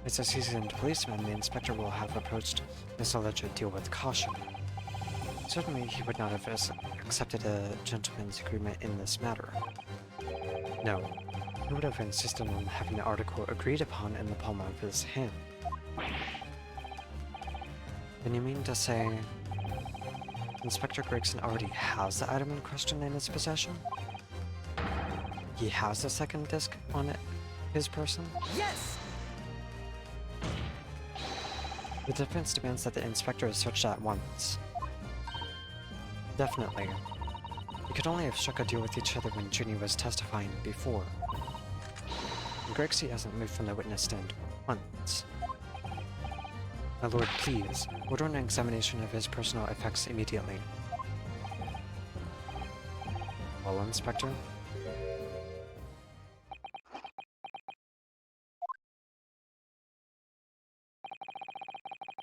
As a seasoned policeman, the inspector will have approached this alleged deal with caution. Certainly, he would not have accepted a gentleman's agreement in this matter. No, he would have insisted on having the article agreed upon in the palm of his hand. Then you mean to say Inspector Gregson already has the item in question in his possession? He has the second disc on his person? Yes! The defense demands that the inspector is searched at once. Definitely. We could only have struck a deal with each other when Ginny was testifying before. And Gregsy hasn't moved from the witness stand once. My lord, please, order an examination of his personal effects immediately. Well, Inspector?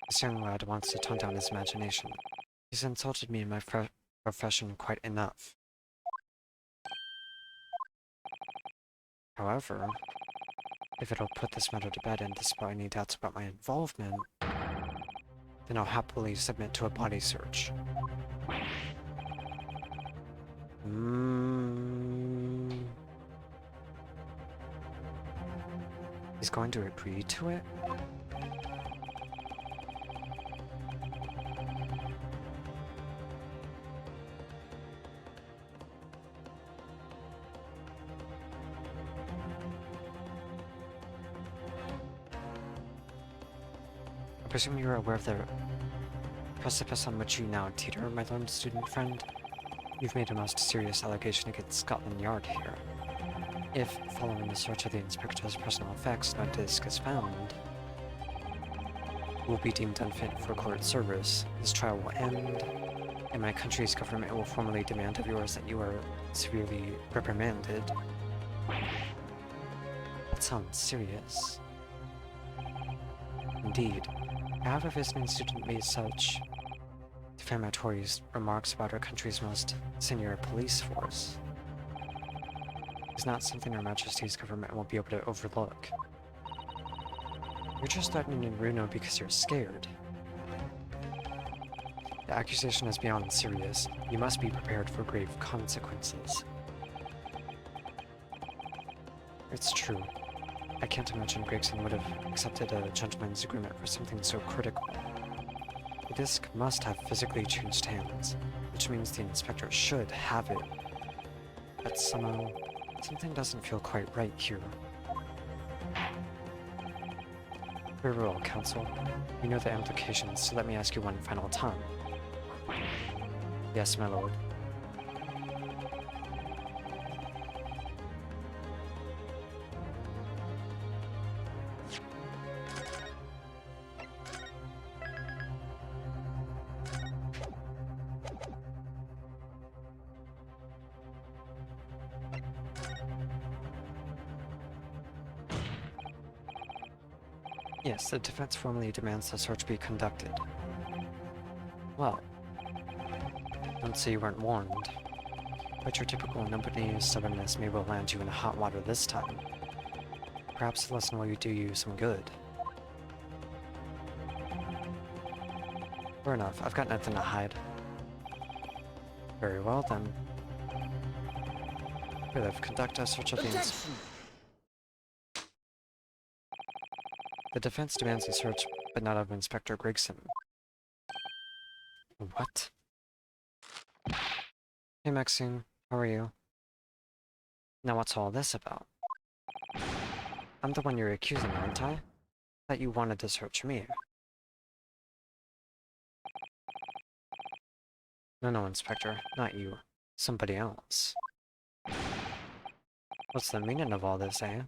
This young lad wants to tone down his imagination. He's insulted me in my profession quite enough. However, if it'll put this matter to bed and dispel any doubts about my involvement, then I'll happily submit to a body search. He's going to agree to it? presume you are aware of the precipice on which you now teeter, my learned student friend. You've made a most serious allegation against Scotland Yard here. If, following the search of the Inspector's personal effects, no disc is found, you will be deemed unfit for court service. This trial will end, and my country's government will formally demand of yours that you are severely reprimanded. That sounds serious. Indeed. Have a visiting student made such defamatory remarks about our country's most senior police force? It's not something Her Majesty's government will be able to overlook. You're just threatening Bruno because you're scared. The accusation is beyond serious. You must be prepared for grave consequences. It's true. I can't imagine Gregson would have accepted a gentleman's agreement for something so critical. The disc must have physically changed hands, which means the inspector should have it. But somehow, something doesn't feel quite right here. Very well, Counsel. You know the implications, so let me ask you one final time. Yes, my lord. Yes, the defense formally demands the search be conducted. Well, don't say you weren't warned, but your typical nobody stubbornness may well land you in hot water this time. Perhaps the lesson will do you some good. Fair enough, I've got nothing to hide. Very well then. Bailiff, conduct a search of the Objection! The defense demands a search, but not of Inspector Gregson. What? Hey Maxine, how are you? Now what's all this about? I'm the one you're accusing, aren't I? That you wanted to search me. No, Inspector, not you. Somebody else. What's the meaning of all this, eh?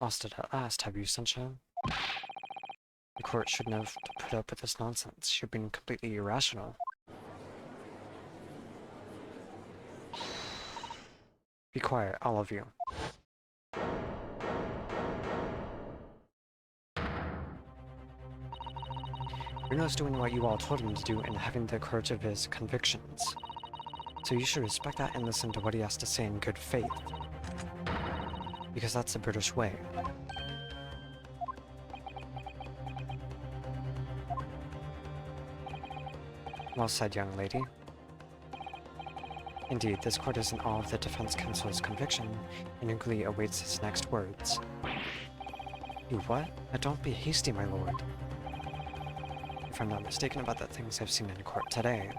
Lost it at last, have you, Sunshine? The court shouldn't have put up with this nonsense. You're being completely irrational. Be quiet, all of you. Bruno's doing what you all told him to do and having the courage of his convictions. So you should respect that and listen to what he has to say in good faith. Because that's the British way. Well said, young lady. Indeed, this court is in awe of the defense counsel's conviction and eagerly awaits his next words. You what? Don't be hasty, my lord. If I'm not mistaken about the things I've seen in court today,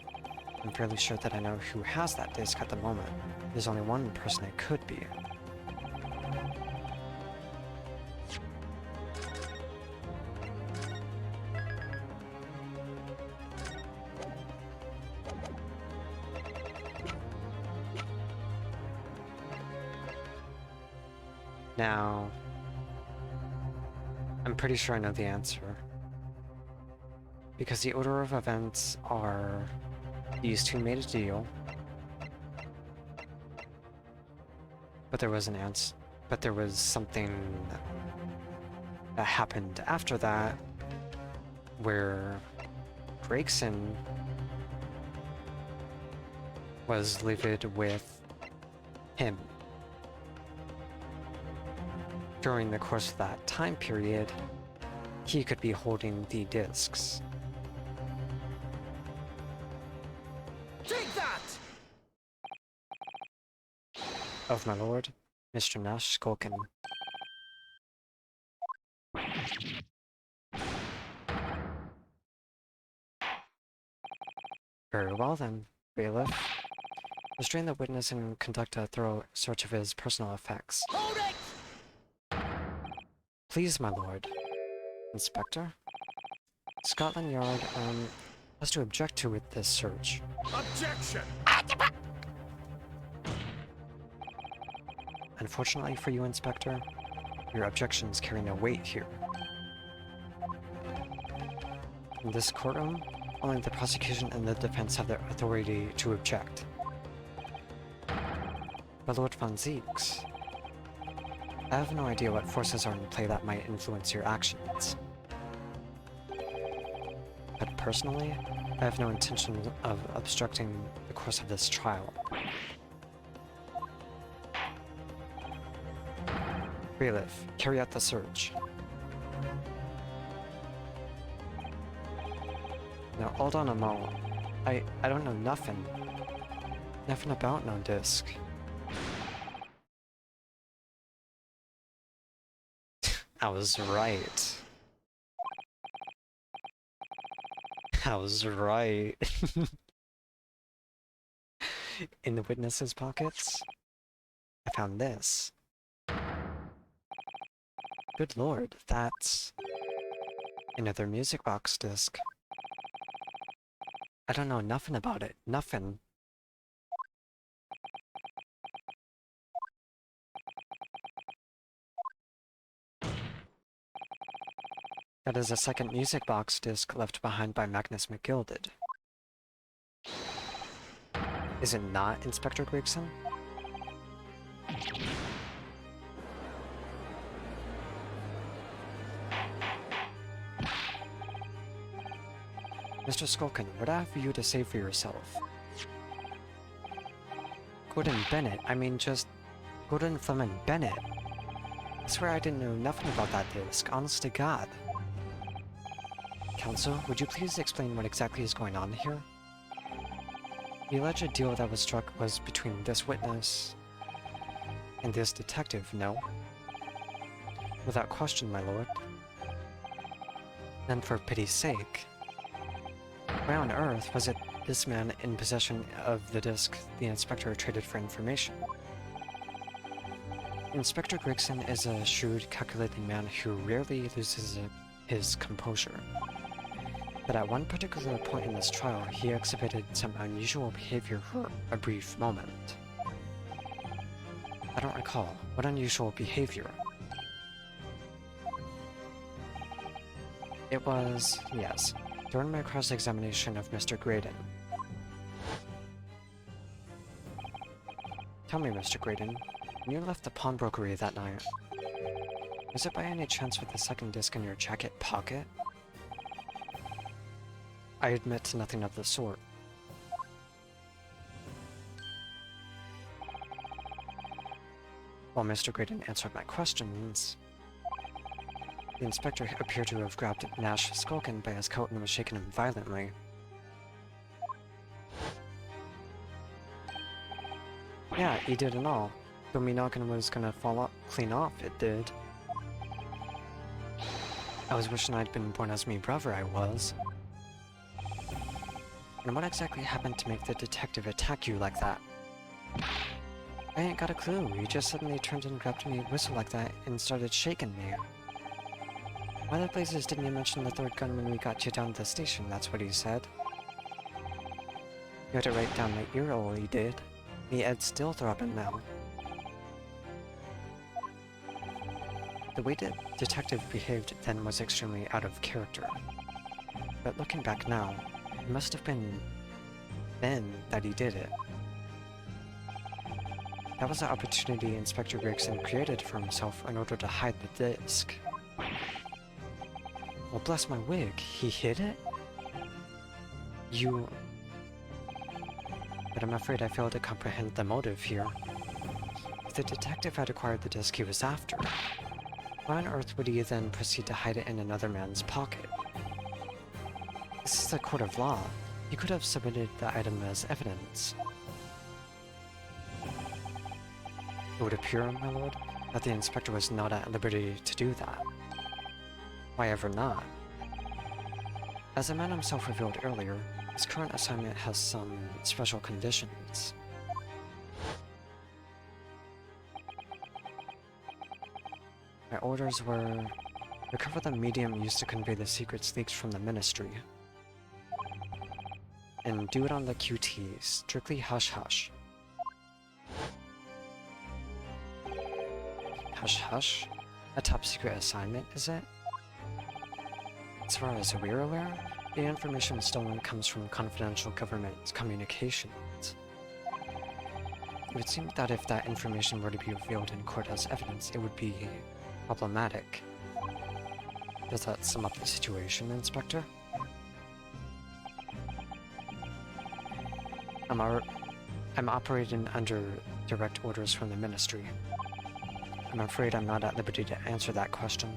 I'm fairly sure that I know who has that disc at the moment. There's only one person it could be. Now, I'm pretty sure I know the answer. Because the order of events are these two made a deal, but there was something that happened after that where Gregson was livid with him. During the course of that time period, he could be holding the discs. Take that! Of my lord, Mr. Nash Skulkin. Very well then, bailiff. Restrain the witness and conduct a thorough search of his personal effects. Hold it! Please, my lord. Inspector? Scotland Yard, has to object to this search. Objection! Unfortunately for you, Inspector, your objections carry no weight here. In this courtroom, only the prosecution and the defense have the authority to object. But Lord von Zieks, I have no idea what forces are in play that might influence your actions. But personally, I have no intention of obstructing the course of this trial. Bailiff, carry out the search. Now, hold on a moment. I don't know nothing. Nothing about no disc. I was right. I was right. In the witnesses' pockets, I found this. Good lord, that's another music box disc. I don't know nothing about it. Nothing. That is a second music box disc left behind by Magnus McGilded. Is it not, Inspector Gregson? Mr. Skulkin, what have you to say for yourself? Gordon Bennett, I mean just Gordon Fleming Bennett. I swear I didn't know nothing about that disc, honest to God. Counsel, would you please explain what exactly is going on here? The alleged deal that was struck was between this witness and this detective, no? Without question, my lord. Then for pity's sake, why on earth was it this man in possession of the disc the inspector traded for information? Inspector Gregson is a shrewd, calculating man who rarely loses his composure. But at one particular point in this trial, he exhibited some unusual behavior for a brief moment. I don't recall. What unusual behavior? It was, yes, during my cross-examination of Mr. Graydon. Tell me, Mr. Graydon, when you left the pawnbrokery that night, was it by any chance with the second disc in your jacket pocket? I admit to nothing of the sort. While Mr. Graydon answered my questions, the inspector appeared to have grabbed Nash Skulkin by his coat and was shaking him violently. Yeah, he did and all. Though me noggin was gonna fall off, clean off, it did. I was wishing I'd been born as me brother, I was. And what exactly happened to make the detective attack you like that? I ain't got a clue. He just suddenly turned and grabbed me whistle like that and started shaking me. Why the blazes didn't you mention the third gun when we got you down to the station? That's what he said. You had it right down my ear hole, he did. Me head's still throbbing now. The way the detective behaved then was extremely out of character. But looking back now, it must have been then that he did it. That was the opportunity Inspector Gregson created for himself in order to hide the disc. Well, bless my wig, he hid it? You... But I'm afraid I fail to comprehend the motive here. If the detective had acquired the disc he was after, why on earth would he then proceed to hide it in another man's pocket? This is a court of law. He could have submitted the item as evidence. It would appear, my lord, that the inspector was not at liberty to do that. Why ever not? As the man himself revealed earlier, his current assignment has some special conditions. My orders were Recover the medium used to convey the secrets leaked from the Ministry. And do it on the QT, strictly hush-hush. Hush-hush? A top-secret assignment, is it? As far as we're aware, the information stolen comes from confidential government communications. It would seem that if that information were to be revealed in court as evidence, it would be problematic. Does that sum up the situation, Inspector? I'm operating under direct orders from the Ministry. I'm afraid I'm not at liberty to answer that question.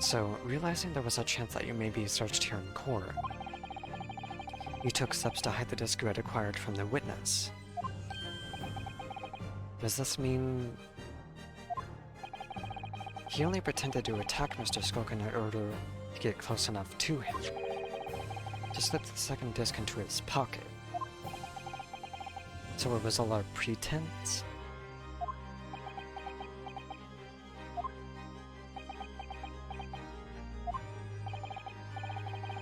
So, realizing there was a chance that you may be searched here in court, you took steps to hide the disc you had acquired from the witness. Does this mean... He only pretended to attack Mr. Skulkin in order to get close enough to him, to slip the second disc into his pocket. So it was all a pretense?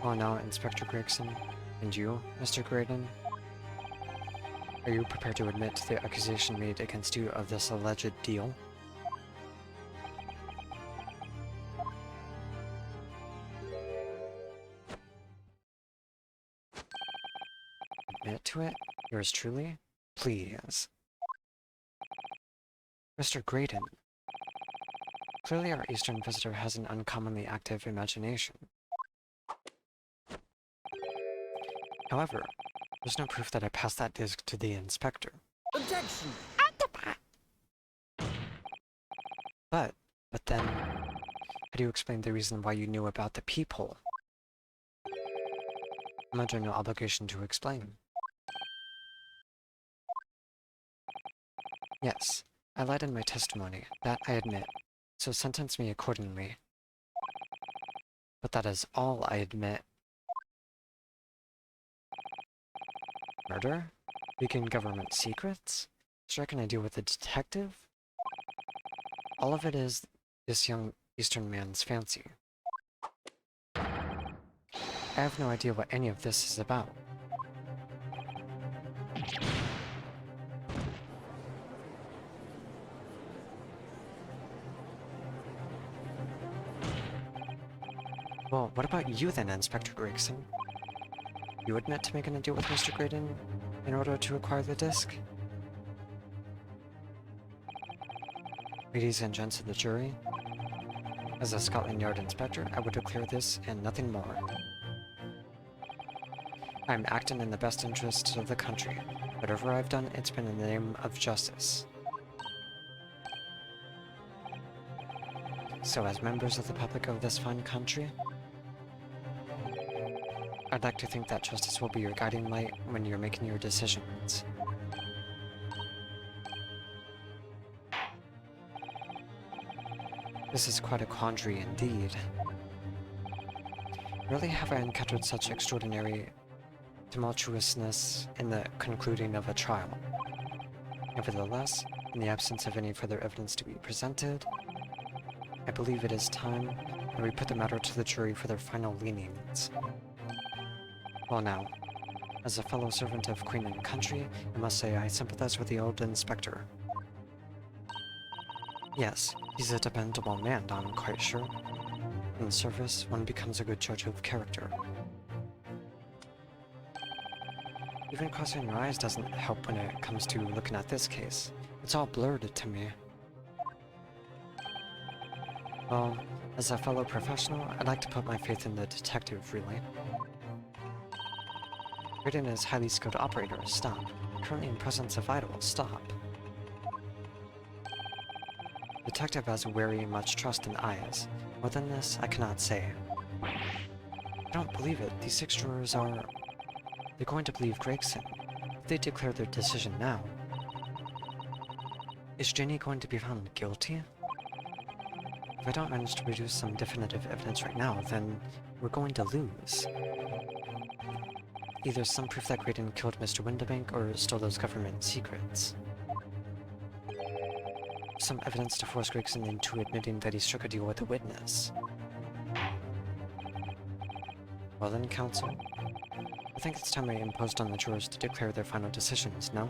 Oh no, Inspector Gregson, and you, Mr. Graydon? Are you prepared to admit to the accusation made against you of this alleged deal? Admit to it? Yours truly? Please. Mr. Graydon. Clearly our Eastern visitor has an uncommonly active imagination. However, there's no proof that I passed that disc to the inspector. Objection! But then, how do you explain the reason why you knew about the peephole? I'm under no obligation to explain. Yes, I lied in my testimony, that I admit, so sentence me accordingly. But that is all I admit. Murder? Leaking government secrets? Striking a deal with a detective? All of it is this young Eastern man's fancy. I have no idea what any of this is about. Well, what about you then, Inspector Gregson? You admit to making a deal with Mr. Graydon in order to acquire the disc? Ladies and gents of the jury, as a Scotland Yard inspector, I would declare this and nothing more. I am acting in the best interests of the country. Whatever I've done, it's been in the name of justice. So as members of the public of this fine country, I'd like to think that justice will be your guiding light when you're making your decisions. This is quite a quandary indeed. Rarely have I encountered such extraordinary tumultuousness in the concluding of a trial. Nevertheless, in the absence of any further evidence to be presented, I believe it is time that we put the matter to the jury for their final leanings. Well now, as a fellow servant of Queen and country, I must say I sympathize with the old inspector. Yes, he's a dependable man, I'm quite sure. In service, one becomes a good judge of character. Even crossing your eyes doesn't help when it comes to looking at this case. It's all blurred to me. Well, as a fellow professional, I'd like to put my faith in the detective, really. Graydon is highly skilled operator, stop. Currently in presence of idol, stop. Detective has very much trust in eyes. More than this, I cannot say. I don't believe it. These 6 jurors are... They're going to believe Gregson. If they declare their decision now... Is Jenny going to be found guilty? If I don't manage to produce some definitive evidence right now, then we're going to lose. Either some proof that Graydon killed Mr. Windibank or stole those government secrets. some evidence to force Gregson into admitting that he struck a deal with a witness. Well then, counsel, I think it's time I imposed on the jurors to declare their final decisions, no?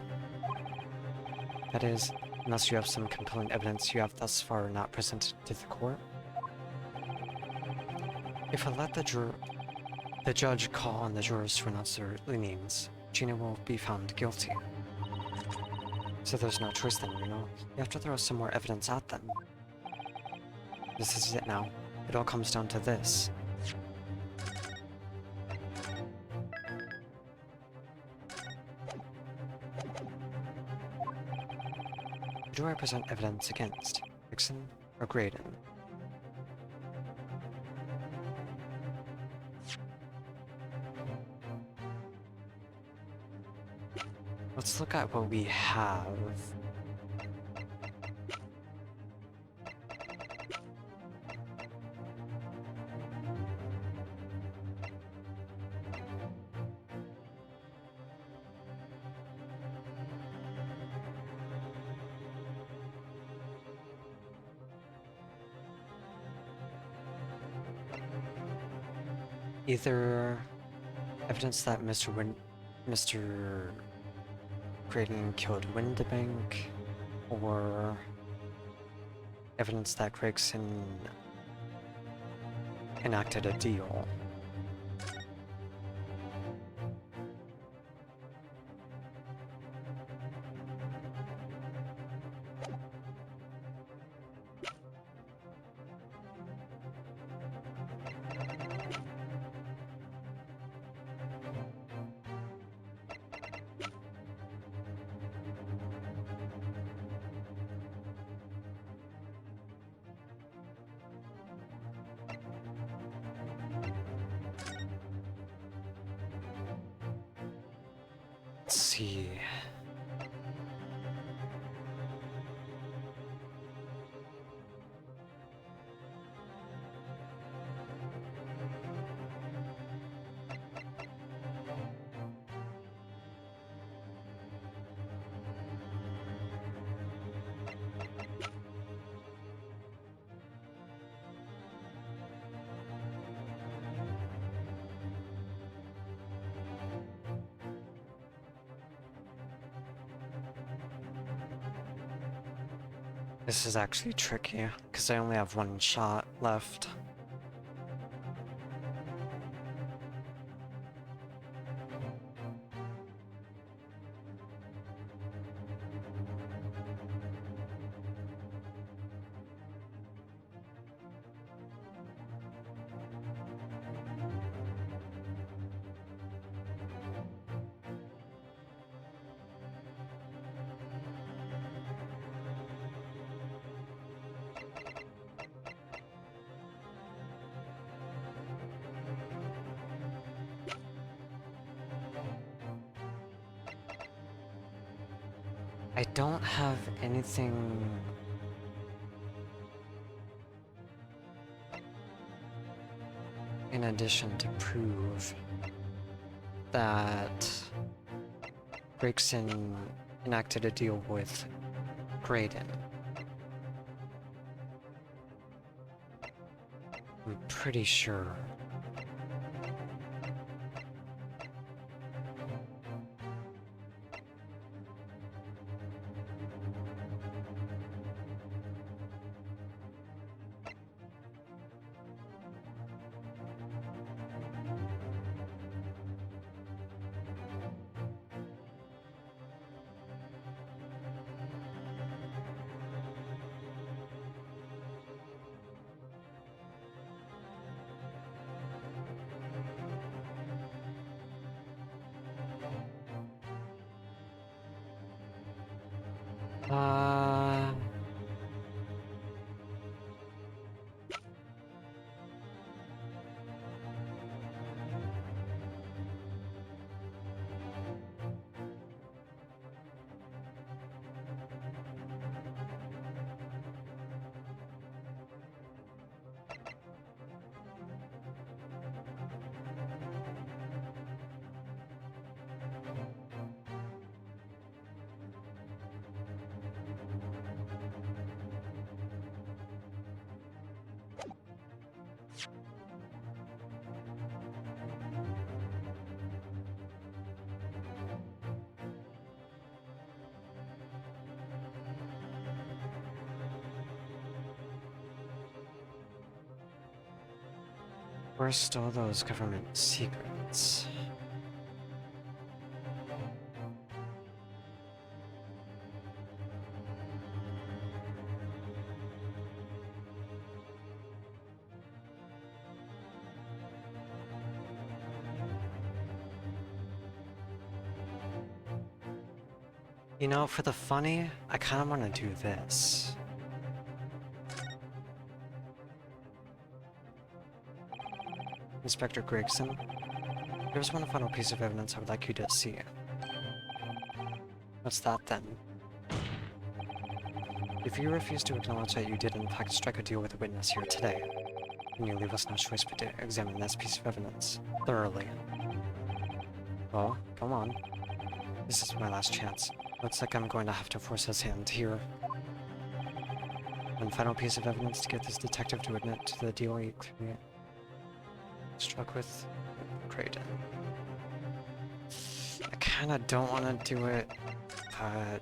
That is, unless you have some compelling evidence you have thus far not presented to the court. If I let the judge call on the jurors to announce their leanings, Gina will be found guilty. So there's no choice then, you know? You have to throw some more evidence at them. This is it now. It all comes down to this. Who do I present evidence against? Dixon or Graydon? Let's look at what we have. Either evidence that Mr. Graydon killed Windibank, or evidence that Gregson enacted a deal. Let's see. This is actually tricky, because I only have one shot left. I don't have anything in addition to prove that Gregson enacted a deal with Graydon. I'm pretty sure. Uh... Where stole those government secrets? You know, for the funny, I kind of want to do this. Inspector Gregson, there's one final piece of evidence I would like you to see. What's that then? If you refuse to acknowledge that you did in fact strike a deal with a witness here today, then you leave us no choice but to examine this piece of evidence thoroughly. Well, come on. This is my last chance. Looks like I'm going to have to force his hand here. One final piece of evidence to get this detective to admit to the deal he clearly struck with. Great. I kinda don't want to do it, but...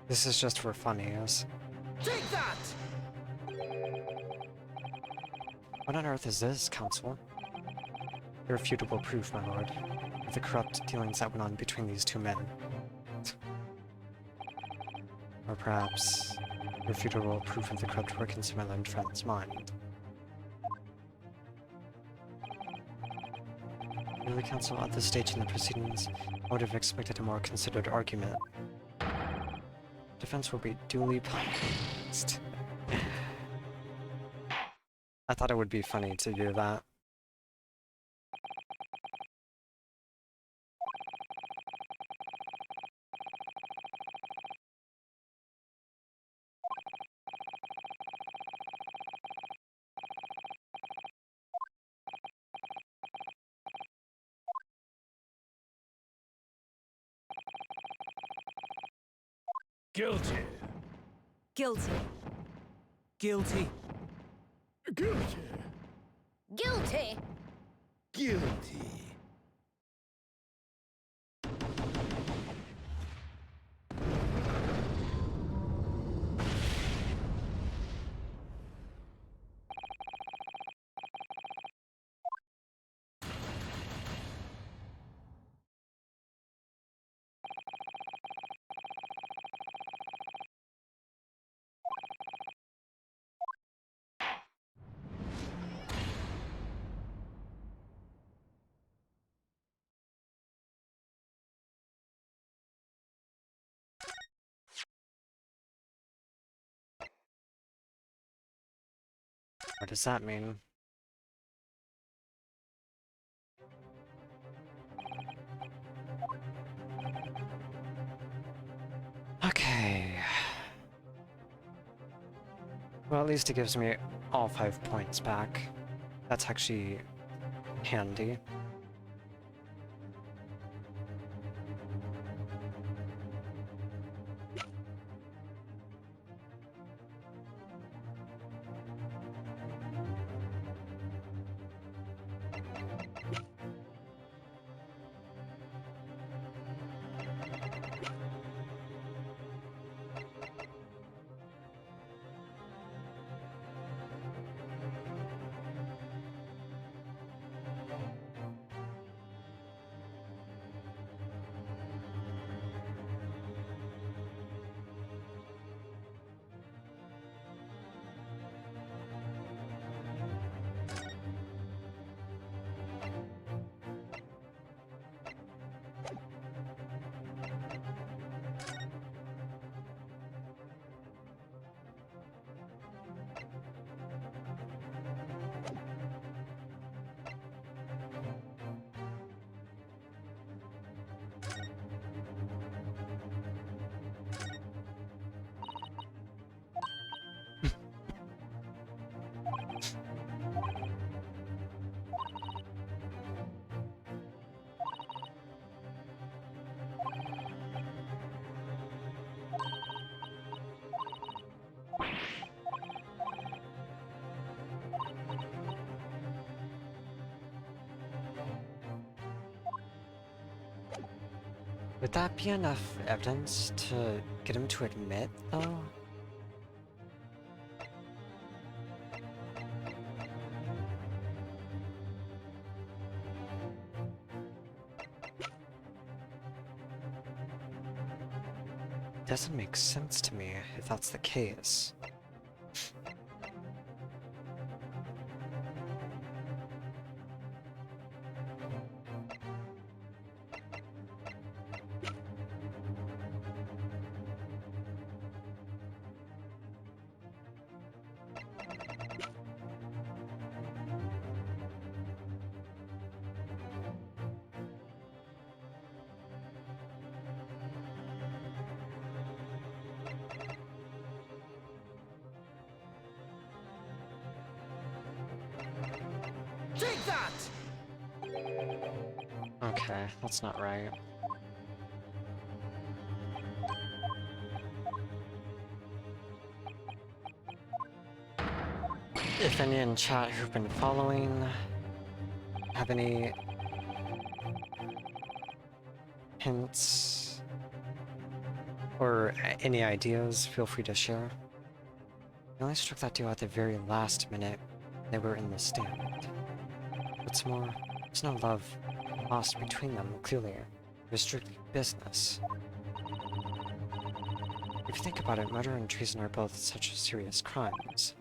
This is just for funnies. Take that! What on earth is this, Counsel? Irrefutable proof, my lord, of the corrupt dealings that went on between these two men. Or perhaps, irrefutable proof of the corrupt workings of my learned friend's mind. Really, Counsel, at this stage in the proceedings, I would have expected a more considered argument. Defense will be duly punished. I thought it would be funny to do that. Guilty. Guilty. Guilty. Guilty. Guilty. Guilty. What does that mean? Okay. Well, at least it gives me all 5 points back. That's actually handy. Would that be enough evidence to get him to admit, though? Doesn't make sense to me if that's the case. Take that! Okay, that's not right. If any in chat who've been following have any hints or any ideas, feel free to share. They only struck that deal at the very last minute. They were in the stand. What's more, there's no love lost between them, clearly. It was strictly business. If you think about it, murder and treason are both such serious crimes.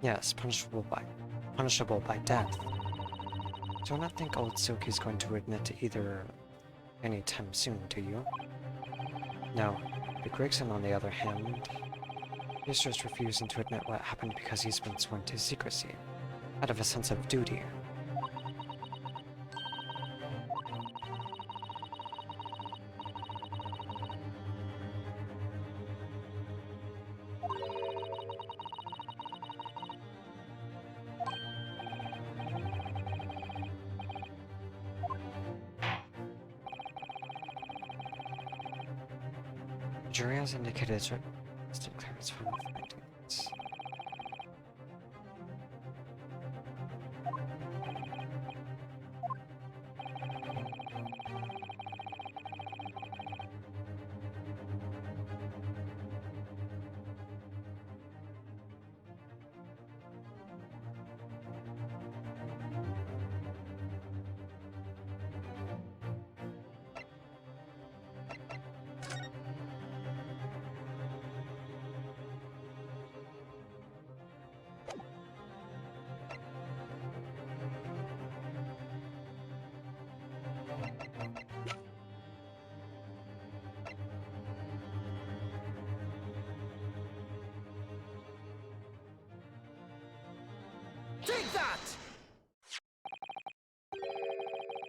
Yes, punishable by death. Do not think old Silky's going to admit to either anytime soon, do you? No, but Gregson, on the other hand, he's just refusing to admit what happened because he's been sworn to secrecy, out of a sense of duty. The jury has indicated it's to declare its final findings. Take that!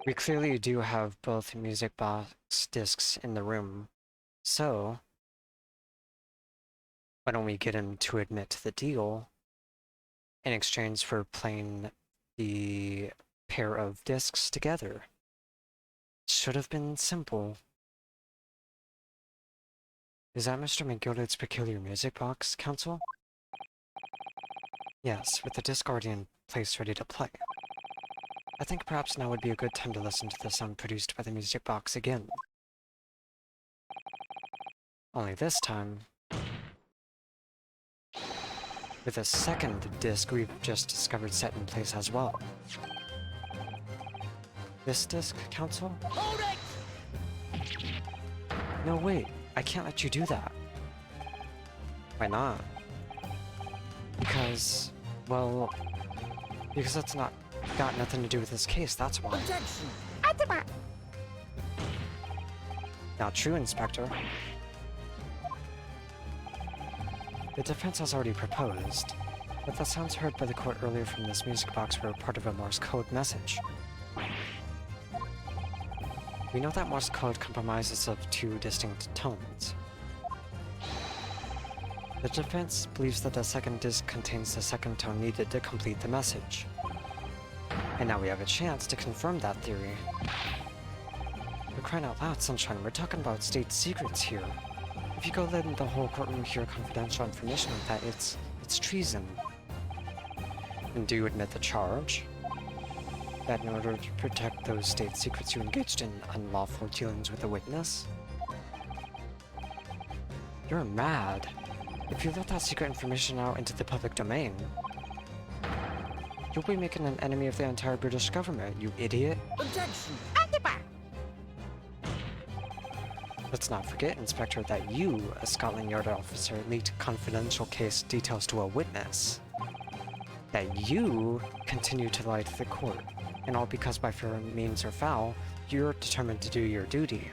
We clearly do have both music box discs in the room, so why don't we get him to admit to the deal in exchange for playing the pair of discs together? Should have been simple. Is that Mr. McGilded's peculiar music box, Counsel? Yes, with the disc already in place ready to play. I think perhaps now would be a good time to listen to the sound produced by the music box again. Only this time, with a second disc we've just discovered set in place as well. This disc, Counsel? Hold it! No, wait, I can't let you do that. Why not? Because, well, because that's got nothing to do with this case, that's why. Objection! Not true, Inspector. The defense has already proposed, but the sounds heard by the court earlier from this music box were part of a Morse code message. We know that Morse code comprises of two distinct tones. The defense believes that the second disc contains the second tone needed to complete the message. And now we have a chance to confirm that theory. We're crying out loud, Sunshine, we're talking about state secrets here. If you go letting the whole courtroom hear confidential information like that, it's treason. And do you admit the charge? That in order to protect those state secrets you engaged in unlawful dealings with a witness? You're mad. If you let that secret information out into the public domain, you'll be making an enemy of the entire British government, you idiot. Objection! Let's not forget, Inspector, that you, a Scotland Yard officer, leaked confidential case details to a witness. That you continue to lie to the court, and all because by fair means or foul, you're determined to do your duty.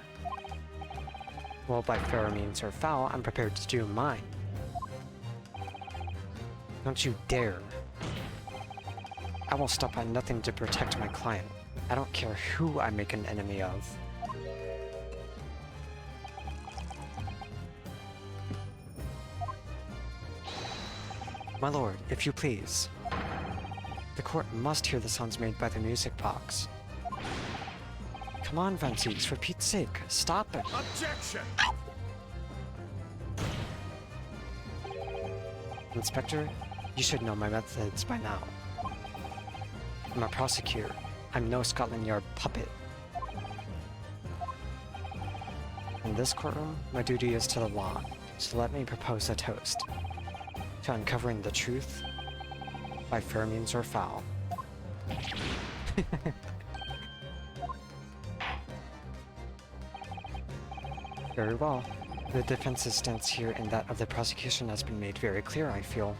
Well, by fair means or foul, I'm prepared to do mine. Don't you dare. I will stop at nothing to protect my client. I don't care who I make an enemy of. My lord, if you please. The court must hear the sounds made by the music box. Come on, Vancees, for Pete's sake, stop it. Objection! Inspector, you should know my methods by now. I'm a prosecutor. I'm no Scotland Yard puppet. In this courtroom, my duty is to the law, so let me propose a toast. To uncovering the truth, by fair means or foul. Very well. The defense's stance here and that of the prosecution has been made very clear, I feel.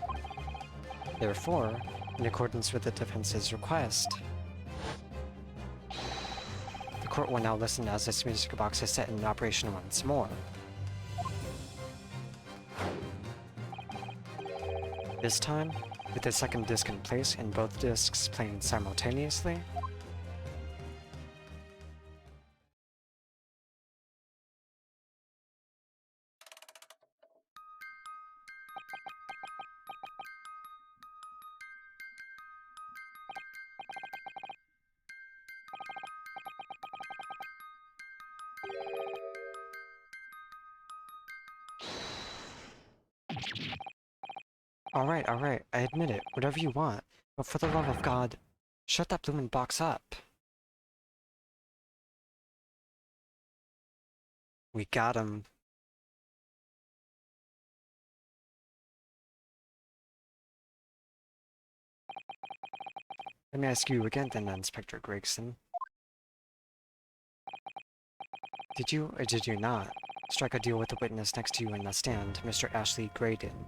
Therefore, in accordance with the defense's request, the court will now listen as this music box is set in operation once more. This time, with the second disc in place and both discs playing simultaneously. Alright, I admit it, whatever you want, but for the love of God, shut that bloomin' box up. We got him. Let me ask you again then, Inspector Gregson. Did you, or did you not, strike a deal with the witness next to you in the stand, Mr. Ashley Graydon?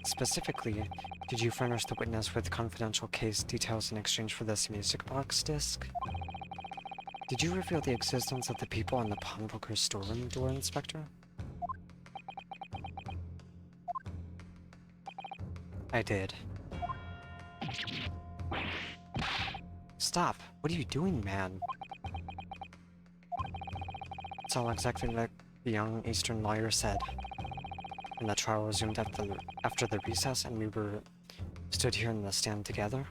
Specifically, did you furnish the witness with confidential case details in exchange for this music box disc? Did you reveal the existence of the people on the pawnbroker's storeroom door, Inspector? I did. Stop! What are you doing, man? It's all exactly like the young Eastern lawyer said. And the trial resumed after the recess and we stood here in the stand together.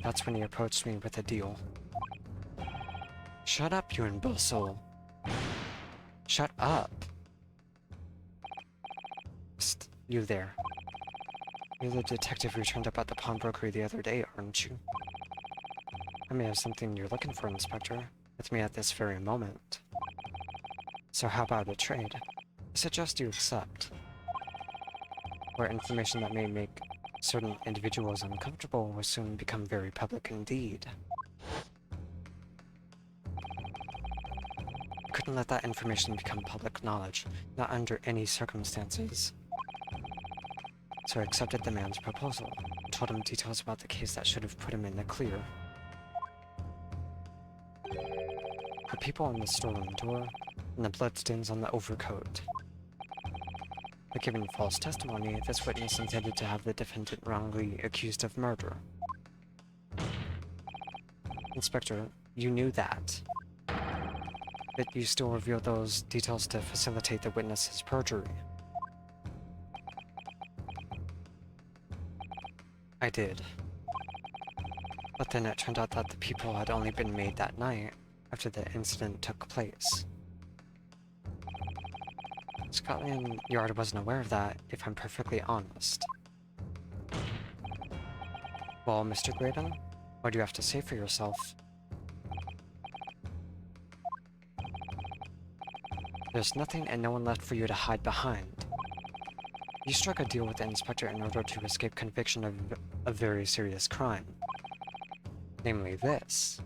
That's when he approached me with a deal. Shut up, you imbecile. Shut up. Psst, you there. You're the detective who turned up at the pawnbroker the other day, aren't you? I may have something you're looking for, Inspector, with me at this very moment. So how about a trade? I suggest you accept. Where information that may make certain individuals uncomfortable will soon become very public indeed. I couldn't let that information become public knowledge, not under any circumstances. So I accepted the man's proposal, and told him details about the case that should have put him in the clear. The people on the storeroom door, and the bloodstains on the overcoat. By giving false testimony, this witness intended to have the defendant wrongly accused of murder. Inspector, you knew that. But you still revealed those details to facilitate the witness's perjury. I did. But then it turned out that the people had only been made that night, after the incident took place. Scotland Yard wasn't aware of that, if I'm perfectly honest. Well, Mr. Graydon, what do you have to say for yourself? There's nothing and no one left for you to hide behind. You struck a deal with the inspector in order to escape conviction of a very serious crime. Namely this.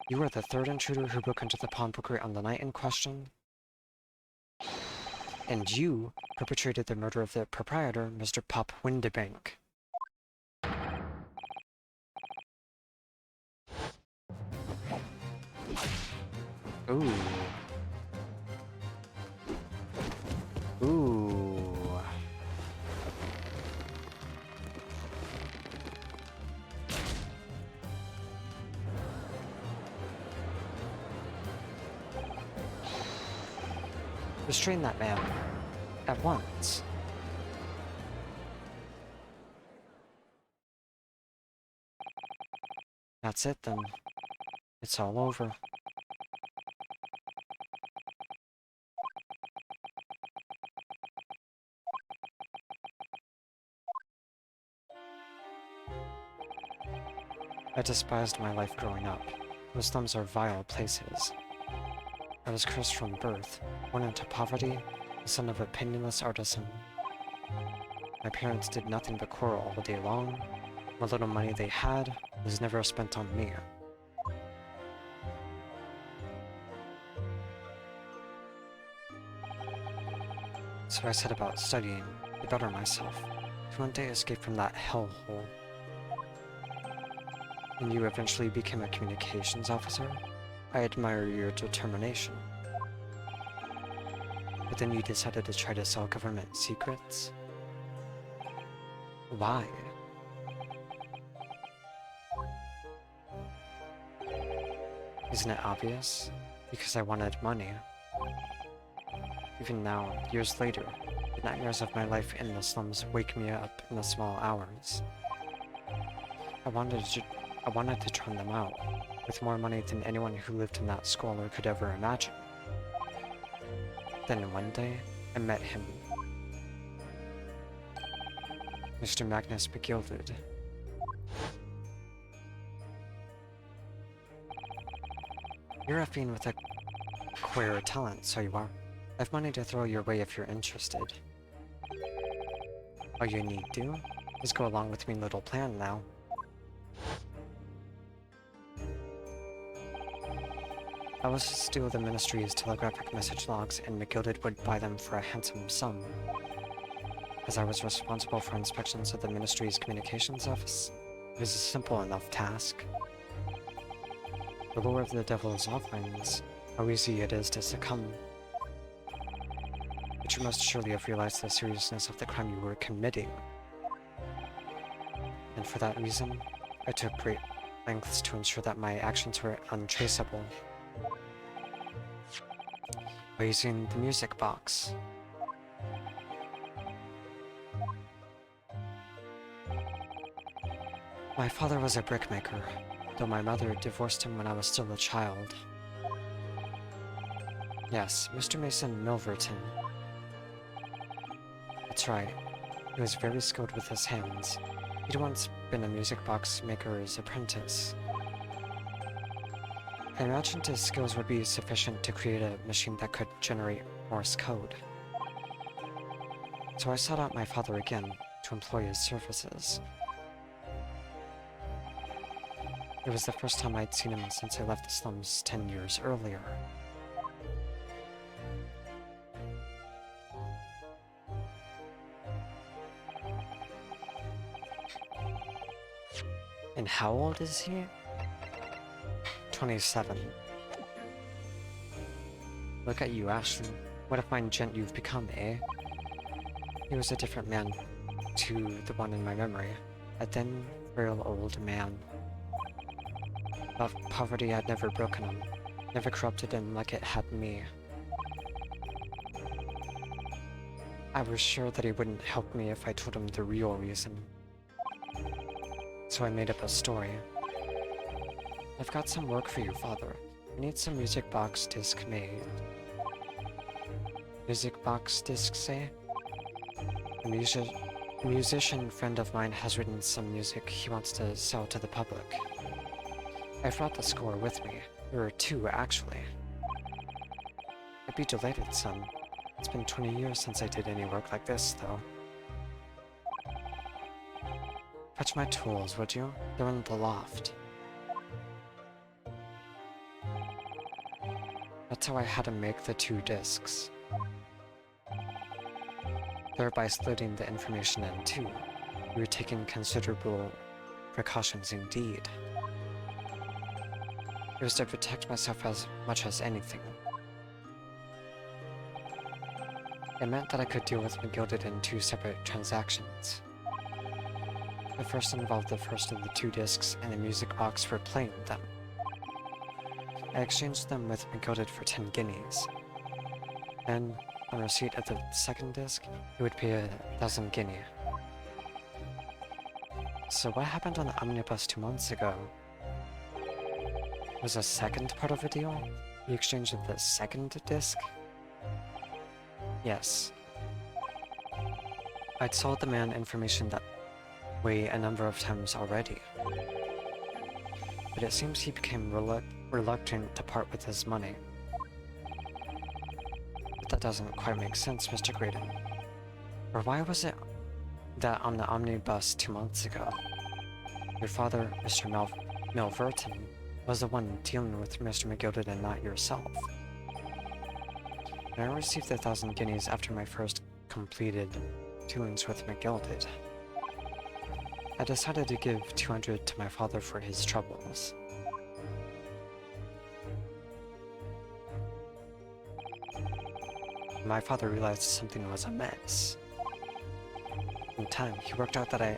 You were the third intruder who broke into the pawnbroker on the night in question, and you perpetrated the murder of the proprietor, Mr. Pop Windebank. Ooh. Ooh. Restrain that man. At once. That's it then. It's all over. I despised my life growing up. Those slums are vile places. I was cursed from birth, born into poverty, the son of a penniless artisan. My parents did nothing but quarrel all day long. What little money they had was never spent on me. So I set about studying to better myself, to one day escape from that hellhole. And you eventually became a communications officer? I admire your determination. But then you decided to try to sell government secrets? Why? Isn't it obvious? Because I wanted money. Even now, years later, the nightmares of my life in the slums wake me up in the small hours. I wanted to drown them out, with more money than anyone who lived in that squalor could ever imagine. Then one day, I met him. Mr. Magnus Begilded. You're a fiend with a queer talent, so you are. I've money to throw your way if you're interested. All you need do is go along with me little plan now. I was to steal the Ministry's telegraphic message logs, and McGilded would buy them for a handsome sum. As I was responsible for inspections of the Ministry's communications office, it was a simple enough task. The lure of the devil's offerings, how easy it is to succumb. But you must surely have realized the seriousness of the crime you were committing. And for that reason, I took great lengths to ensure that my actions were untraceable. By using the music box. My father was a brickmaker, though my mother divorced him when I was still a child. Yes, Mr. Mason Milverton. That's right. He was very skilled with his hands. He'd once been a music box maker's apprentice. I imagined his skills would be sufficient to create a machine that could generate Morse code. So I sought out my father again to employ his services. It was the first time I'd seen him since I left the slums 10 years earlier. And how old is he? 27. Look at you, Ashley. What a fine gent you've become, eh? He was a different man to the one in my memory. A thin, frail old man. But poverty had never broken him, never corrupted him like it had me. I was sure that he wouldn't help me if I told him the real reason. So I made up a story. I've got some work for you, Father. I need some music box disc made. Music box disc, say? A musician friend of mine has written some music he wants to sell to the public. I've brought the score with me. There are two, actually. I'd be delighted, son. It's been 20 years since I did any work like this, though. Fetch my tools, would you? They're in the loft. That's how I had to make the 2 discs. Thereby splitting the information in 2. We were taking considerable precautions indeed. It was to protect myself as much as anything. It meant that I could deal with McGilded in 2 separate transactions. The first involved the first of the 2 discs and a music box for playing them. I exchanged them with McGilded for 10 guineas. Then, on receipt of the second disc, it would be 1,000 guinea. So what happened on the omnibus 2 months ago? Was a second part of a deal? The exchange of the second disc? Yes. I'd sold the man information that way a number of times already. But it seems he became reluctant to part with his money. But that doesn't quite make sense, Mr. Graydon. Or why was it that on the omnibus 2 months ago, your father, Mr. Milverton, was the one dealing with Mr. McGilded and not yourself? And I received the 1,000 guineas after my first completed dealings with McGilded. I decided to give 200 to my father for his troubles. My father realized something was amiss. In time, he worked out that I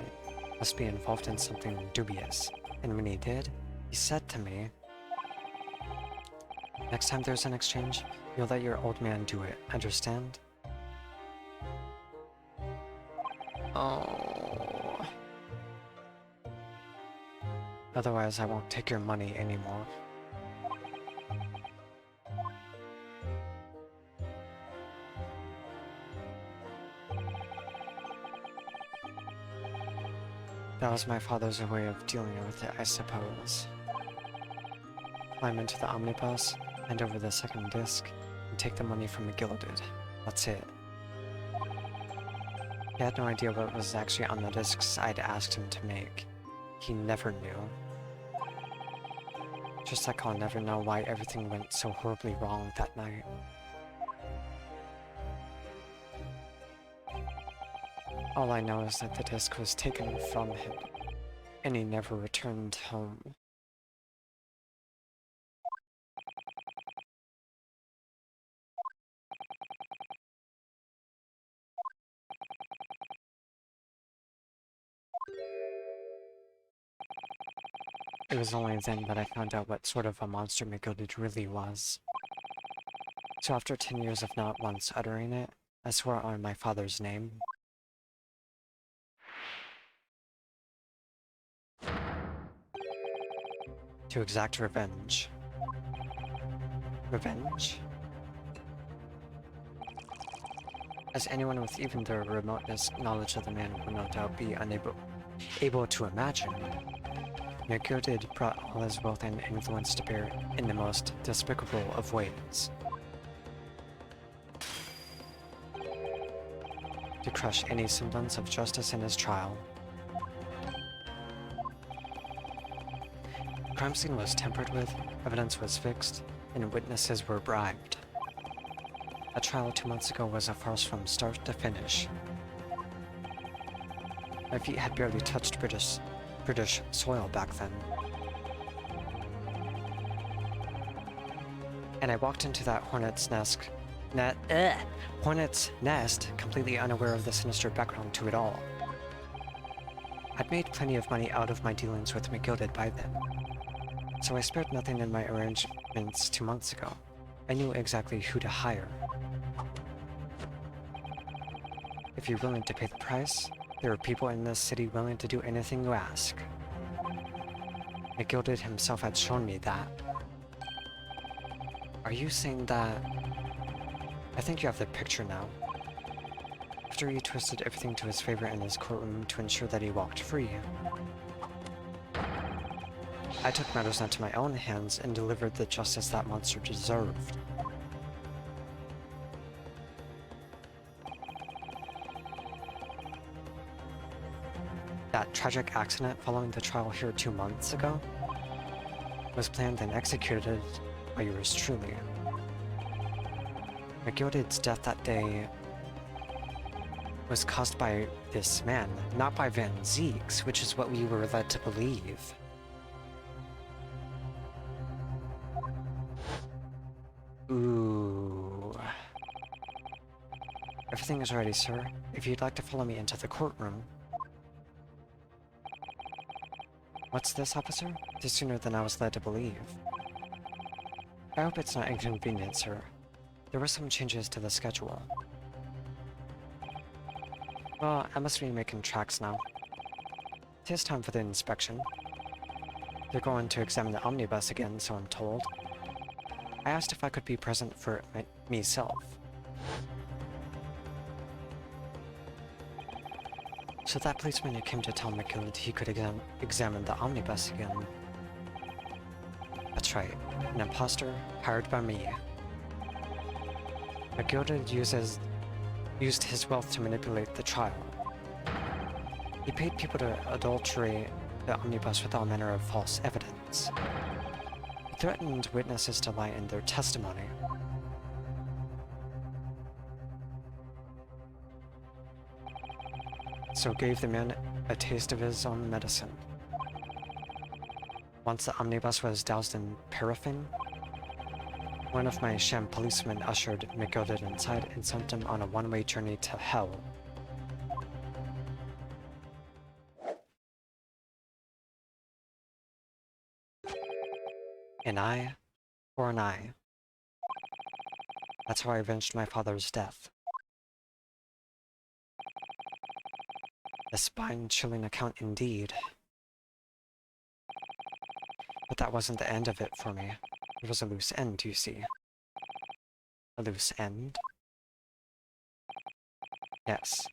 must be involved in something dubious, and when he did, he said to me, "Next time there's an exchange, you'll let your old man do it, understand?" Oh. Otherwise, I won't take your money anymore. That was my father's way of dealing with it, I suppose. Climb into the omnibus, hand over the second disc, and take the money from McGilded. That's it. He had no idea what was actually on the discs I'd asked him to make. He never knew. Just like I'll never know why everything went so horribly wrong that night. All I know is that the disc was taken from him, and he never returned home. It was only then that I found out what sort of a monster McGilded really was. So after 10 years of not once uttering it, I swore on my father's name. To exact revenge. Revenge? As anyone with even the remotest knowledge of the man would no doubt be able to imagine, McGilded brought all his wealth and influence to bear in the most despicable of ways. To crush any semblance of justice in his trial. The crime scene was tampered with, evidence was fixed, and witnesses were bribed. A trial 2 months ago was a farce from start to finish. My feet had barely touched British soil back then. And I walked into that hornet's nest completely unaware of the sinister background to it all. I'd made plenty of money out of my dealings with McGilded by then, so I spared nothing in my arrangements 2 months ago. I knew exactly who to hire. If you're willing to pay the price, there are people in this city willing to do anything you ask. McGilded himself had shown me that. Are you saying that... I think you have the picture now. after he twisted everything to his favor in his courtroom to ensure that he walked free. I took matters into my own hands and delivered the justice that monster deserved. That tragic accident following the trial here 2 months ago was planned and executed by yours truly. McGilded's death that day was caused by this man, not by Van Zeek's, which is what we were led to believe. Ooh. Everything is ready, sir. If you'd like to follow me into the courtroom. What's this, officer? This is sooner than I was led to believe. I hope it's not inconvenient, sir. There were some changes to the schedule. Well, I must be making tracks now. It is time for the inspection. They're going to examine the omnibus again, so I'm told. I asked if I could be present for myself. So that policeman who came to tell McGill he could examine the omnibus again. That's right, an imposter hired by me. McGill used his wealth to manipulate the trial. He paid people to adulterate the omnibus with all manner of false evidence. He threatened witnesses to lie in their testimony. So gave the man a taste of his own medicine. Once the omnibus was doused in paraffin, one of my sham policemen ushered McGilded inside and sent him on a one-way journey to hell. An eye for an eye. That's how I avenged my father's death. A spine-chilling account indeed. But that wasn't the end of it for me. There was a loose end, you see. A loose end? Yes.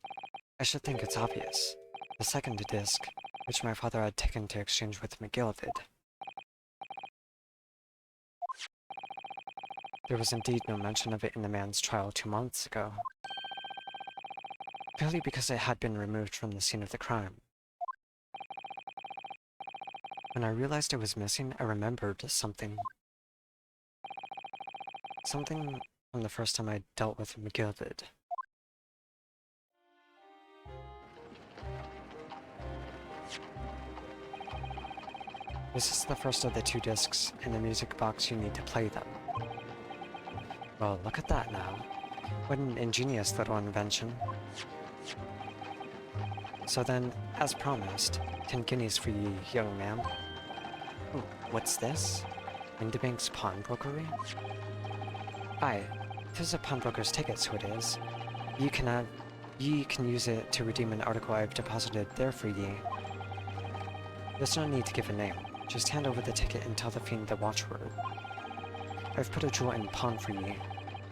I should think it's obvious. The second disc, which my father had taken to exchange with McGilded. There was indeed no mention of it in the man's trial 2 months ago. Purely because it had been removed from the scene of the crime. When I realized it was missing, I remembered something. Something from the first time I dealt with McGilded. This is the first of the 2 discs in the music box you need to play them. Well, look at that now. What an ingenious little invention. So then, as promised, 10 guineas for you, young man. Ooh, what's this? Windibank's pawnbrokery? Aye, this is a pawnbroker's ticket, so it is. Ye can use it to redeem an article I've deposited there for ye. There's no need to give a name. Just hand over the ticket and tell the fiend the watchword. I've put a jewel in pawn for ye.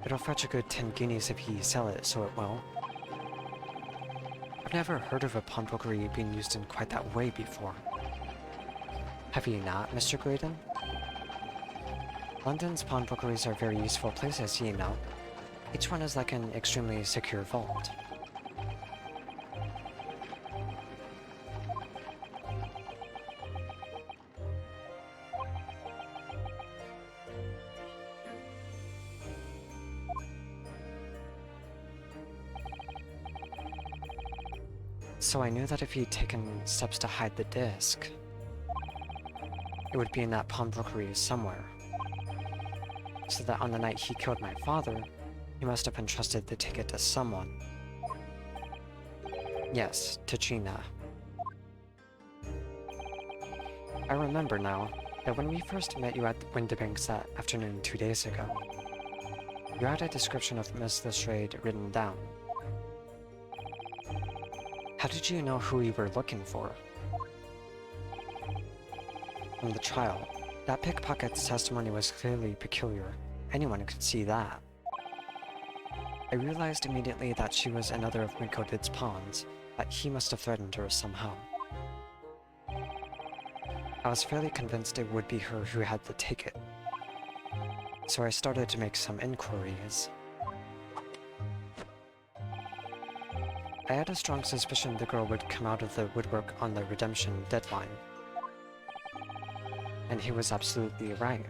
It'll fetch a good 10 guineas if ye sell it, so it will. I've never heard of a pawnbrokery being used in quite that way before. Have ye not, Mr. Graydon? London's pawnbrokeries are very useful places, ye know. Each one is like an extremely secure vault. So I knew that if he'd taken steps to hide the disc, it would be in that pawnbrokery somewhere. So that on the night he killed my father, he must have entrusted the ticket to someone. Yes, to Gina. I remember now that when we first met you at Windibank's that afternoon 2 days ago, you had a description of Miss Lestrade written down. How did you know who we were looking for? From the trial, that pickpocket's testimony was clearly peculiar. Anyone could see that. I realized immediately that she was another of Mikodid's pawns, that he must have threatened her somehow. I was fairly convinced it would be her who had the ticket, so I started to make some inquiries. I had a strong suspicion the girl would come out of the woodwork on the redemption deadline. And he was absolutely right.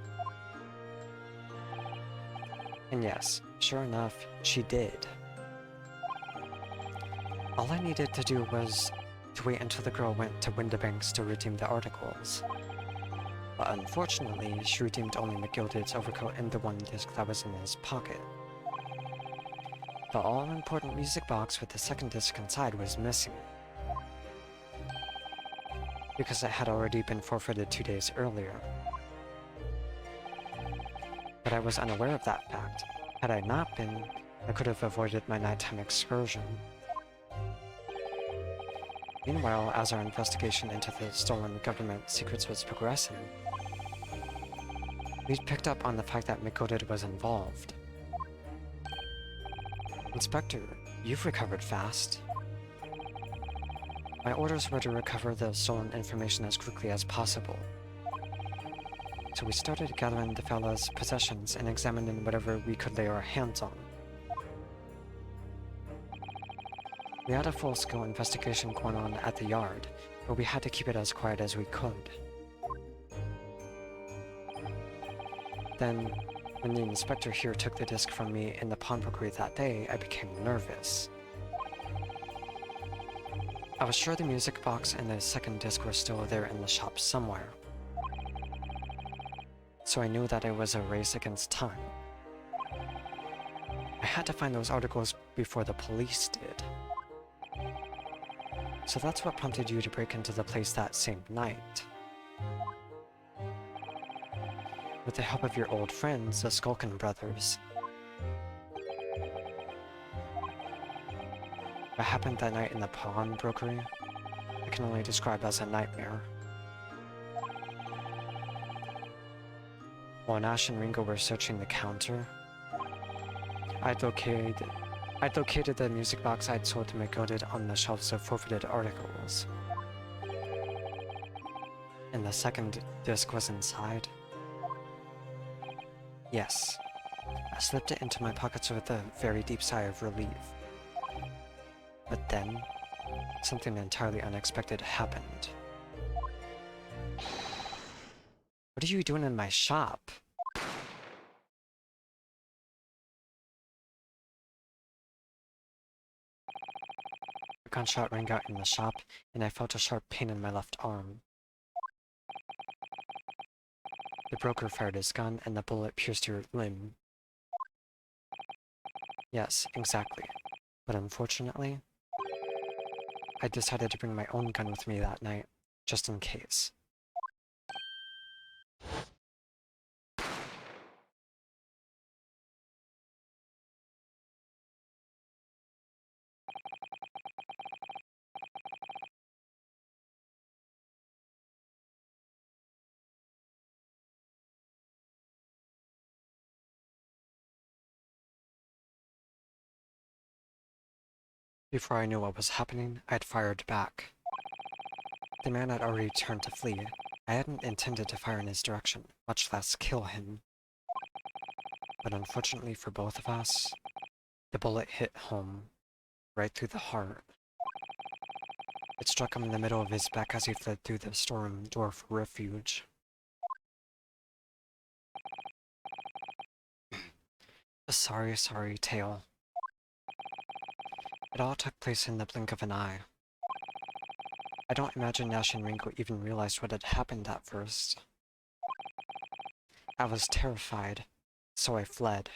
And yes, sure enough, she did. All I needed to do was to wait until the girl went to Windibanks to redeem the articles. But unfortunately, she redeemed only McGilded's overcoat and the one disc that was in his pocket. The all-important music box with the second disc inside was missing, because it had already been forfeited 2 days earlier. But I was unaware of that fact. Had I not been, I could have avoided my nighttime excursion. Meanwhile, as our investigation into the stolen government secrets was progressing, we'd picked up on the fact that Mikodid was involved. Inspector, you've recovered fast. My orders were to recover the stolen information as quickly as possible. So we started gathering the fella's possessions and examining whatever we could lay our hands on. We had a full-scale investigation going on at the yard, but we had to keep it as quiet as we could. Then, when the inspector here took the disc from me in the pawnbrokery that day, I became nervous. I was sure the music box and the second disc were still there in the shop somewhere. So I knew that it was a race against time. I had to find those articles before the police did. So that's what prompted you to break into the place that same night. With the help of your old friends, the Skulkin brothers. What happened that night in the pawnbrokery, I can only describe as a nightmare. While Nash and Ringo were searching the counter, I'd located the music box I'd sold to McGilded on the shelves of forfeited articles. And the second disc was inside. Yes, I slipped it into my pockets with a very deep sigh of relief. But then, something entirely unexpected happened. What are you doing in my shop? A gunshot rang out in the shop, and I felt a sharp pain in my left arm. The broker fired his gun, and the bullet pierced your limb. Yes, exactly. But unfortunately, I decided to bring my own gun with me that night, just in case. Before I knew what was happening, I had fired back. The man had already turned to flee. I hadn't intended to fire in his direction, much less kill him. But unfortunately for both of us, the bullet hit home, right through the heart. It struck him in the middle of his back as he fled through the storeroom door for refuge. A sorry, sorry tale. It all took place in the blink of an eye. I don't imagine Nash and Ringo even realized what had happened at first. I was terrified, so I fled.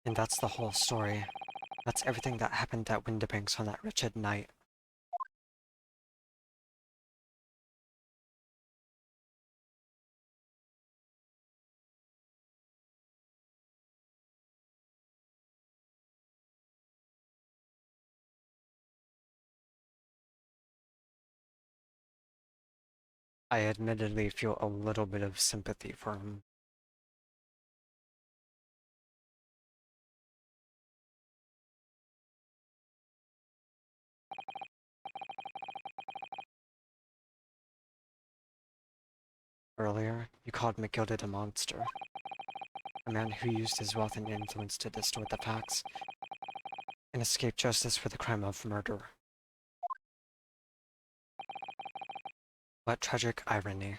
And that's the whole story. That's everything that happened at Windibanks on that wretched night. I admittedly feel a little bit of sympathy for him. Earlier, you called McGilded a monster. A man who used his wealth and influence to distort the facts and escape justice for the crime of murder. What tragic irony.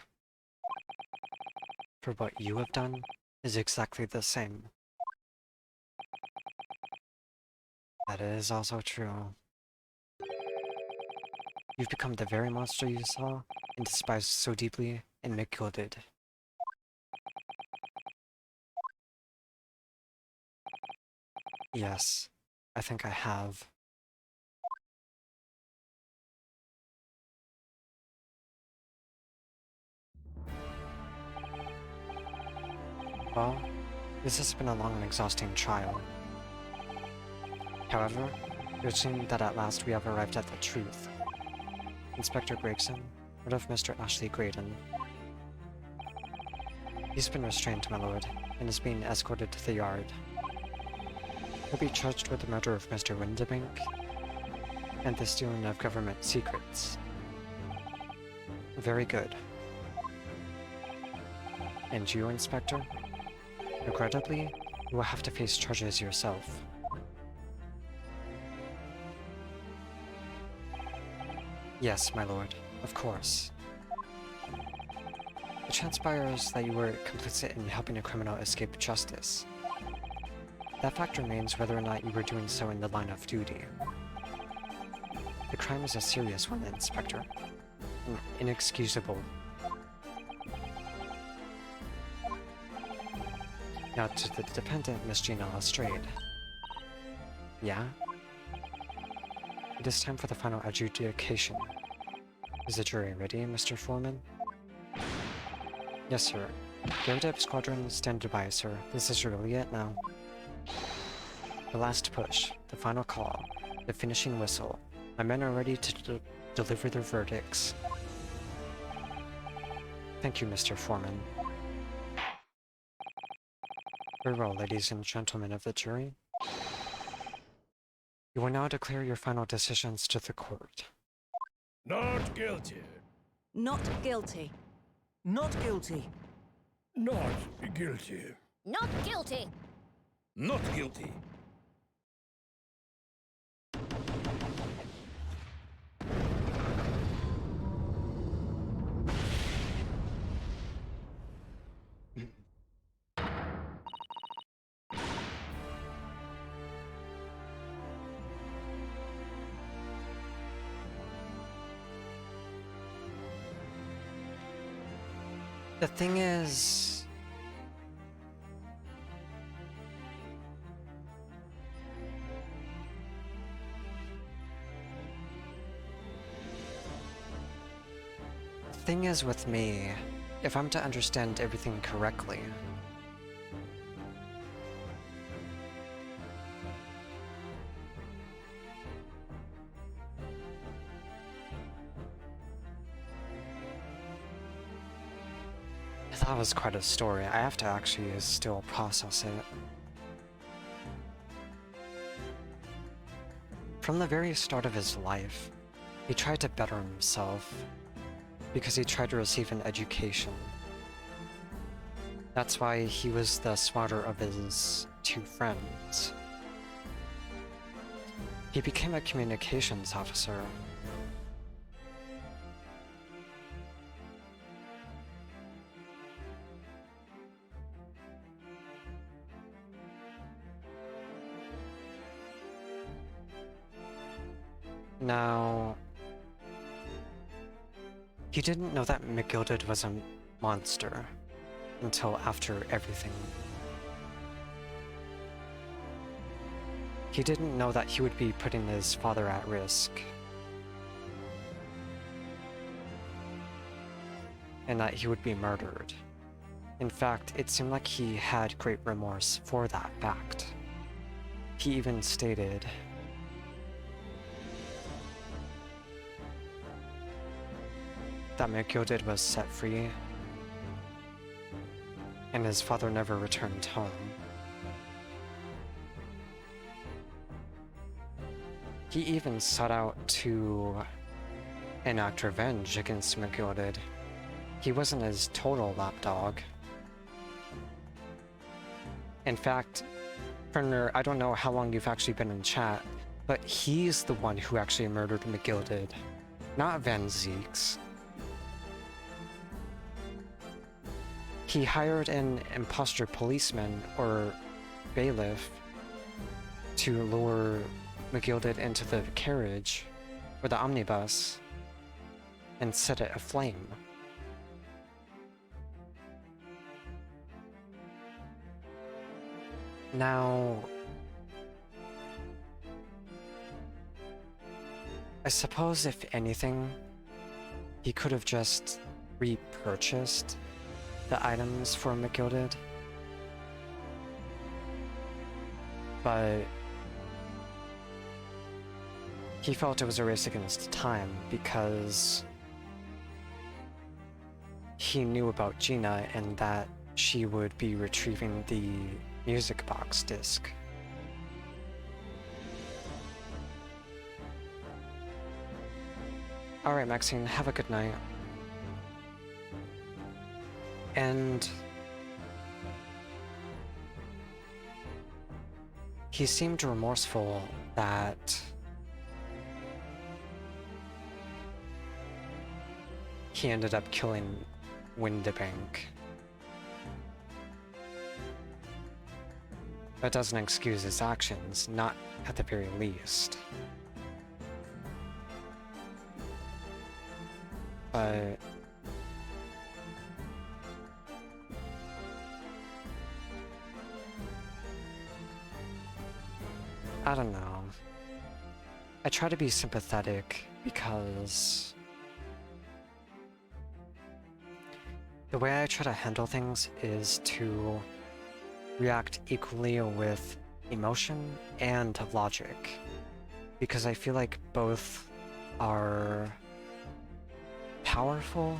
For what you have done is exactly the same. That is also true. You've become the very monster you saw and despised so deeply in McGilded. Yes, I think I have. Well, this has been a long and exhausting trial. However, it would seem that at last we have arrived at the truth. Inspector Gregson, rid of Mr. Ashley Graydon. He's been restrained, my lord, and is being escorted to the yard. He'll be charged with the murder of Mr. Windibank and the stealing of government secrets. Very good. And you, Inspector? Regrettably, you will have to face charges yourself. Yes, my lord, of course. It transpires that you were complicit in helping a criminal escape justice. That fact remains whether or not you were doing so in the line of duty. The crime is a serious one, Inspector. Inexcusable. Now to the dependent, Miss Gina Lestrade. Yeah? It is time for the final adjudication. Is the jury ready, Mr. Foreman? Yes, sir. Daredevil Squadron, stand by, sir. This is really it now. The last push, the final call, the finishing whistle. My men are ready to deliver their verdicts. Thank you, Mr. Foreman. Very well, ladies and gentlemen of the jury. You will now declare your final decisions to the court. Not guilty. Not guilty. Not guilty. Not guilty. Not guilty. Not guilty. The thing is... The thing is with me, if I'm to understand everything correctly, that was quite a story. I have to actually still process it. From the very start of his life, he tried to better himself because he tried to receive an education. That's why he was the smarter of his two friends. He became a communications officer. Now, he didn't know that McGilded was a monster until after everything. He didn't know that he would be putting his father at risk. And that he would be murdered. In fact, it seemed like he had great remorse for that fact. He even stated, that McGilded was set free, and his father never returned home. He even sought out to enact revenge against McGilded. he wasn't his total lapdog. In fact, Turner, I don't know how long you've actually been in chat, but he's the one who actually murdered McGilded, not Van Zeeks. He hired an imposter policeman or bailiff to lure McGilded into the carriage or the omnibus and set it aflame. Now, I suppose if anything, he could have just repurchased the items for McGilded, but he felt it was a race against time because he knew about Gina and that she would be retrieving the music box disc. Alright, Maxine, have a good night. And he seemed remorseful that he ended up killing Windibank. That doesn't excuse his actions, not at the very least. But I don't know. I try to be sympathetic because the way I try to handle things is to react equally with emotion and logic, because I feel like both are powerful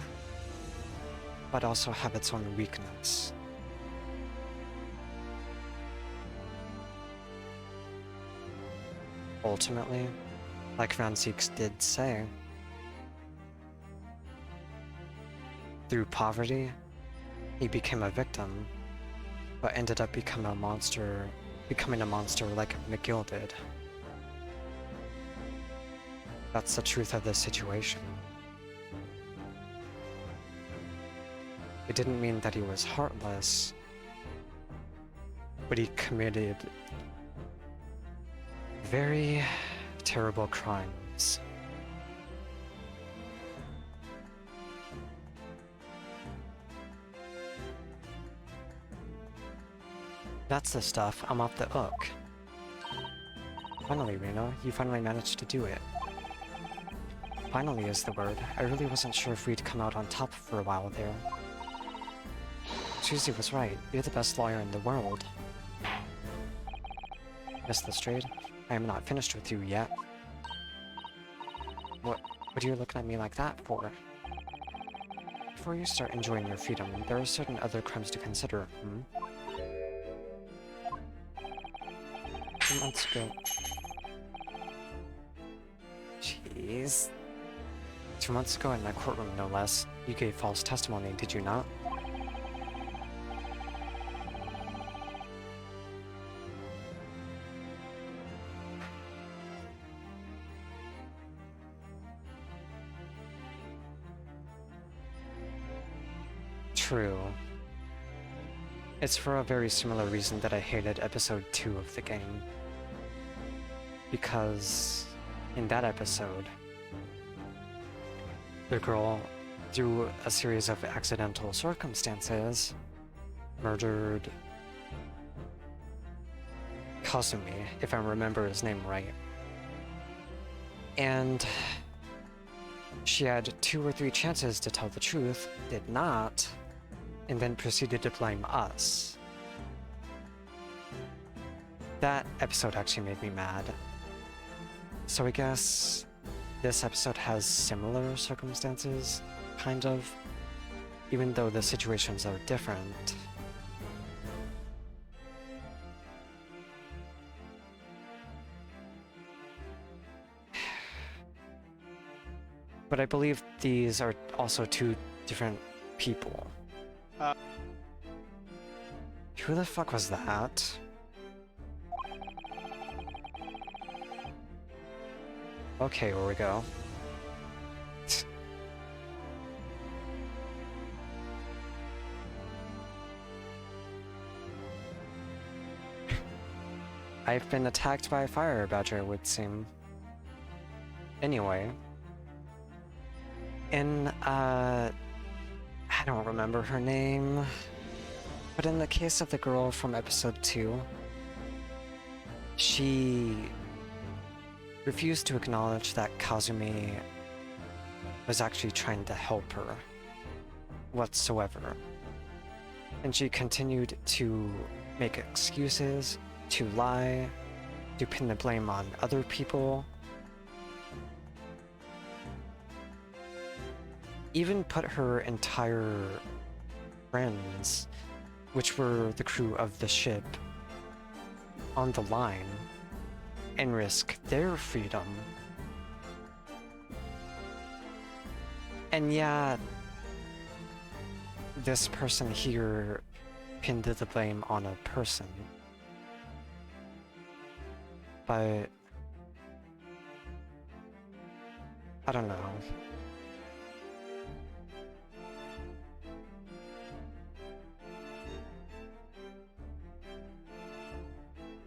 but also have its own weakness. Ultimately, like Van Zieks did say, through poverty, he became a victim, but ended up becoming a monster like McGill did. That's the truth of the situation. It didn't mean that he was heartless, but he committed very terrible crimes. That's the stuff. I'm off the hook. Finally, Reno, you finally managed to do it. Finally is the word. I really wasn't sure if we'd come out on top for a while there. Susie was right. You're the best lawyer in the world. Miss Lestrade, I am not finished with you yet. What are you looking at me like that for? Before you start enjoying your freedom, there are certain other crimes to consider, 2 months ago. Jeez. 2 months ago in my courtroom, no less, you gave false testimony, did you not? True. It's for a very similar reason that I hated episode 2 of the game. Because in that episode, the girl, through a series of accidental circumstances, murdered Kazumi, if I remember his name right. And she had 2 or 3 chances to tell the truth, did not, and then proceeded to blame us. That episode actually made me mad. So I guess this episode has similar circumstances, kind of, even though the situations are different. But I believe these are also 2 different people. Uh. Who the fuck was that? Okay, here we go. I've been attacked by a fire badger, it would seem. Anyway. I don't remember her name, but in the case of the girl from episode 2, she refused to acknowledge that Kazumi was actually trying to help her whatsoever. And she continued to make excuses, to lie, to pin the blame on other people. Even put her entire friends, which were the crew of the ship, on the line and risk their freedom. And yeah, this person here pinned the blame on a person. But I don't know.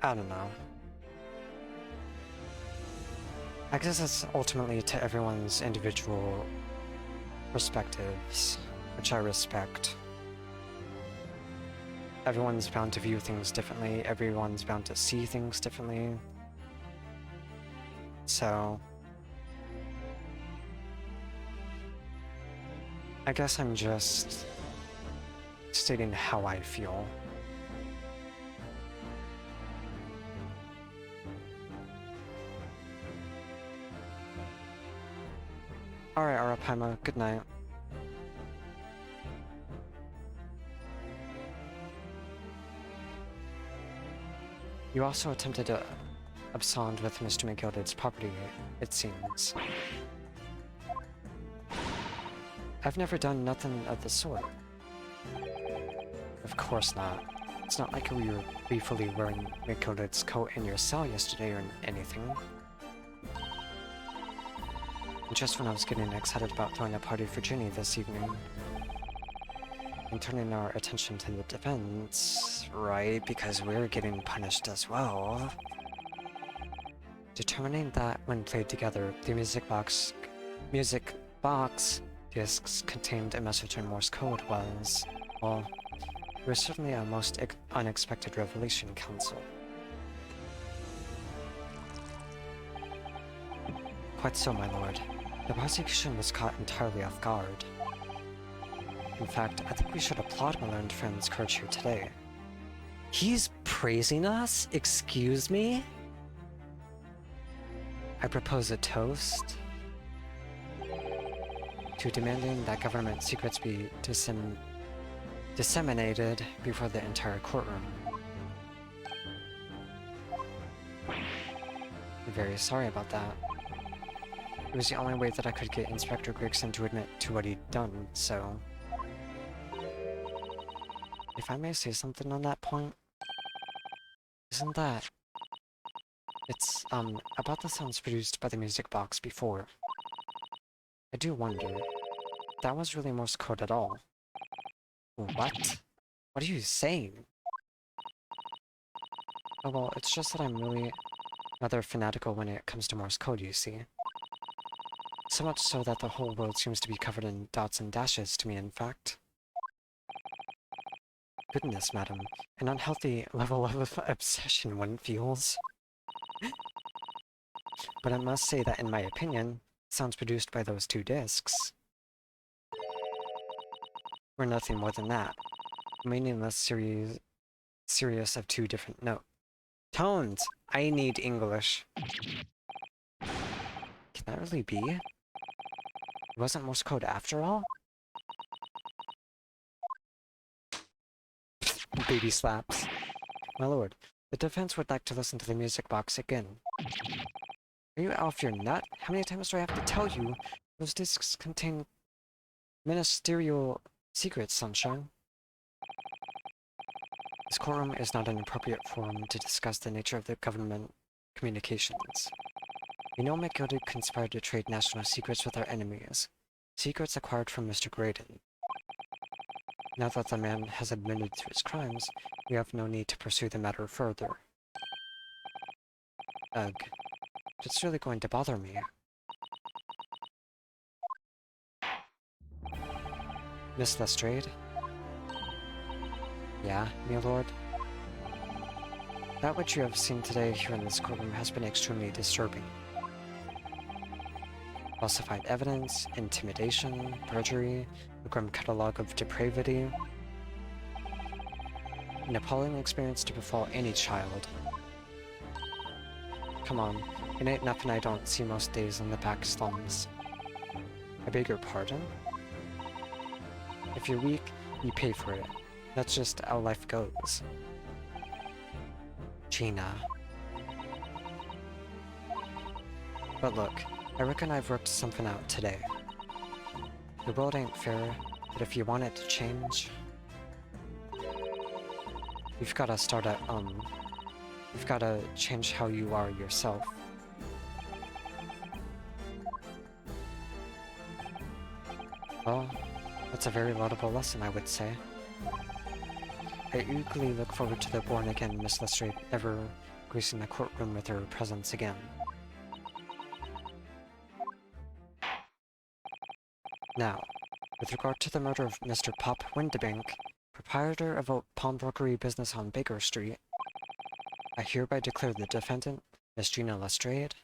I don't know. I guess it's ultimately to everyone's individual perspectives, which I respect. Everyone's bound to view things differently, everyone's bound to see things differently. So I guess I'm just stating how I feel. Alright, Arapaima, good night. You also attempted to abscond with Mr. McGilded's property, it seems. I've never done nothing of the sort. Of course not. It's not like we were briefly wearing McGilded's coat in your cell yesterday or anything. Just when I was getting excited about throwing a party for Ginny this evening, and turning our attention to the defense, right, because we're getting punished as well. Determining that when played together, the music box discs contained a message in Morse code was, well, it was certainly a most unexpected revelation, Counsel. Quite so, my lord. The prosecution was caught entirely off guard. In fact, I think we should applaud my learned friend's courage here today. He's praising us? Excuse me? I propose a toast to demanding that government secrets be disseminated before the entire courtroom. I'm very sorry about that. It was the only way that I could get Inspector Gregson to admit to what he'd done, so... If I may say something on that point, isn't that... It's, about the sounds produced by the music box before. I do wonder, that was really Morse code at all. What? What are you saying? Oh well, it's just that I'm really rather fanatical when it comes to Morse code, you see. So much so that the whole world seems to be covered in dots and dashes to me, in fact. Goodness, madam, an unhealthy level of obsession one feels. But I must say that in my opinion, sounds produced by those two discs were nothing more than that. A meaningless series of two different tones. I need English. Can that really be? It wasn't Morse code after all? Baby slaps. My lord, the defense would like to listen to the music box again. Are you off your nut? How many times do I have to tell you? Those discs contain ministerial Secrets, sunshine. This courtroom is not an appropriate forum to discuss the nature of the government communications. We know McGildy conspired to trade national secrets with our enemies. Secrets acquired from Mr. Graydon. Now that the man has admitted to his crimes, we have no need to pursue the matter further. Ugh. It's really going to bother me. Miss Lestrade? Yeah, my lord? That which you have seen today here in this courtroom has been extremely disturbing. Falsified evidence, intimidation, perjury, a grim catalogue of depravity. An appalling experience to befall any child. Come on, it ain't nothing I don't see most days in the back slums. I beg your pardon? If you're weak, you pay for it. That's just how life goes. Gina. But look, I reckon I've worked something out today. The world ain't fair, but if you want it to change... You've gotta start at, You've gotta change how you are yourself. Well, that's a very laudable lesson, I would say. I eagerly look forward to the born-again Miss Lestrade ever gracing the courtroom with her presence again. Now, with regard to the murder of Mr. Pop Windebank, proprietor of a pawnbrokery business on Baker Street, I hereby declare the defendant, Miss Gina Lestrade,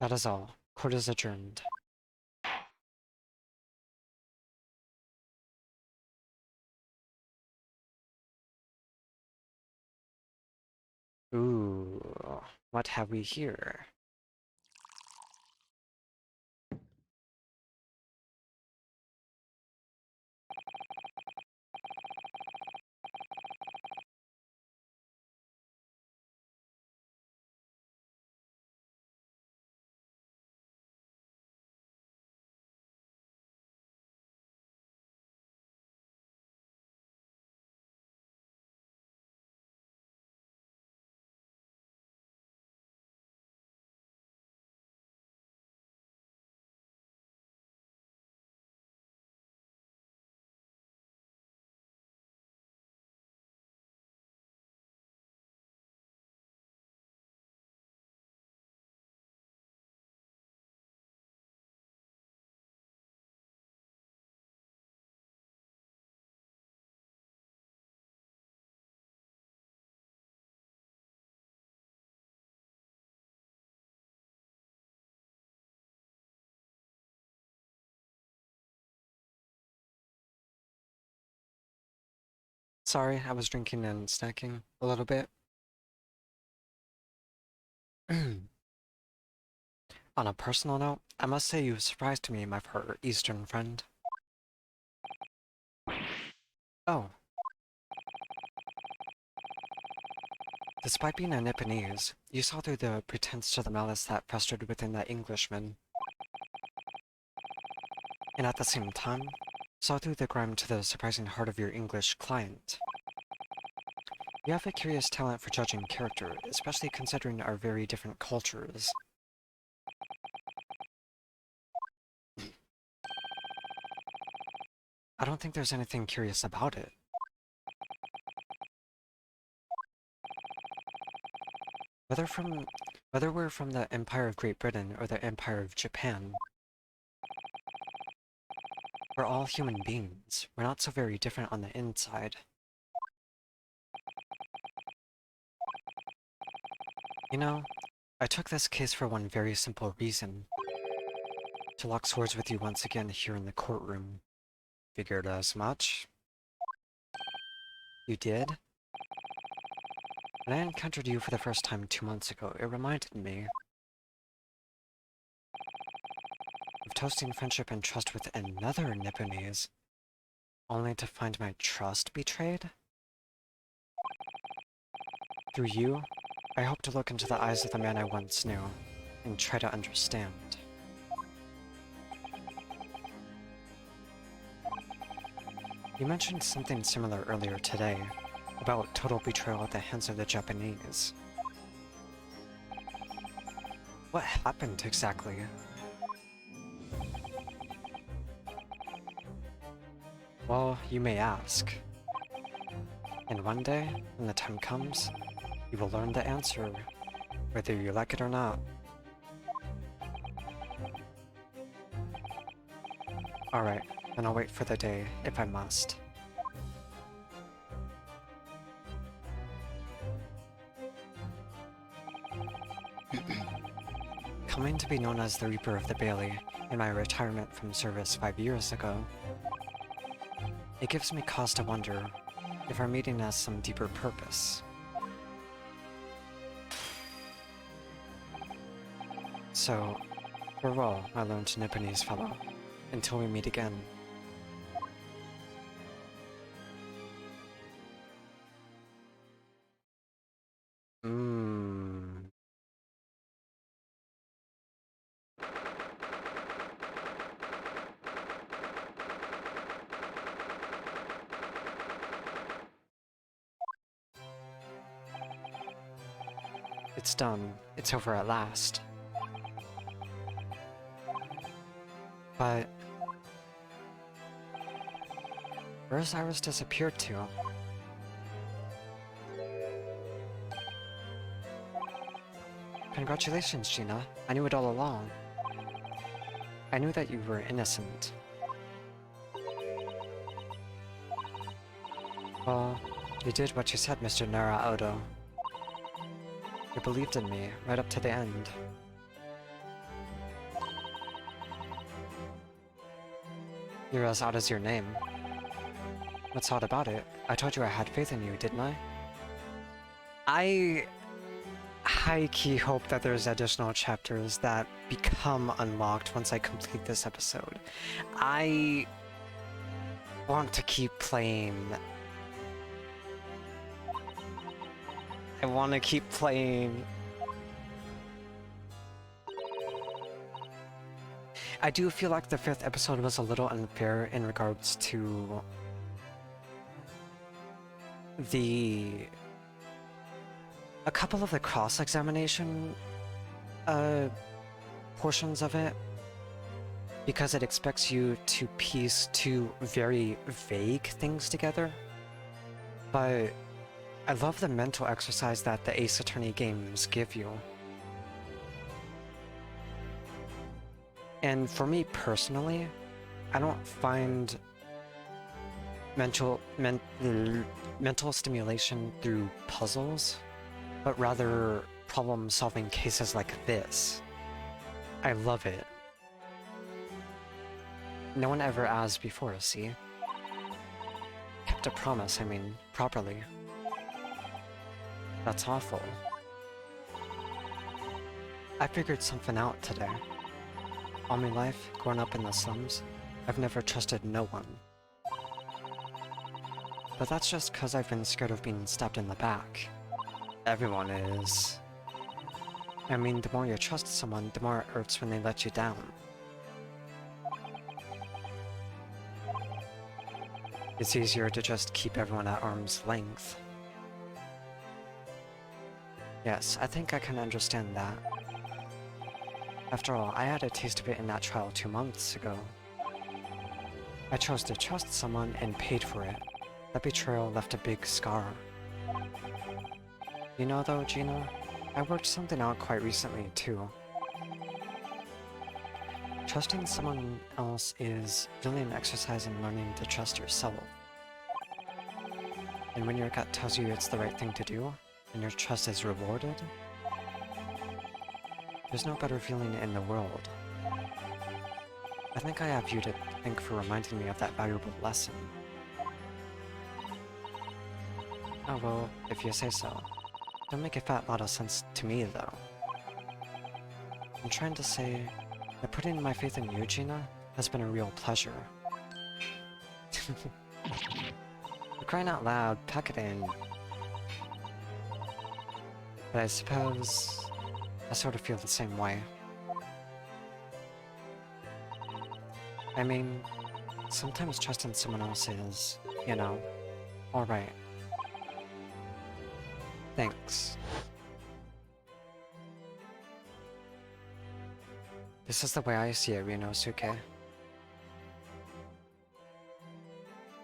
that is all. Court is adjourned. Ooh, what have we here? Sorry, I was drinking and snacking a little bit. On a personal note, I must say you surprised me, my Far Eastern friend. Oh. Despite being a Nipponese, you saw through the pretense to the malice that festered within that Englishman. And at the same time, saw through the grime to the surprising heart of your English client. You have a curious talent for judging character, especially considering our very different cultures. I don't think there's anything curious about it. Whether we're from the Empire of Great Britain or the Empire of Japan, we're all human beings. We're not so very different on the inside. You know, I took this case for one very simple reason. To lock swords with you once again here in the courtroom. Figured as much. You did? When I encountered you for the first time 2 months ago, it reminded me of toasting friendship and trust with another Nipponese, only to find my trust betrayed? Through you, I hope to look into the eyes of the man I once knew, and try to understand. You mentioned something similar earlier today, about total betrayal at the hands of the Japanese. What happened exactly? Well, you may ask. And one day, when the time comes, you will learn the answer, whether you like it or not. Alright, then I'll wait for the day, if I must. Coming to be known as the Reaper of the Bailey in my retirement from service 5 years ago, it gives me cause to wonder if our meeting has some deeper purpose. So, farewell, my learned Nipponese fellow, until we meet again. It's done. It's over at last. But where's Iris disappeared to? Congratulations, Gina. I knew it all along. I knew that you were innocent. Well, you did what you said, Mr. Nara-Odo. You believed in me, right up to the end. You're as odd as your name. What's odd about it? I told you I had faith in you, didn't I? I high-key hope that there's additional chapters that become unlocked once I complete this episode. I want to keep playing. I want to keep playing. I do feel like the 5th episode was a little unfair in regards to a couple of the cross-examination portions of it, because it expects you to piece two very vague things together. But I love the mental exercise that the Ace Attorney games give you. And for me personally, I don't find mental stimulation through puzzles, but rather problem-solving cases like this. I love it. No one ever asked before, see? Kept a promise, I mean, properly. That's awful. I figured something out today. All my life, growing up in the slums, I've never trusted no one. But that's just because I've been scared of being stabbed in the back. Everyone is. I mean, the more you trust someone, the more it hurts when they let you down. It's easier to just keep everyone at arm's length. Yes, I think I can understand that. After all, I had a taste of it in that trial 2 months ago. I chose to trust someone and paid for it. That betrayal left a big scar. You know though, Gina, I worked something out quite recently too. Trusting someone else is really an exercise in learning to trust yourself. And when your gut tells you it's the right thing to do, and your trust is rewarded, there's no better feeling in the world. I think I have you to thank for reminding me of that valuable lesson. Oh well, if you say so. Don't make a fat lot of sense to me, though. I'm trying to say that putting my faith in you, Gina, has been a real pleasure. For crying out loud, pack it in. But I suppose I sort of feel the same way. I mean, sometimes trusting someone else is, you know, alright. Thanks. This is the way I see it, Ryunosuke.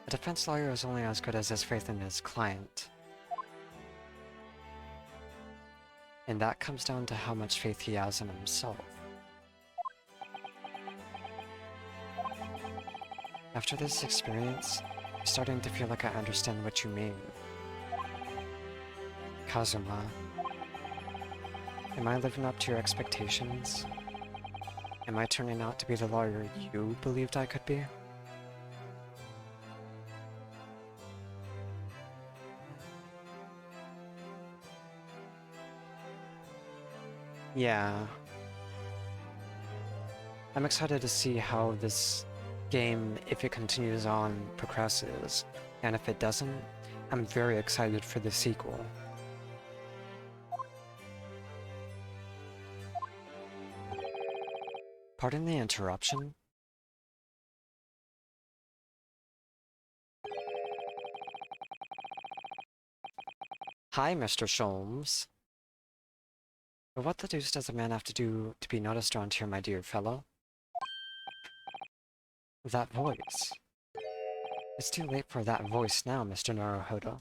A defense lawyer is only as good as his faith in his client. And that comes down to how much faith he has in himself. After this experience, I'm starting to feel like I understand what you mean. Kazuma, am I living up to your expectations? Am I turning out to be the lawyer you believed I could be? Yeah. I'm excited to see how this game, if it continues on, progresses. And if it doesn't, I'm very excited for the sequel. Pardon the interruption? Hi, Mr. Sholmes. But what the deuce does a man have to do to be noticed around here, my dear fellow? That voice. It's too late for that voice now, Mr. Naruhodo.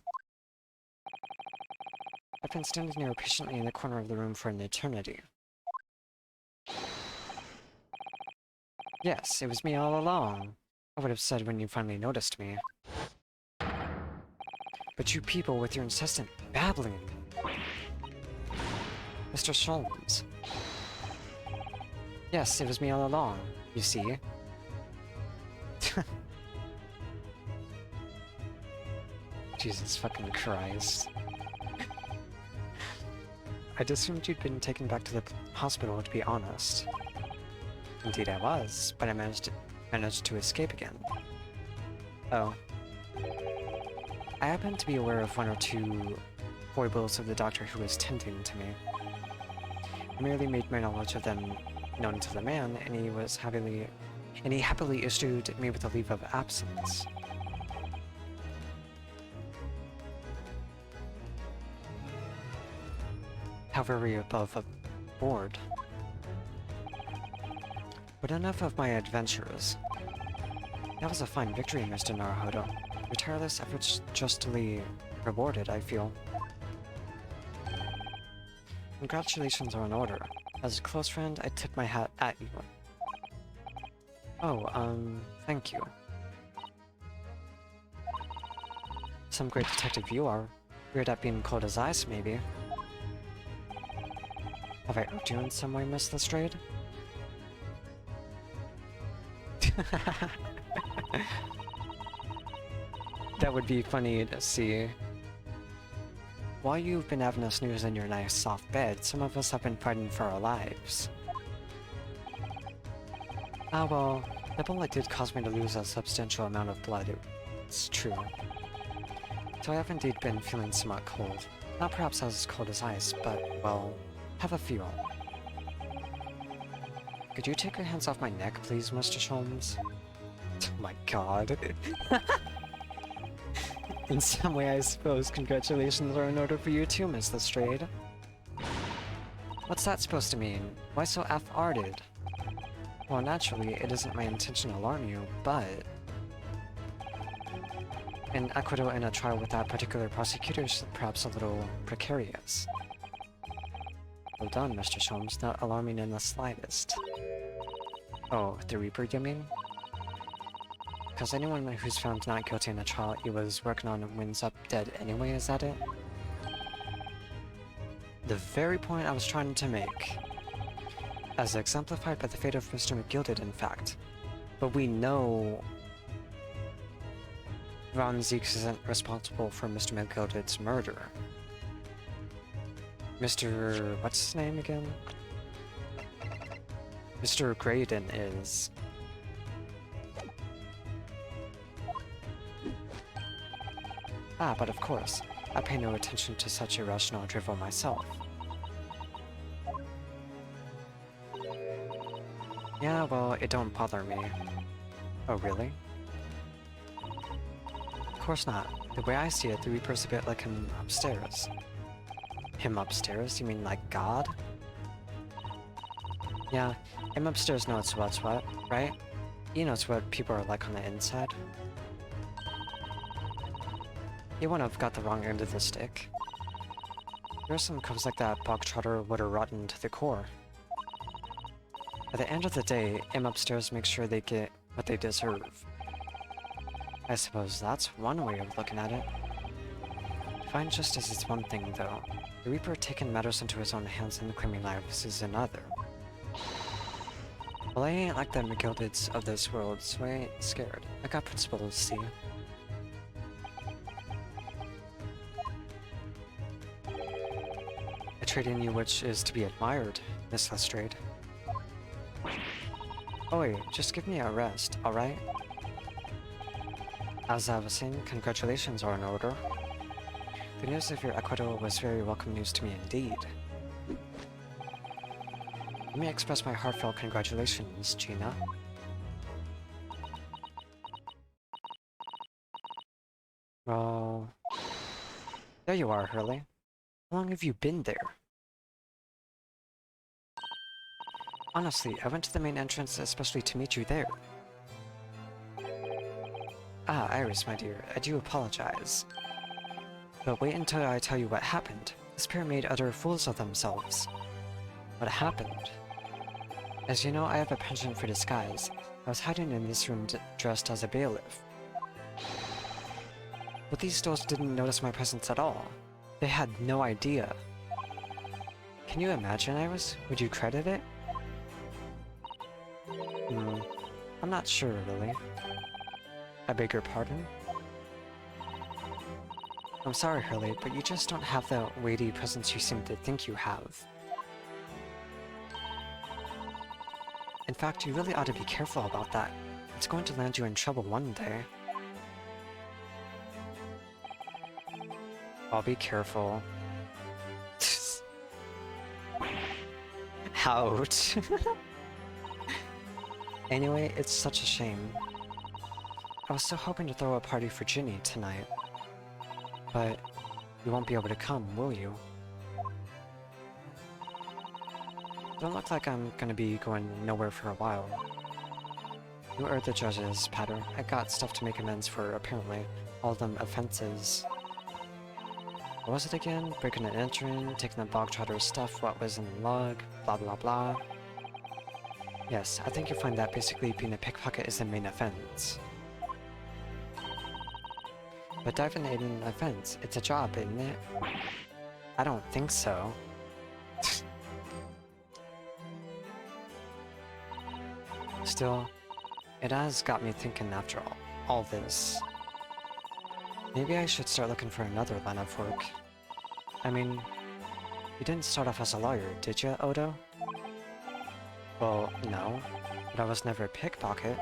I've been standing here patiently in the corner of the room for an eternity. Yes, it was me all along. I would have said when you finally noticed me. But you people with your incessant babbling. Mr. Sholmes. Yes, it was me all along, you see. Jesus fucking Christ. I'd assumed you'd been taken back to the hospital, to be honest. Indeed I was, but I managed to escape again. Oh. I happen to be aware of one or two foibles of the doctor who was tending to me. I merely made my knowledge of them known to the man, and he happily issued me with a leave of absence. How very above board. But enough of my adventures. That was a fine victory, Mr. Naruhodo. Your tireless efforts justly rewarded, I feel. Congratulations are in order. As a close friend, I tip my hat at you. Oh, thank you. Some great detective you are. Weird at being cold as ice, maybe. Have I irked you in some way, Miss Lestrade? That would be funny to see. While you've been having a snooze in your nice soft bed, some of us have been fighting for our lives. Ah well, the bullet did cause me to lose a substantial amount of blood, it's true. So I have indeed been feeling somewhat cold. Not perhaps as cold as ice, but, well, have a feel. Could you take your hands off my neck, please, Mr. Sholmes? Oh my god. In some way, I suppose congratulations are in order for you too, Miss Lestrade. What's that supposed to mean? Why so half-hearted? Well, naturally, it isn't my intention to alarm you, but... an acquittal in a trial with that particular prosecutor is perhaps a little precarious. Well done, Mr. Sholmes, not alarming in the slightest. Oh, the Reaper, you mean? Because anyone who's found not guilty in a trial he was working on winds up dead anyway, is that it? The very point I was trying to make. As exemplified by the fate of Mr. McGilded, in fact. But we know... Von Zeeks isn't responsible for Mr. McGilded's murder. Mr. What's his name again? Mr. Graydon is. Ah, but of course, I pay no attention to such irrational drivel myself. Yeah, well, it don't bother me. Oh, really? Of course not. The way I see it, the Reaper's a bit like him upstairs. Him upstairs? You mean like God? Yeah, him upstairs knows what's what, right? He knows what people are like on the inside. You wouldn't have got the wrong end of the stick. There are some coves like that Bogtrotter would have rotten to the core. At the end of the day, him upstairs makes sure they get what they deserve. I suppose that's one way of looking at it. Divine justice is one thing, though. The Reaper taking matters into his own hands and claiming lives is another. Well, I ain't like the McGildeds of this world, so I ain't scared. I got principles, see? A trait in you which is to be admired, Miss Lestrade. Oh wait, just give me a rest, alright? As I was saying, congratulations are in order. The news of your acquittal was very welcome news to me indeed. Let me express my heartfelt congratulations, Gina. Well... There you are, Hurley. How long have you been there? Honestly, I went to the main entrance especially to meet you there. Ah, Iris, my dear, I do apologize. But wait until I tell you what happened. This pair made utter fools of themselves. What happened? As you know, I have a penchant for disguise. I was hiding in this room dressed as a bailiff. But these dolls didn't notice my presence at all. They had no idea. Can you imagine, Iris? Would you credit it? I'm not sure, really. I beg your pardon? I'm sorry, Hurley, but you just don't have the weighty presence you seem to think you have. In fact, you really ought to be careful about that. It's going to land you in trouble one day. I'll be careful. Ouch. Anyway, it's such a shame. I was so hoping to throw a party for Ginny tonight. But you won't be able to come, will you? Don't look like I'm gonna be going nowhere for a while. You are the judges, Patter. I got stuff to make amends for, apparently. All them offenses. What was it again? Breaking and entering, taking the Bogtrotter's stuff, what was in the log, blah blah blah. Yes, I think you'll find that basically being a pickpocket is the main offense. But diving in an offense, it's a job, isn't it? I don't think so. Still, it has got me thinking after all this. Maybe I should start looking for another line of work. I mean, you didn't start off as a lawyer, did you, Odo? Well, no, but I was never a pickpocket.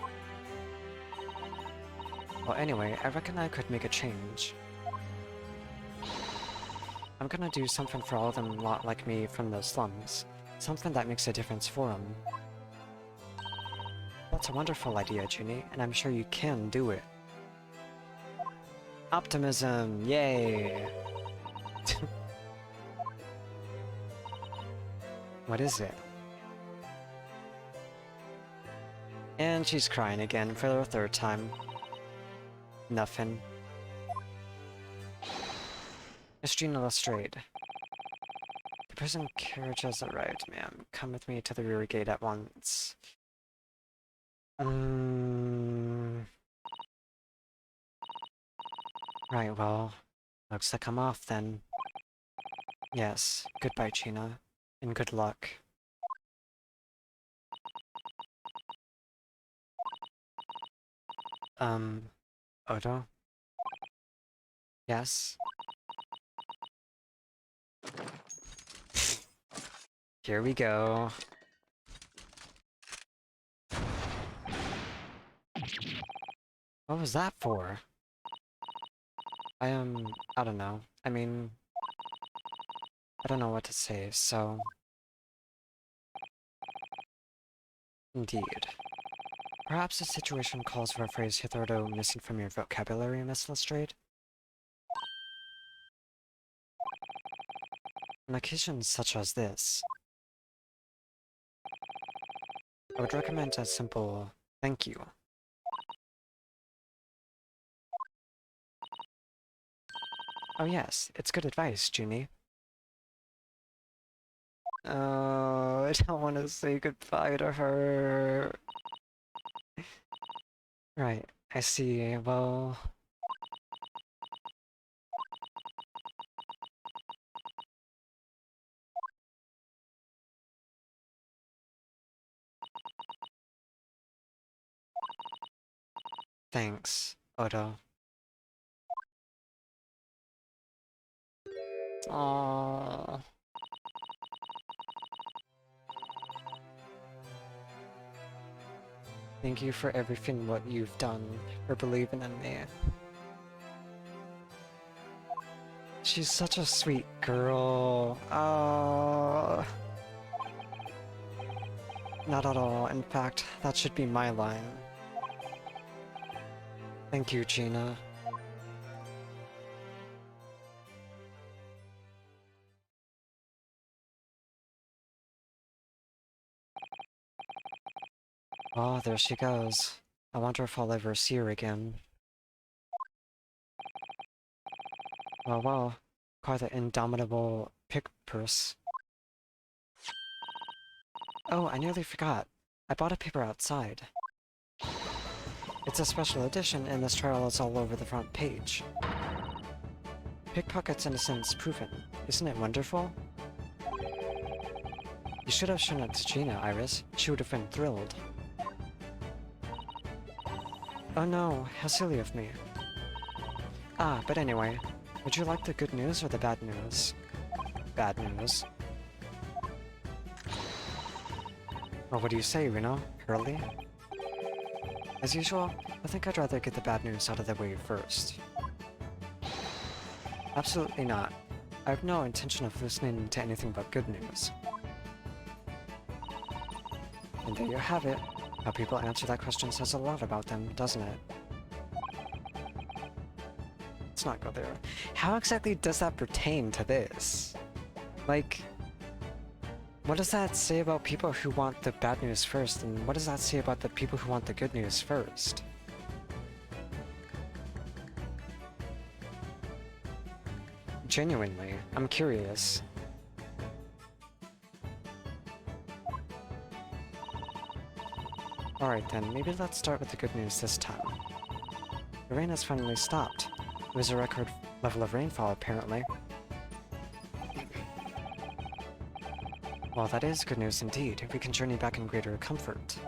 Well, anyway, I reckon I could make a change. I'm gonna do something for all them lot like me from the slums. Something that makes a difference for them. That's a wonderful idea, Ginny, and I'm sure you can do it. Optimism! Yay! What is it? And she's crying again for the third time. Nothing. Miss Gina Lestrade. The prison carriage has arrived, ma'am. Come with me to the rear gate at once. Right, well, looks like I'm off then. Yes, goodbye, Gina, and good luck. Odo? Yes? Here we go. What was that for? I don't know. I mean, I don't know what to say, so... Indeed. Perhaps the situation calls for a phrase hitherto missing from your vocabulary, Miss Lestrade? On occasions such as this, I would recommend a simple thank you. Oh yes, it's good advice, Junie. Oh, I don't want to say goodbye to her. Right, I see. Well... Thanks, Odo. Aww. Thank you for everything what you've done, for believing in me. She's such a sweet girl. Not at all. In fact, that should be my line. Thank you, Gina. Oh, there she goes. I wonder if I'll ever see her again. Well, well. Quite the indomitable pick purse. Oh, I nearly forgot. I bought a paper outside. It's a special edition, and this trial is all over the front page. Pickpocket's innocence proven. Isn't it wonderful? You should have shown it to Gina, Iris. She would have been thrilled. Oh no, how silly of me. Ah, but anyway, would you like the good news or the bad news? Bad news. Well, what do you say, Reno? Hurley? As usual, I think I'd rather get the bad news out of the way first. Absolutely not. I have no intention of listening to anything but good news. And there you have it. How people answer that question says a lot about them, doesn't it? Let's not go there. How exactly does that pertain to this? Like, what does that say about people who want the bad news first, and what does that say about the people who want the good news first? Genuinely, I'm curious. Alright then, maybe let's start with the good news this time. The rain has finally stopped. It was a record level of rainfall, apparently. Well, that is good news indeed. We can journey back in greater comfort.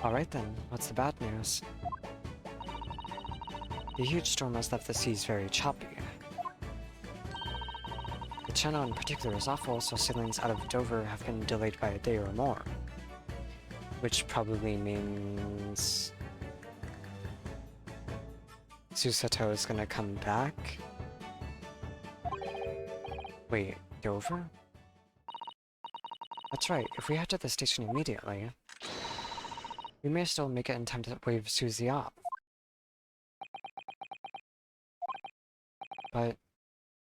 Alright then, what's the bad news? The huge storm has left the seas very choppy. The channel in particular is awful, so sailings out of Dover have been delayed by a day or more. Which probably means... Susato is gonna come back? Wait, Dover? That's right, if we head to the station immediately, we may still make it in time to wave Susie off. But...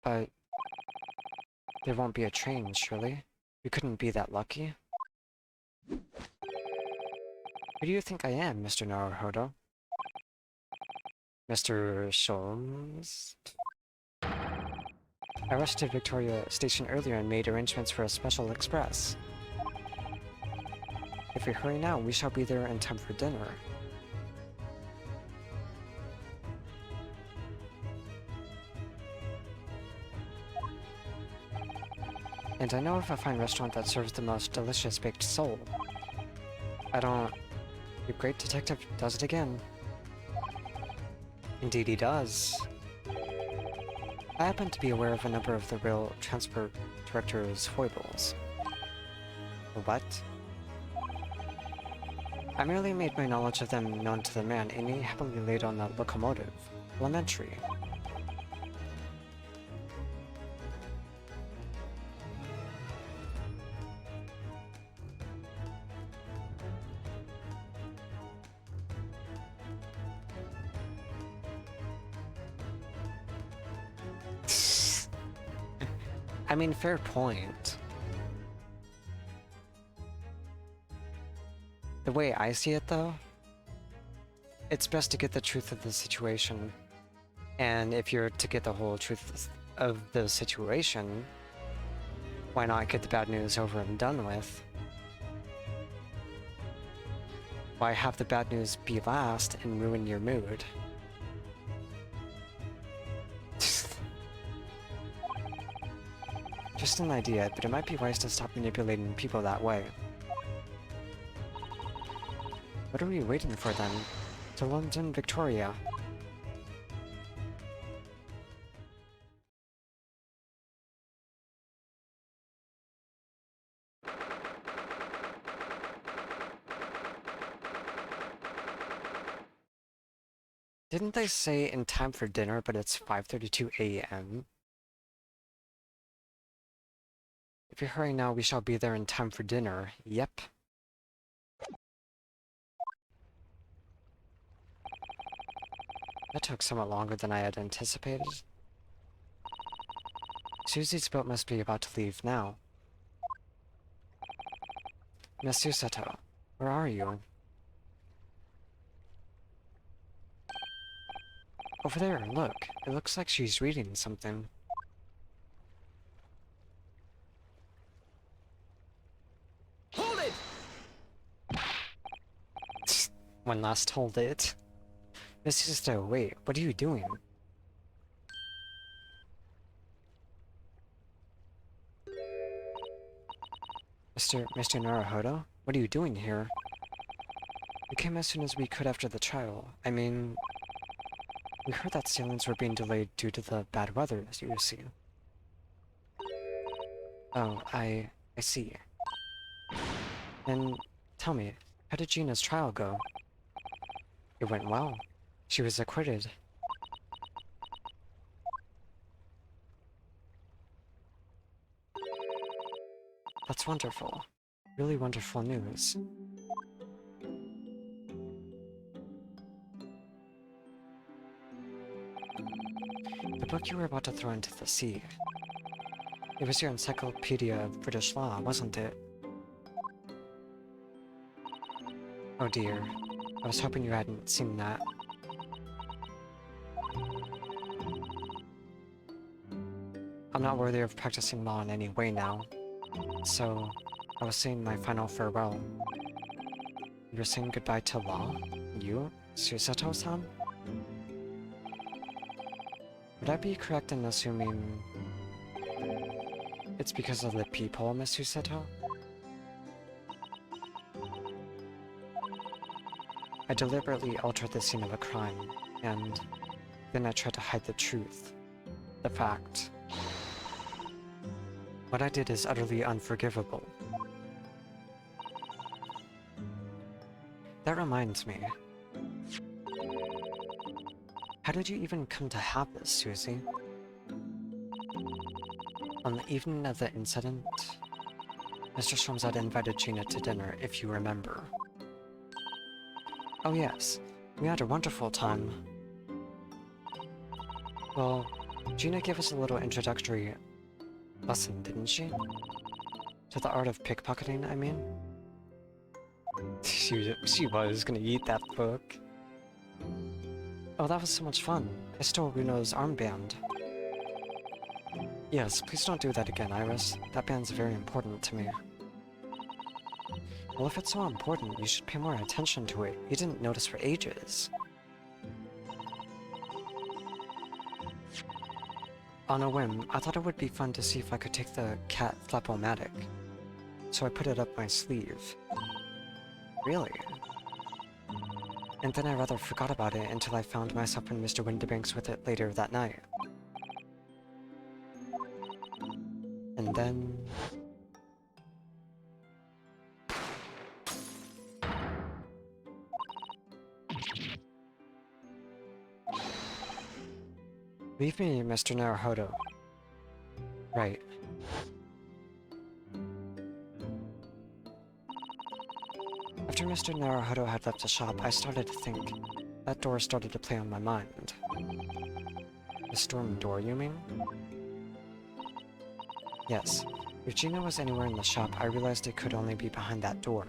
there won't be a train, surely? We couldn't be that lucky. Who do you think I am, Mr. Naruhodo? Mr. Sholmes? I rushed to Victoria Station earlier and made arrangements for a special express. If we hurry now, we shall be there in time for dinner. And I know of a fine restaurant that serves the most delicious baked sole. Your great detective does it again. Indeed he does. I happen to be aware of a number of the rail transport director's foibles. What? I merely made my knowledge of them known to the man, and he happily laid on the locomotive. Elementary. I mean, fair point. The way I see it, though, it's best to get the truth of the situation. And if you're to get the whole truth of the situation, why not get the bad news over and done with? Why have the bad news be last and ruin your mood? Just an idea, but it might be wise to stop manipulating people that way. What are we waiting for then? To London, Victoria. Didn't they say in time for dinner, but it's 5:32 a.m.? If you hurry now, we shall be there in time for dinner. Yep. That took somewhat longer than I had anticipated. Susie's boat must be about to leave now. Monsieur Seto, where are you? Over there, look. It looks like she's reading something. Hold it! One last hold it. Monsieur Seto, wait, what are you doing? Mr. Naruhodo? What are you doing here? We came as soon as we could after the trial. I mean, we heard that sailings were being delayed due to the bad weather, as you see. Oh, I see. Then, tell me, how did Gina's trial go? It went well. She was acquitted. That's wonderful. Really wonderful news. The book you were about to throw into the sea. It was your Encyclopedia of British Law, wasn't it? Oh dear. I was hoping you hadn't seen that. I'm not worthy of practicing law in any way now. So, I was saying my final farewell. You're saying goodbye to law? You? Susato-san? Would I be correct in assuming it's because of the people, Miss Susato? I deliberately altered the scene of a crime, and then I tried to hide the truth. The fact. What I did is utterly unforgivable. That reminds me. How did you even come to have this, Susie? On the evening of the incident, Mr. Stromzad invited Gina to dinner, if you remember. Oh yes, we had a wonderful time. Well, Gina gave us a little introductory lesson, didn't she? To the art of pickpocketing, I mean? She was gonna eat that book. Oh, that was so much fun. I stole Runo's armband. Yes, please don't do that again, Iris. That band's very important to me. Well, if it's so important, you should pay more attention to it. You didn't notice for ages. On a whim, I thought it would be fun to see if I could take the cat Flapomatic. So I put it up my sleeve. Really? And then I rather forgot about it until I found myself in Mr. Windibanks with it later that night. And then... Leave me, Mr. Naruhodo. Right. After Mr. Naruhodo had left the shop, I started to think. That door started to play on my mind. The storm door, you mean? Yes. If Gina was anywhere in the shop, I realized it could only be behind that door.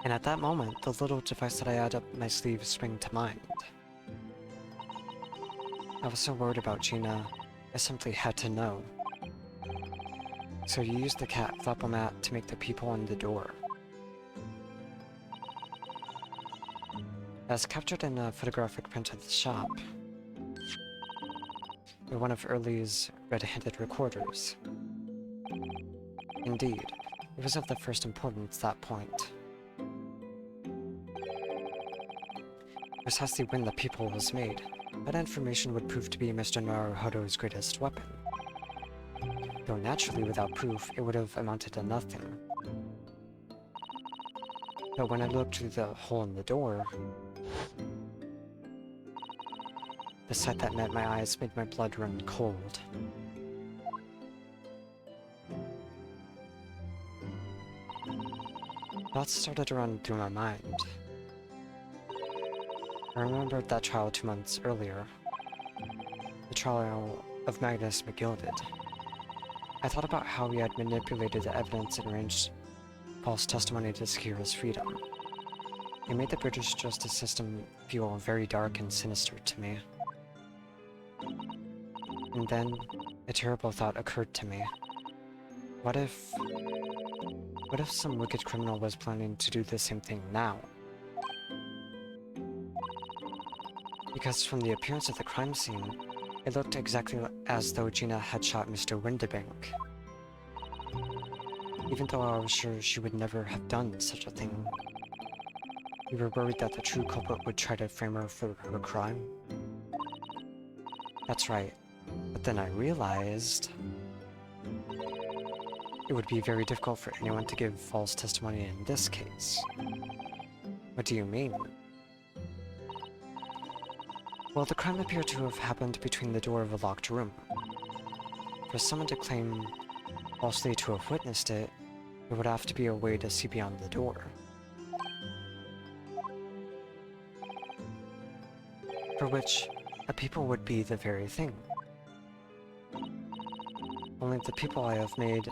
And at that moment, the little device that I had up my sleeve sprang to mind. I was so worried about Gina, I simply had to know. So you used the cat Flappomat to make the people on the door. As captured in a photographic print of the shop, or one of Early's red-handed recorders. Indeed, it was of the first importance at that point. Precisely when the people was made, that information would prove to be Mr. Naruhodo's greatest weapon. Though naturally, without proof, it would have amounted to nothing. But when I looked through the hole in the door, the sight that met my eyes made my blood run cold. Thoughts started to run through my mind. I remembered that trial 2 months earlier. The trial of Magnus McGilded. I thought about how he had manipulated the evidence and arranged false testimony to secure his freedom. It made the British justice system feel very dark and sinister to me. And then, a terrible thought occurred to me. What if some wicked criminal was planning to do the same thing now? Because from the appearance of the crime scene, it looked exactly as though Gina had shot Mr. Windibank. Even though I was sure she would never have done such a thing. We were worried that the true culprit would try to frame her for her crime. That's right. But then I realized... it would be very difficult for anyone to give false testimony in this case. What do you mean? Well, the crime appeared to have happened between the door of a locked room. For someone to claim falsely to have witnessed it, there would have to be a way to see beyond the door. For which, a people would be the very thing. Only the people I have made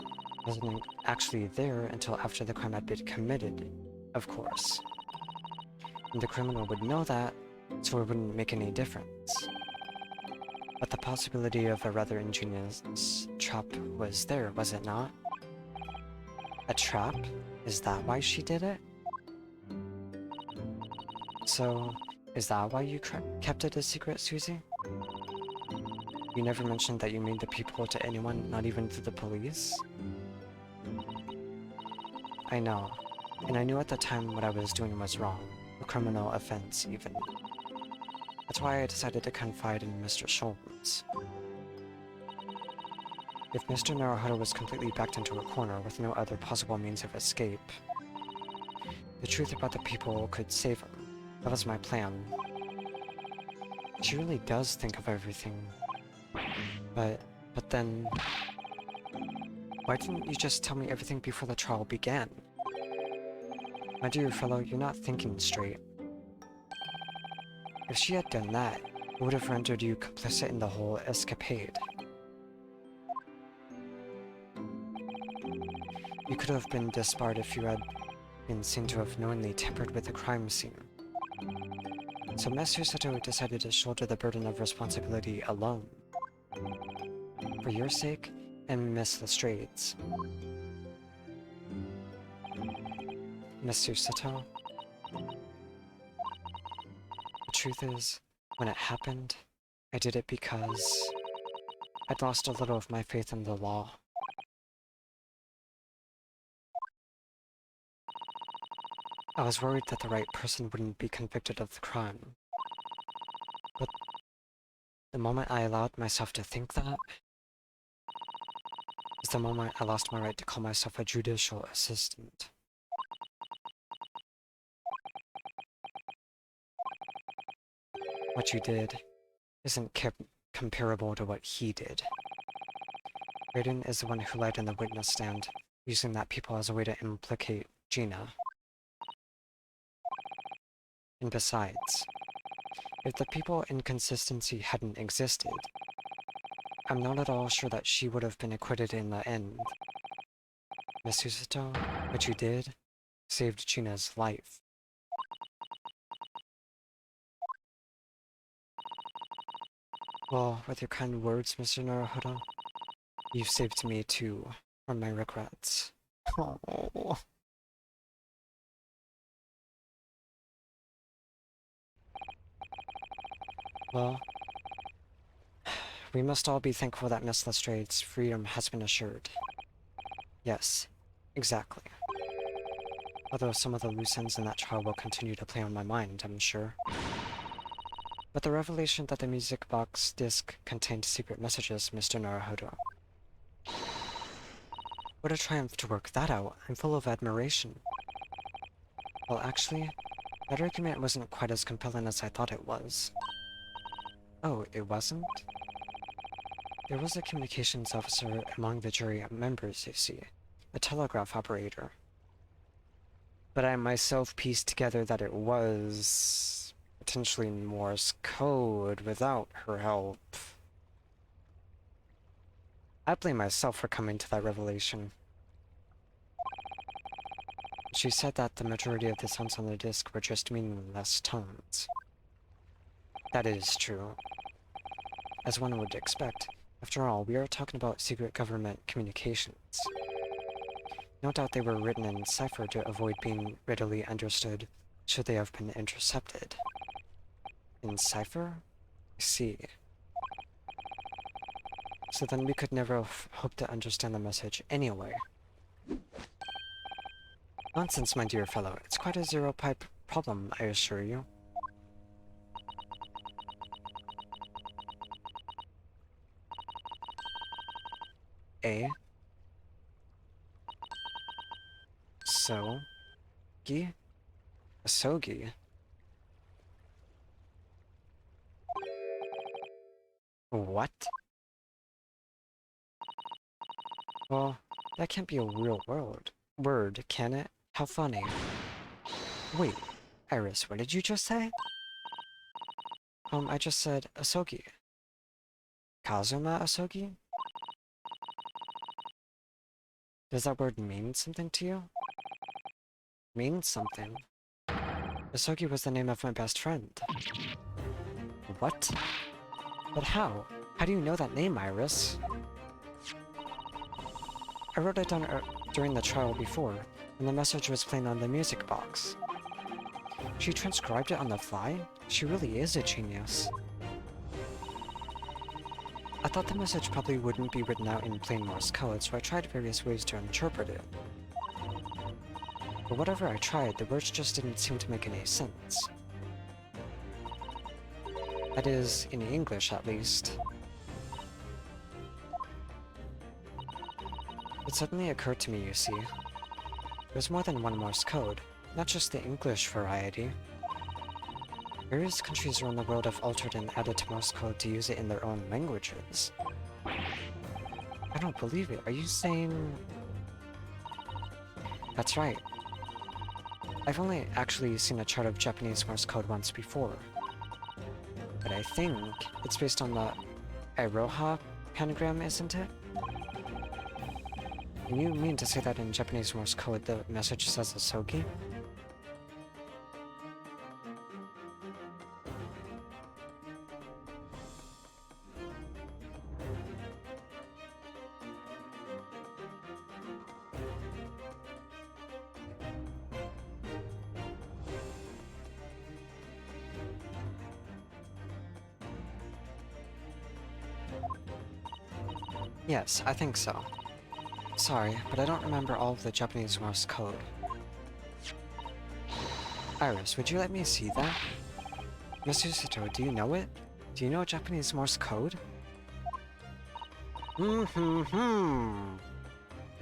wasn't actually there until after the crime had been committed, of course. And the criminal would know that, so it wouldn't make any difference. But the possibility of a rather ingenious trap was there, was it not? A trap? Is that why she did it? So, is that why you kept it a secret, Susie? You never mentioned that you made the people to anyone, not even to the police? I know, and I knew at the time what I was doing was wrong, a criminal offense even. That's why I decided to confide in Mr. Sholmes. If Mr. Naruhodo was completely backed into a corner with no other possible means of escape, the truth about the people could save him. That was my plan. She really does think of everything. But then... why didn't you just tell me everything before the trial began? My dear fellow, you're not thinking straight. If she had done that, it would have rendered you complicit in the whole escapade. You could have been disbarred if you had been seen to have knowingly tampered with the crime scene. So Monsieur Sato decided to shoulder the burden of responsibility alone. For your sake, and Miss Lestrade's. Monsieur Sato, the truth is, when it happened, I did it because I'd lost a little of my faith in the law. I was worried that the right person wouldn't be convicted of the crime. The moment I allowed myself to think that is the moment I lost my right to call myself a judicial assistant. What you did isn't comparable to what he did. Raiden is the one who lied in the witness stand, using that people as a way to implicate Gina. And besides, if the people inconsistency hadn't existed, I'm not at all sure that she would have been acquitted in the end. Miss Usato, what you did saved Gina's life. Well, with your kind words, Mr. Naruhodo, you've saved me too, from my regrets. Oh. Well, we must all be thankful that Miss Lestrade's freedom has been assured. Yes, exactly. Although some of the loose ends in that trial will continue to play on my mind, I'm sure. But the revelation that the music box disc contained secret messages, Mr. Naruhodo. What a triumph to work that out. I'm full of admiration. Well, actually, that argument wasn't quite as compelling as I thought it was. Oh, it wasn't? There was a communications officer among the jury members, you see. A telegraph operator. But I myself pieced together that it was potentially Morse code without her help. I blame myself for coming to that revelation. She said that the majority of the sounds on the disc were just meaningless tones. That is true. As one would expect, after all, we are talking about secret government communications. No doubt they were written in cipher to avoid being readily understood should they have been intercepted. In cipher? I see. So then we could never hope to understand the message anyway. Nonsense, my dear fellow. It's quite a zero-pipe problem, I assure you. A. So-gi? Asogi? What? Well, that can't be a real word, can it? How funny. Wait, Iris, what did you just say? I just said Asogi. Kazuma Asogi? Does that word mean something to you? Mean something? Asogi was the name of my best friend. What? But how? How do you know that name, Iris? I wrote it down during the trial before, and the message was playing on the music box. She transcribed it on the fly? She really is a genius. I thought the message probably wouldn't be written out in plain Morse code, so I tried various ways to interpret it. But whatever I tried, the words just didn't seem to make any sense. That is, in English at least. It suddenly occurred to me, you see. There's more than one Morse code, not just the English variety. Various countries around the world have altered and added to Morse code to use it in their own languages. I don't believe it. Are you saying... That's right. I've only actually seen a chart of Japanese Morse code once before. But I think it's based on the Iroha pentagram, isn't it? And you mean to say that in Japanese Morse code the message says Asogi? Yes, I think so. Sorry, but I don't remember all of the Japanese Morse code. Iris, would you let me see that? Miss Usato, do you know it? Do you know Japanese Morse code? The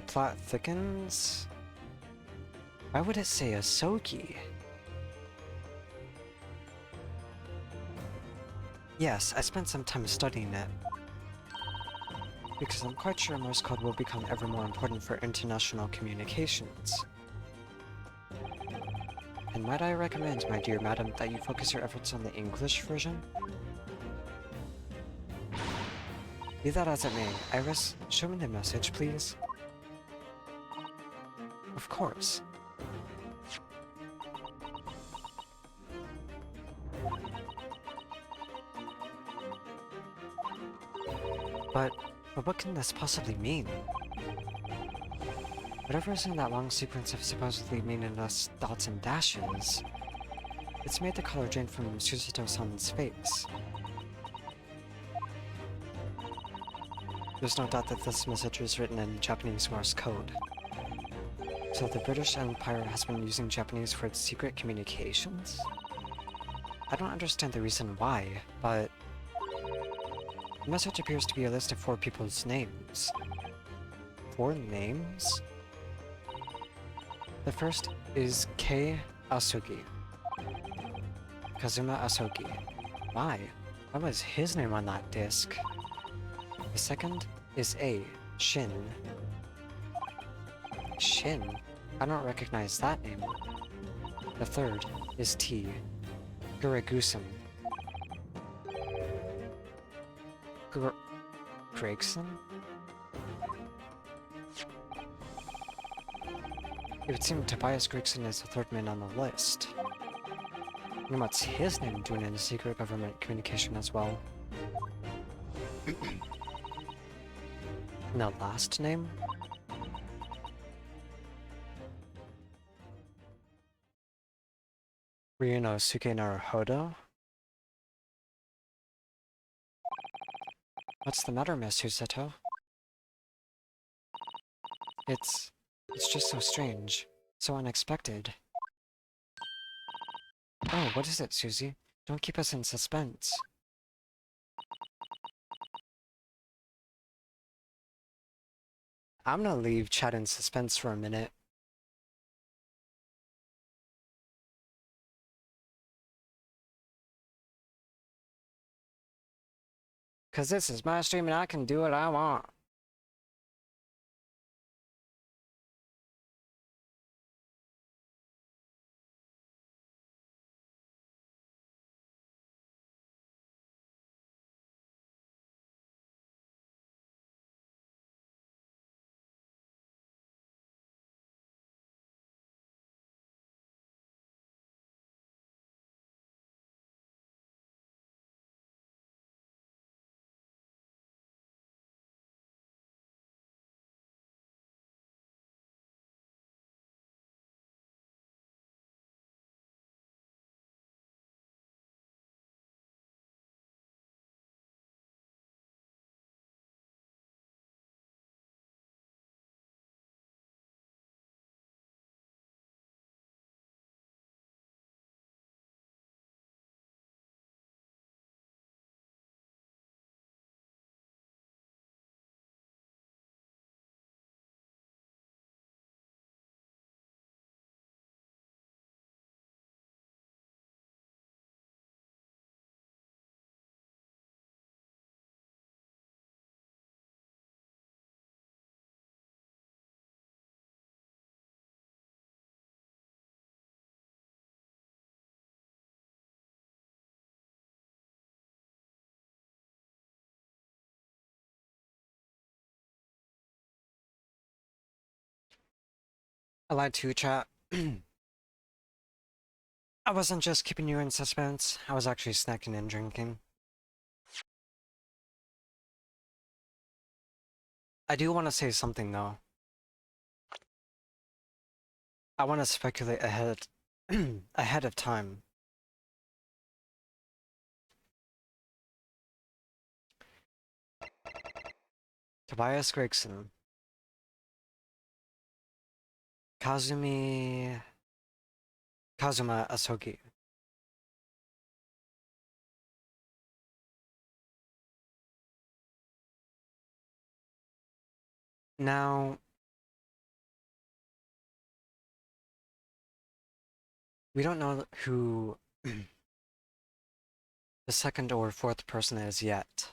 plot thickens. Why would it say Asogi? Yes, I spent some time studying it. Because I'm quite sure Morse code will become ever more important for international communications. And might I recommend, my dear madam, that you focus your efforts on the English version? Be that as it may, Iris, show me the message, please. Of course. But what can this possibly mean? Whatever is in that long sequence of supposedly meaningless dots and dashes, it's made the color drain from Susato-san's face. There's no doubt that this message is written in Japanese Morse code. So the British Empire has been using Japanese for its secret communications? I don't understand the reason why, but the message appears to be a list of 4 people's names. 4 names? The first is Kei Asugi. Kazuma Asogi. Why? Why was his name on that disc? The second is A. Shin. Shin? I don't recognize that name. The third is T. Gregson. Gregson? It would seem Tobias Gregson is the third man on the list. And what's his name doing in secret government communication as well? And the last name? Ryunosuke Naruhodo? What's the matter, Miss Susato? It's just so strange. So unexpected. Oh, what is it, Susie? Don't keep us in suspense. I'm gonna leave chat in suspense for a minute. Cause this is my stream and I can do what I want. I lied to you, chat. I wasn't just keeping you in suspense, I was actually snacking and drinking. I do want to say something, though. I want to speculate ahead, ahead of time. Tobias Gregson. Kazuma Asogi. Now, we don't know who the second or fourth person is yet.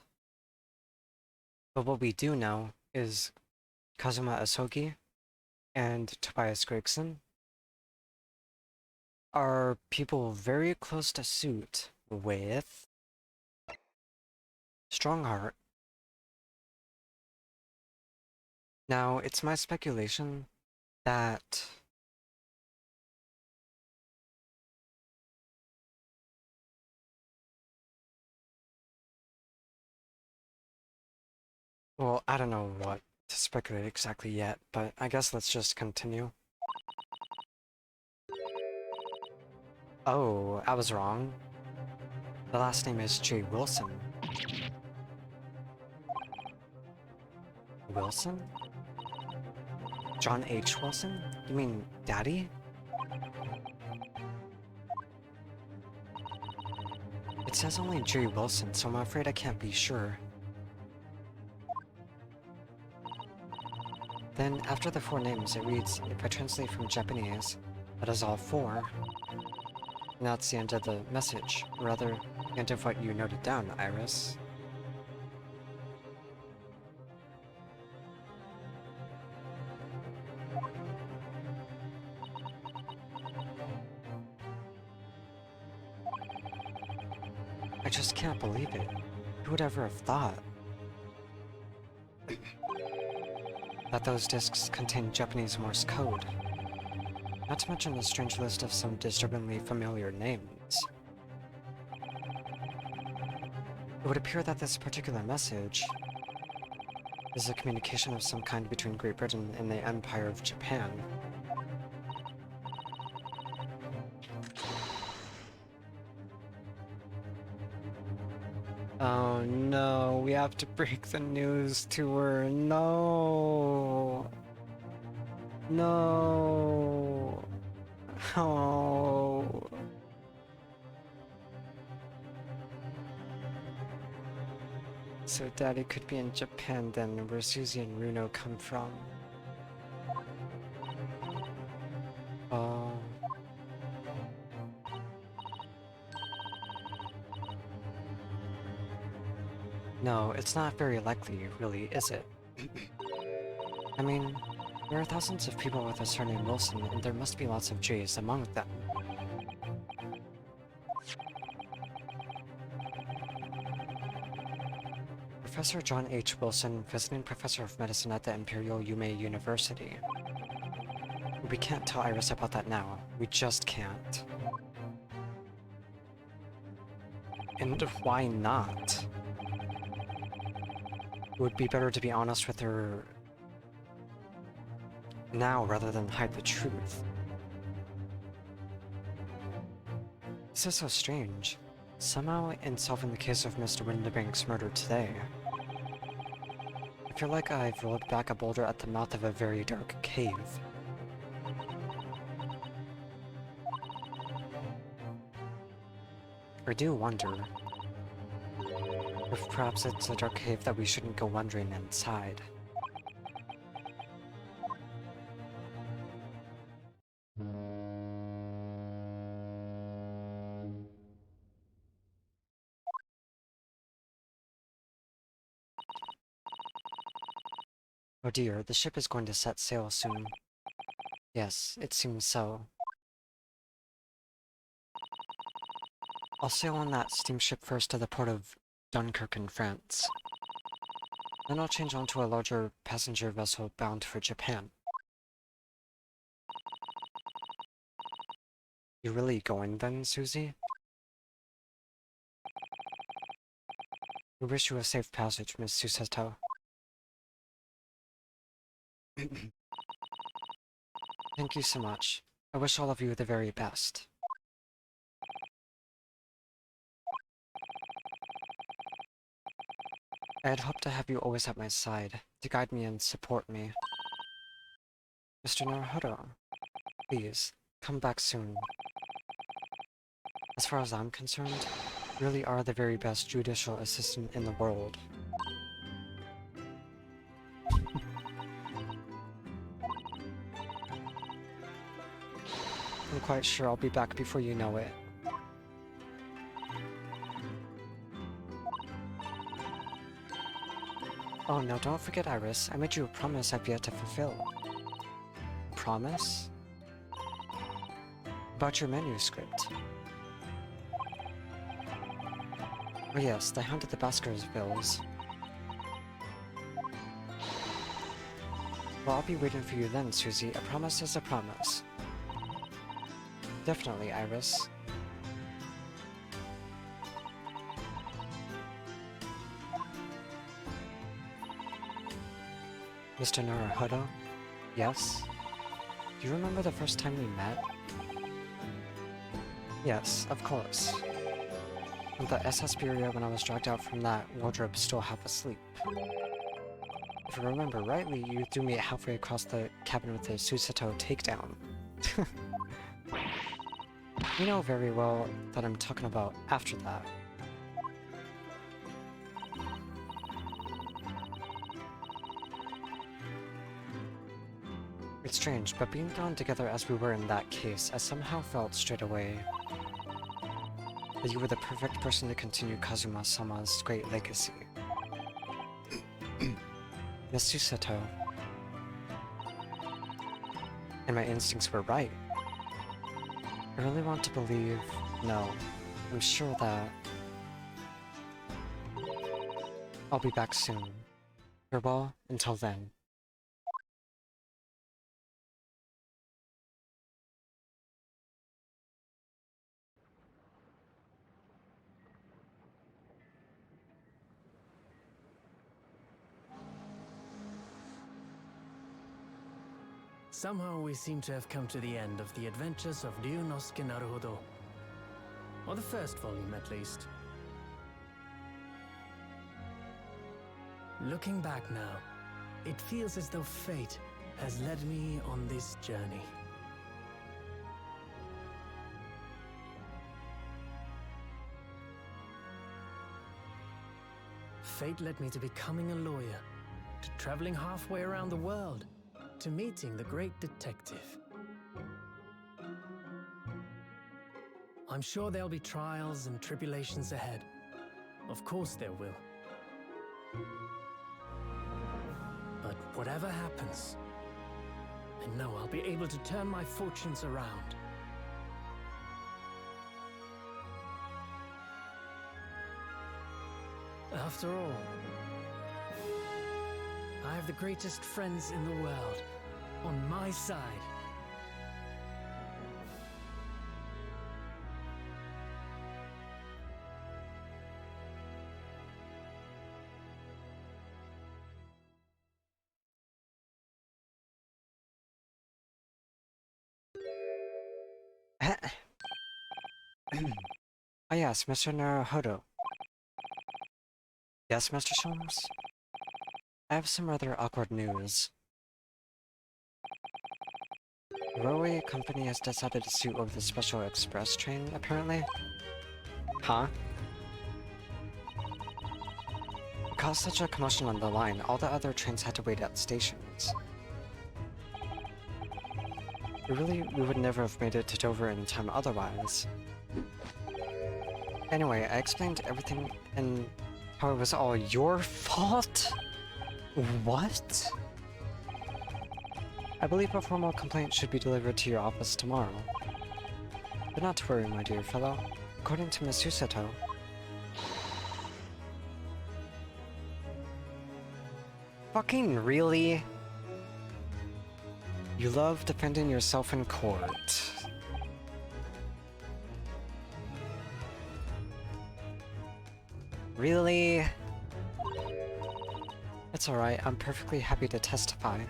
But what we do know is Kazuma Asogi and Tobias Gregson are people very close to suit with Strongheart. Now, it's my speculation that well, I don't know what to speculate exactly yet, but I guess let's just continue. Oh, I was wrong. The last name is J. Wilson. Wilson? John H. Wilson? You mean Daddy? It says only J. Wilson, so I'm afraid I can't be sure. Then, after the four names, it reads, if I translate from Japanese, that is all four. And that's the end of the message, or rather, the end of what you noted down, Iris. I just can't believe it. Who would ever have thought that those discs contain Japanese Morse code? Not to mention the strange list of some disturbingly familiar names. It would appear that this particular message is a communication of some kind between Great Britain and the Empire of Japan. Oh no, we have to break the news to her. No. No. Oh. So Daddy could be in Japan then, where Susie and Runo come from. Oh. No, it's not very likely, really, is it? I mean, there are thousands of people with a surname Wilson, and there must be lots of J's among them. Professor John H. Wilson, visiting professor of medicine at the Imperial Yume University. We can't tell Iris about that now. We just can't. And why not? It would be better to be honest with her now rather than hide the truth. This is so strange. Somehow, in solving the case of Mr. Windibank's murder today, I feel like I've rolled back a boulder at the mouth of a very dark cave. I do wonder if perhaps it's a dark cave that we shouldn't go wandering inside. Oh dear, the ship is going to set sail soon. Yes, it seems so. I'll sail on that steamship first to the port of Dunkirk in France. Then I'll change onto a larger passenger vessel bound for Japan. You really going then, Susie? We wish you a safe passage, Miss Susato. Thank you so much. I wish all of you the very best. I had hoped to have you always at my side, to guide me and support me. Mr. Naruhodo, please, come back soon. As far as I'm concerned, you really are the very best judicial assistant in the world. I'm quite sure I'll be back before you know it. Oh no, don't forget, Iris. I made you a promise I've yet to fulfill. Promise? About your manuscript. Oh yes, the Hound of the Baskervilles. Well, I'll be waiting for you then, Susie. A promise is a promise. Definitely, Iris. Mr. Naruhodo? Yes? Do you remember the first time we met? Yes, of course. The SS Bureau when I was dragged out from that wardrobe still half asleep. If I remember rightly, you threw me halfway across the cabin with a Susato takedown. You know very well that I'm talking about after that. It's strange, but being thrown together as we were in that case, I somehow felt straight away that you were the perfect person to continue Kazuma-sama's great legacy. Miss Susato. And my instincts were right. I really want to believe... No. I'm sure that... I'll be back soon. Farewell until then. Somehow we seem to have come to the end of the adventures of Ryunosuke Naruhodo. Or the first volume, at least. Looking back now, it feels as though fate has led me on this journey. Fate led me to becoming a lawyer, to traveling halfway around the world, to meeting the great detective. I'm sure there'll be trials and tribulations ahead. Of course there will. But whatever happens, I know I'll be able to turn my fortunes around. After all, I have the greatest friends in the world on my side. Oh yes, Mr. Naruhodo. Yes, Mr. Sholmes? I have some rather awkward news. The railway company has decided to sue over the special express train, apparently. Huh? It caused such a commotion on the line, all the other trains had to wait at stations. We would never have made it to Dover in time otherwise. Anyway, I explained everything and how it was all your fault? What? I believe a formal complaint should be delivered to your office tomorrow. But not to worry, my dear fellow. According to Miss Susato... Fucking really? You love defending yourself in court. Really? It's alright, I'm perfectly happy to testify.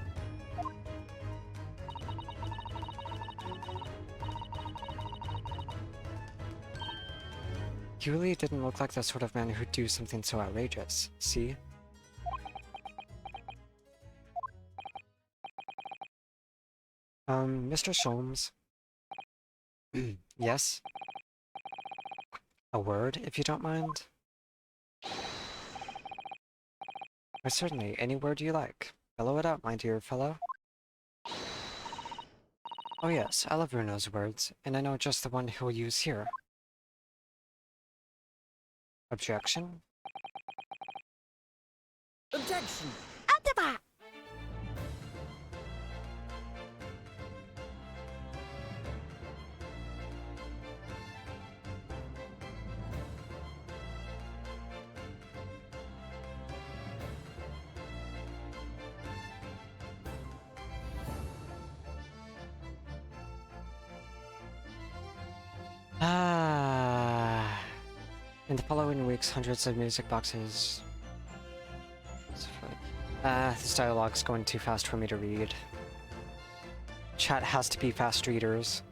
Yuli didn't look like the sort of man who'd do something so outrageous, see? Mr. Sholmes? Yes? A word, if you don't mind? Why, certainly, any word you like. Bellow it out, my dear fellow. Oh yes, I love Runo's words, and I know just the one he'll use here. Objection? Objection! Ataba! Ah. In the following weeks, hundreds of music boxes. This dialogue's going too fast for me to read. Chat has to be fast readers.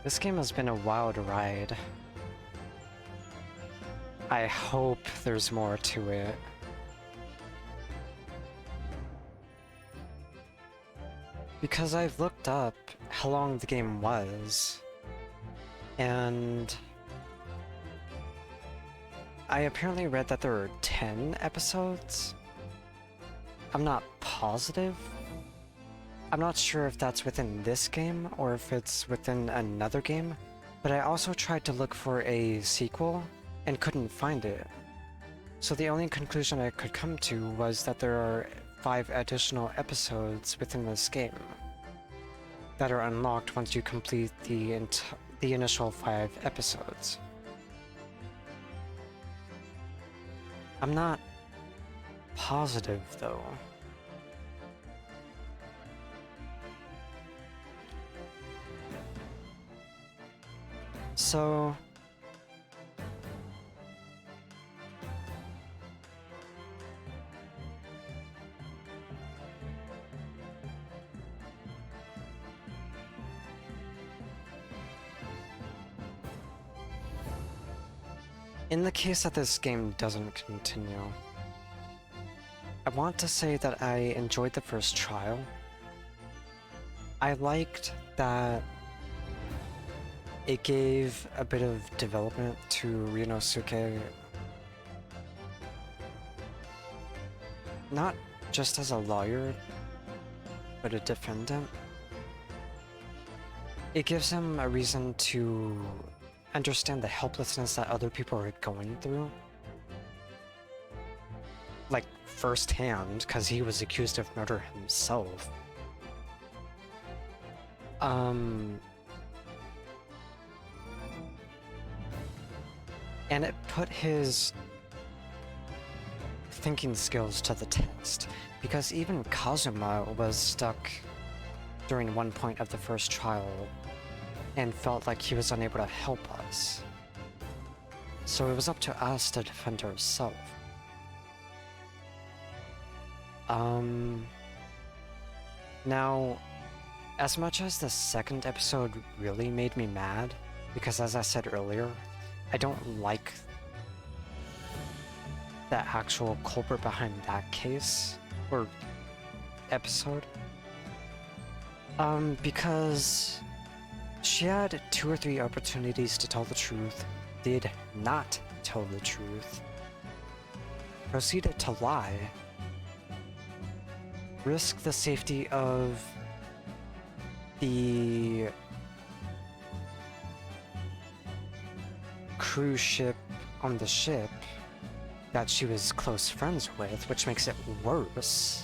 This game has been a wild ride. I hope there's more to it. Because I've looked up how long the game was, and I apparently read that there are 10 episodes. I'm not positive. I'm not sure if that's within this game or if it's within another game, but I also tried to look for a sequel and couldn't find it. So the only conclusion I could come to was that there are 5 additional episodes within this game that are unlocked once you complete the initial 5 episodes. I'm not positive though. So in the case that this game doesn't continue, I want to say that I enjoyed the first trial. I liked that it gave a bit of development to Ryunosuke, not just as a lawyer, but a defendant. It gives him a reason to understand the helplessness that other people are going through. Like, firsthand, because he was accused of murder himself. And it put his thinking skills to the test, because even Kazuma was stuck during one point of the first trial and felt like he was unable to help us. So it was up to us to defend ourselves. Now, as much as the second episode really made me mad, because as I said earlier, I don't like the actual culprit behind that case, or episode. Because she had 2 or 3 opportunities to tell the truth, did not tell the truth, proceeded to lie, risk the safety of the cruise ship on the ship that she was close friends with, which makes it worse.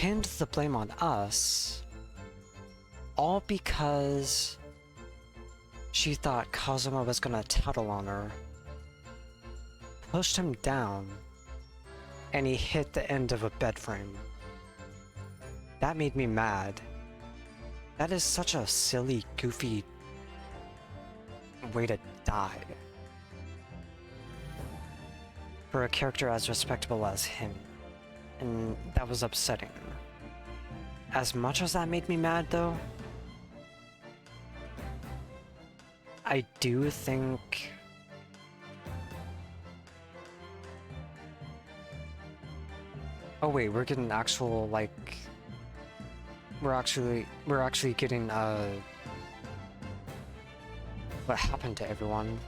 pinned the blame on us, all because she thought Kazuma was gonna tattle on her, pushed him down, and he hit the end of a bed frame. That made me mad. That is such a silly, goofy way to die. For a character as respectable as him. And that was upsetting. As much as that made me mad, though, I do think oh wait, we're getting actual, like, we're actually getting what happened to everyone.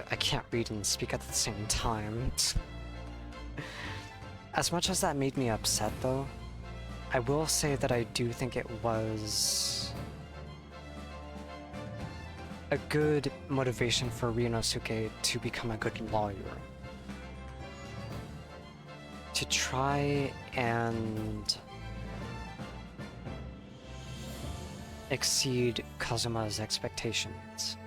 I can't read and speak at the same time. As much as that made me upset, though, I will say that I do think it was a good motivation for Ryunosuke to become a good lawyer. To try and exceed Kazuma's expectations,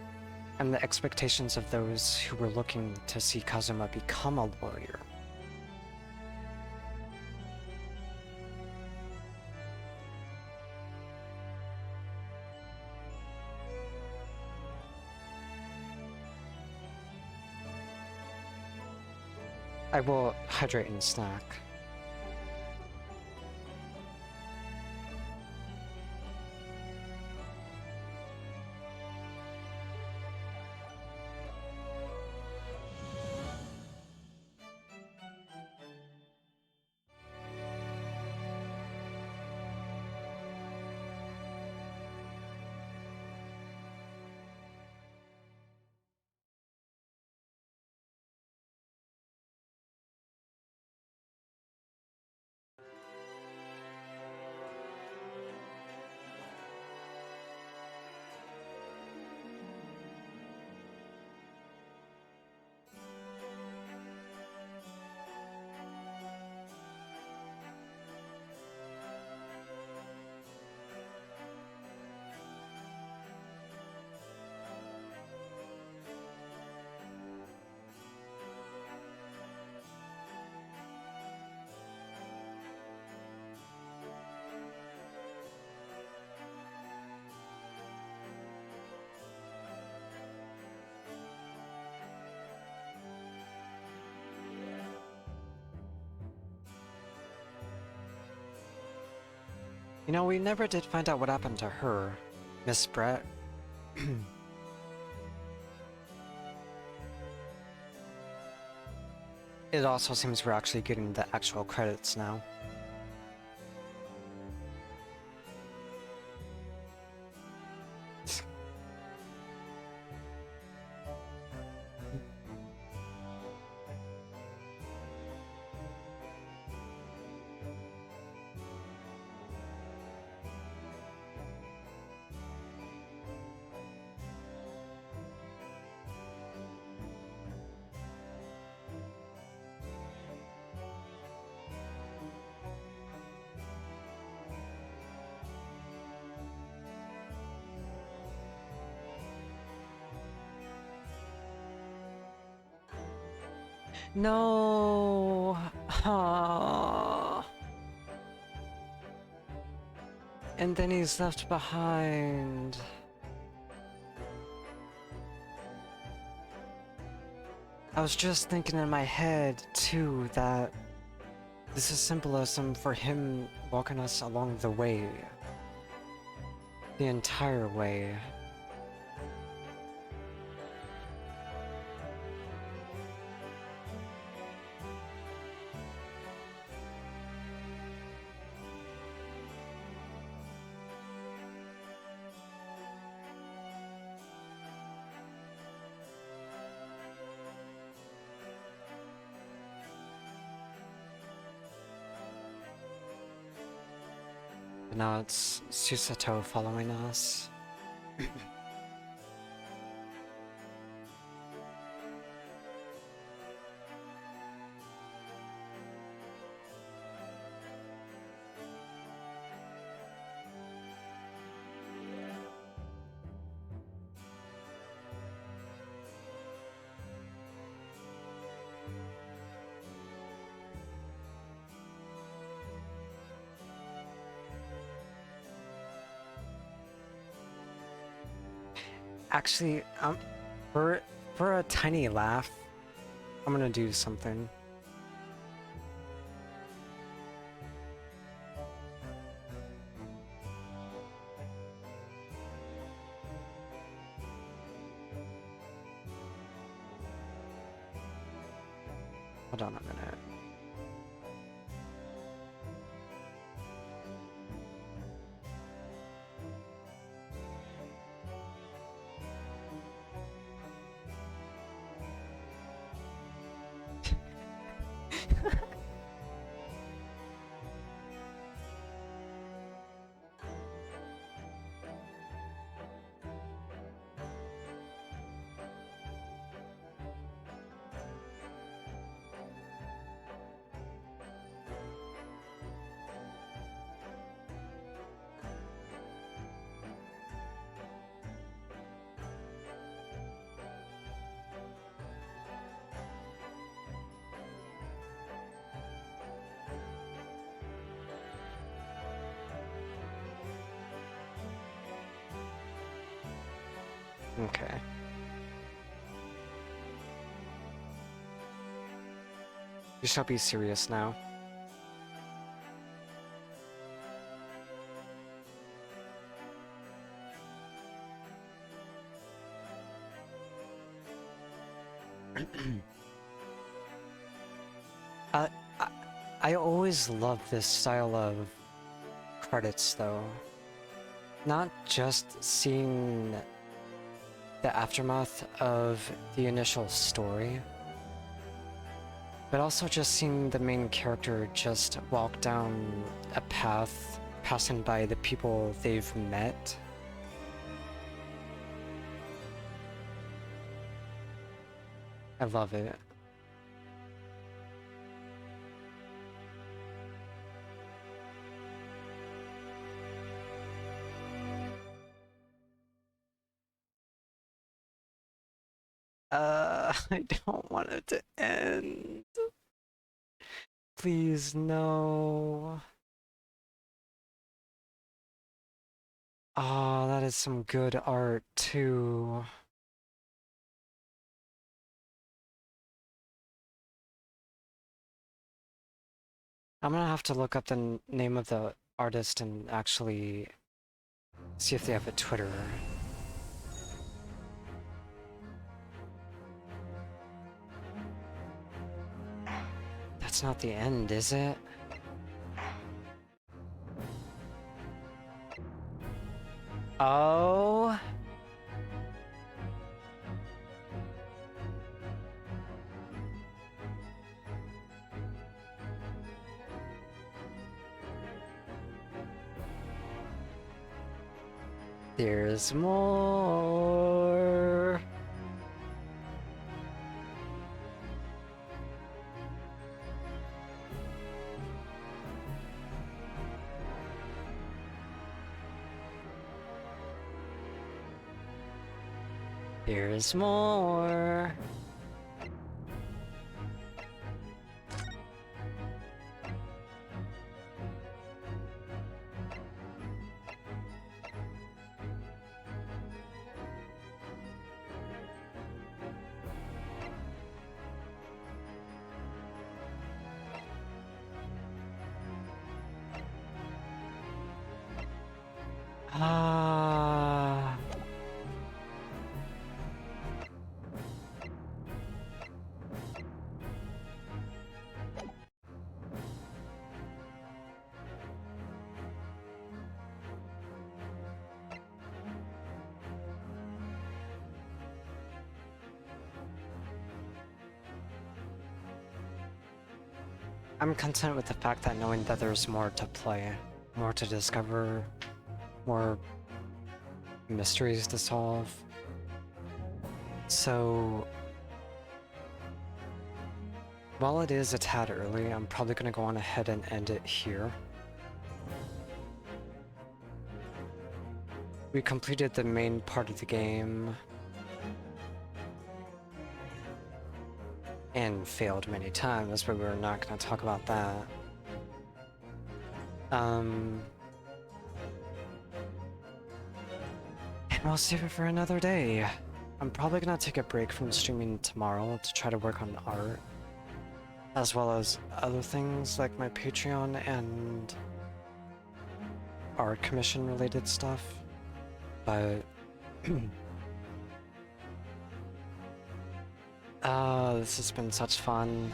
and the expectations of those who were looking to see Kazuma become a lawyer. I will hydrate and snack. You know, we never did find out what happened to her, Miss Brett. It also seems we're actually getting the actual credits now. No. Aww. And then he's left behind. I was just thinking in my head, too, that this is symbolism for him walking us along the way. The entire way. But now it's Susato following us. Actually, for a tiny laugh, I'm gonna do something. Hold on a minute. Okay. You shall be serious now. I, I always love this style of credits though. Not just seeing the aftermath of the initial story, but also just seeing the main character just walk down a path, passing by the people they've met. I love it. I don't want it to end. Please, no. Oh, that is some good art, too. I'm gonna have to look up the name of the artist and actually see if they have a Twitter. That's not the end, is it? Oh. There's more. There's more. Ah. I'm content with the fact that knowing that there's more to play, more to discover, more mysteries to solve. So, while it is a tad early, I'm probably gonna go on ahead and end it here. We completed the main part of the game and failed many times, but we're not gonna talk about that. And And I'll save it for another day. I'm probably gonna take a break from streaming tomorrow to try to work on art, as well as other things like my Patreon and art commission related stuff. But this has been such fun.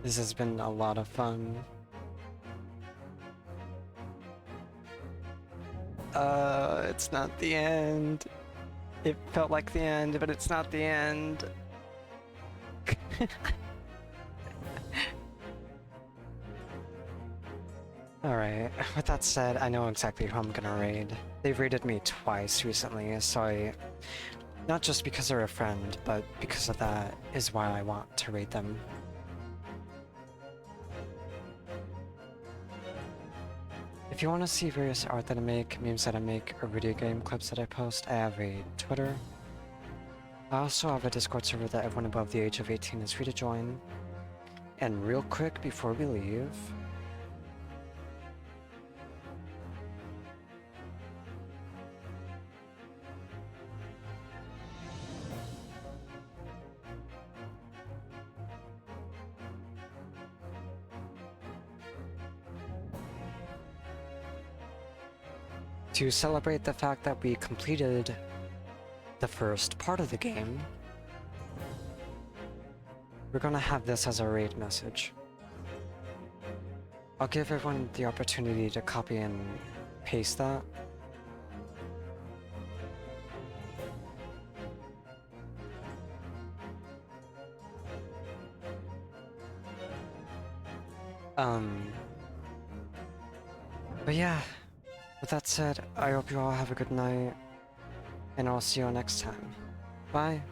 This has been a lot of fun. It's not the end. It felt like the end, but it's not the end. Alright, with that said, I know exactly who I'm gonna raid. They've raided me twice recently, so not just because they're a friend, but because of that is why I want to raid them. If you want to see various art that I make, memes that I make, or video game clips that I post, I have a Twitter. I also have a Discord server that everyone above the age of 18 is free to join. And real quick before we leave, to celebrate the fact that we completed the first part of the game, we're gonna have this as a raid message. I'll give everyone the opportunity to copy and paste that. But yeah, with that said, I hope you all have a good night, and I'll see you all next time. Bye!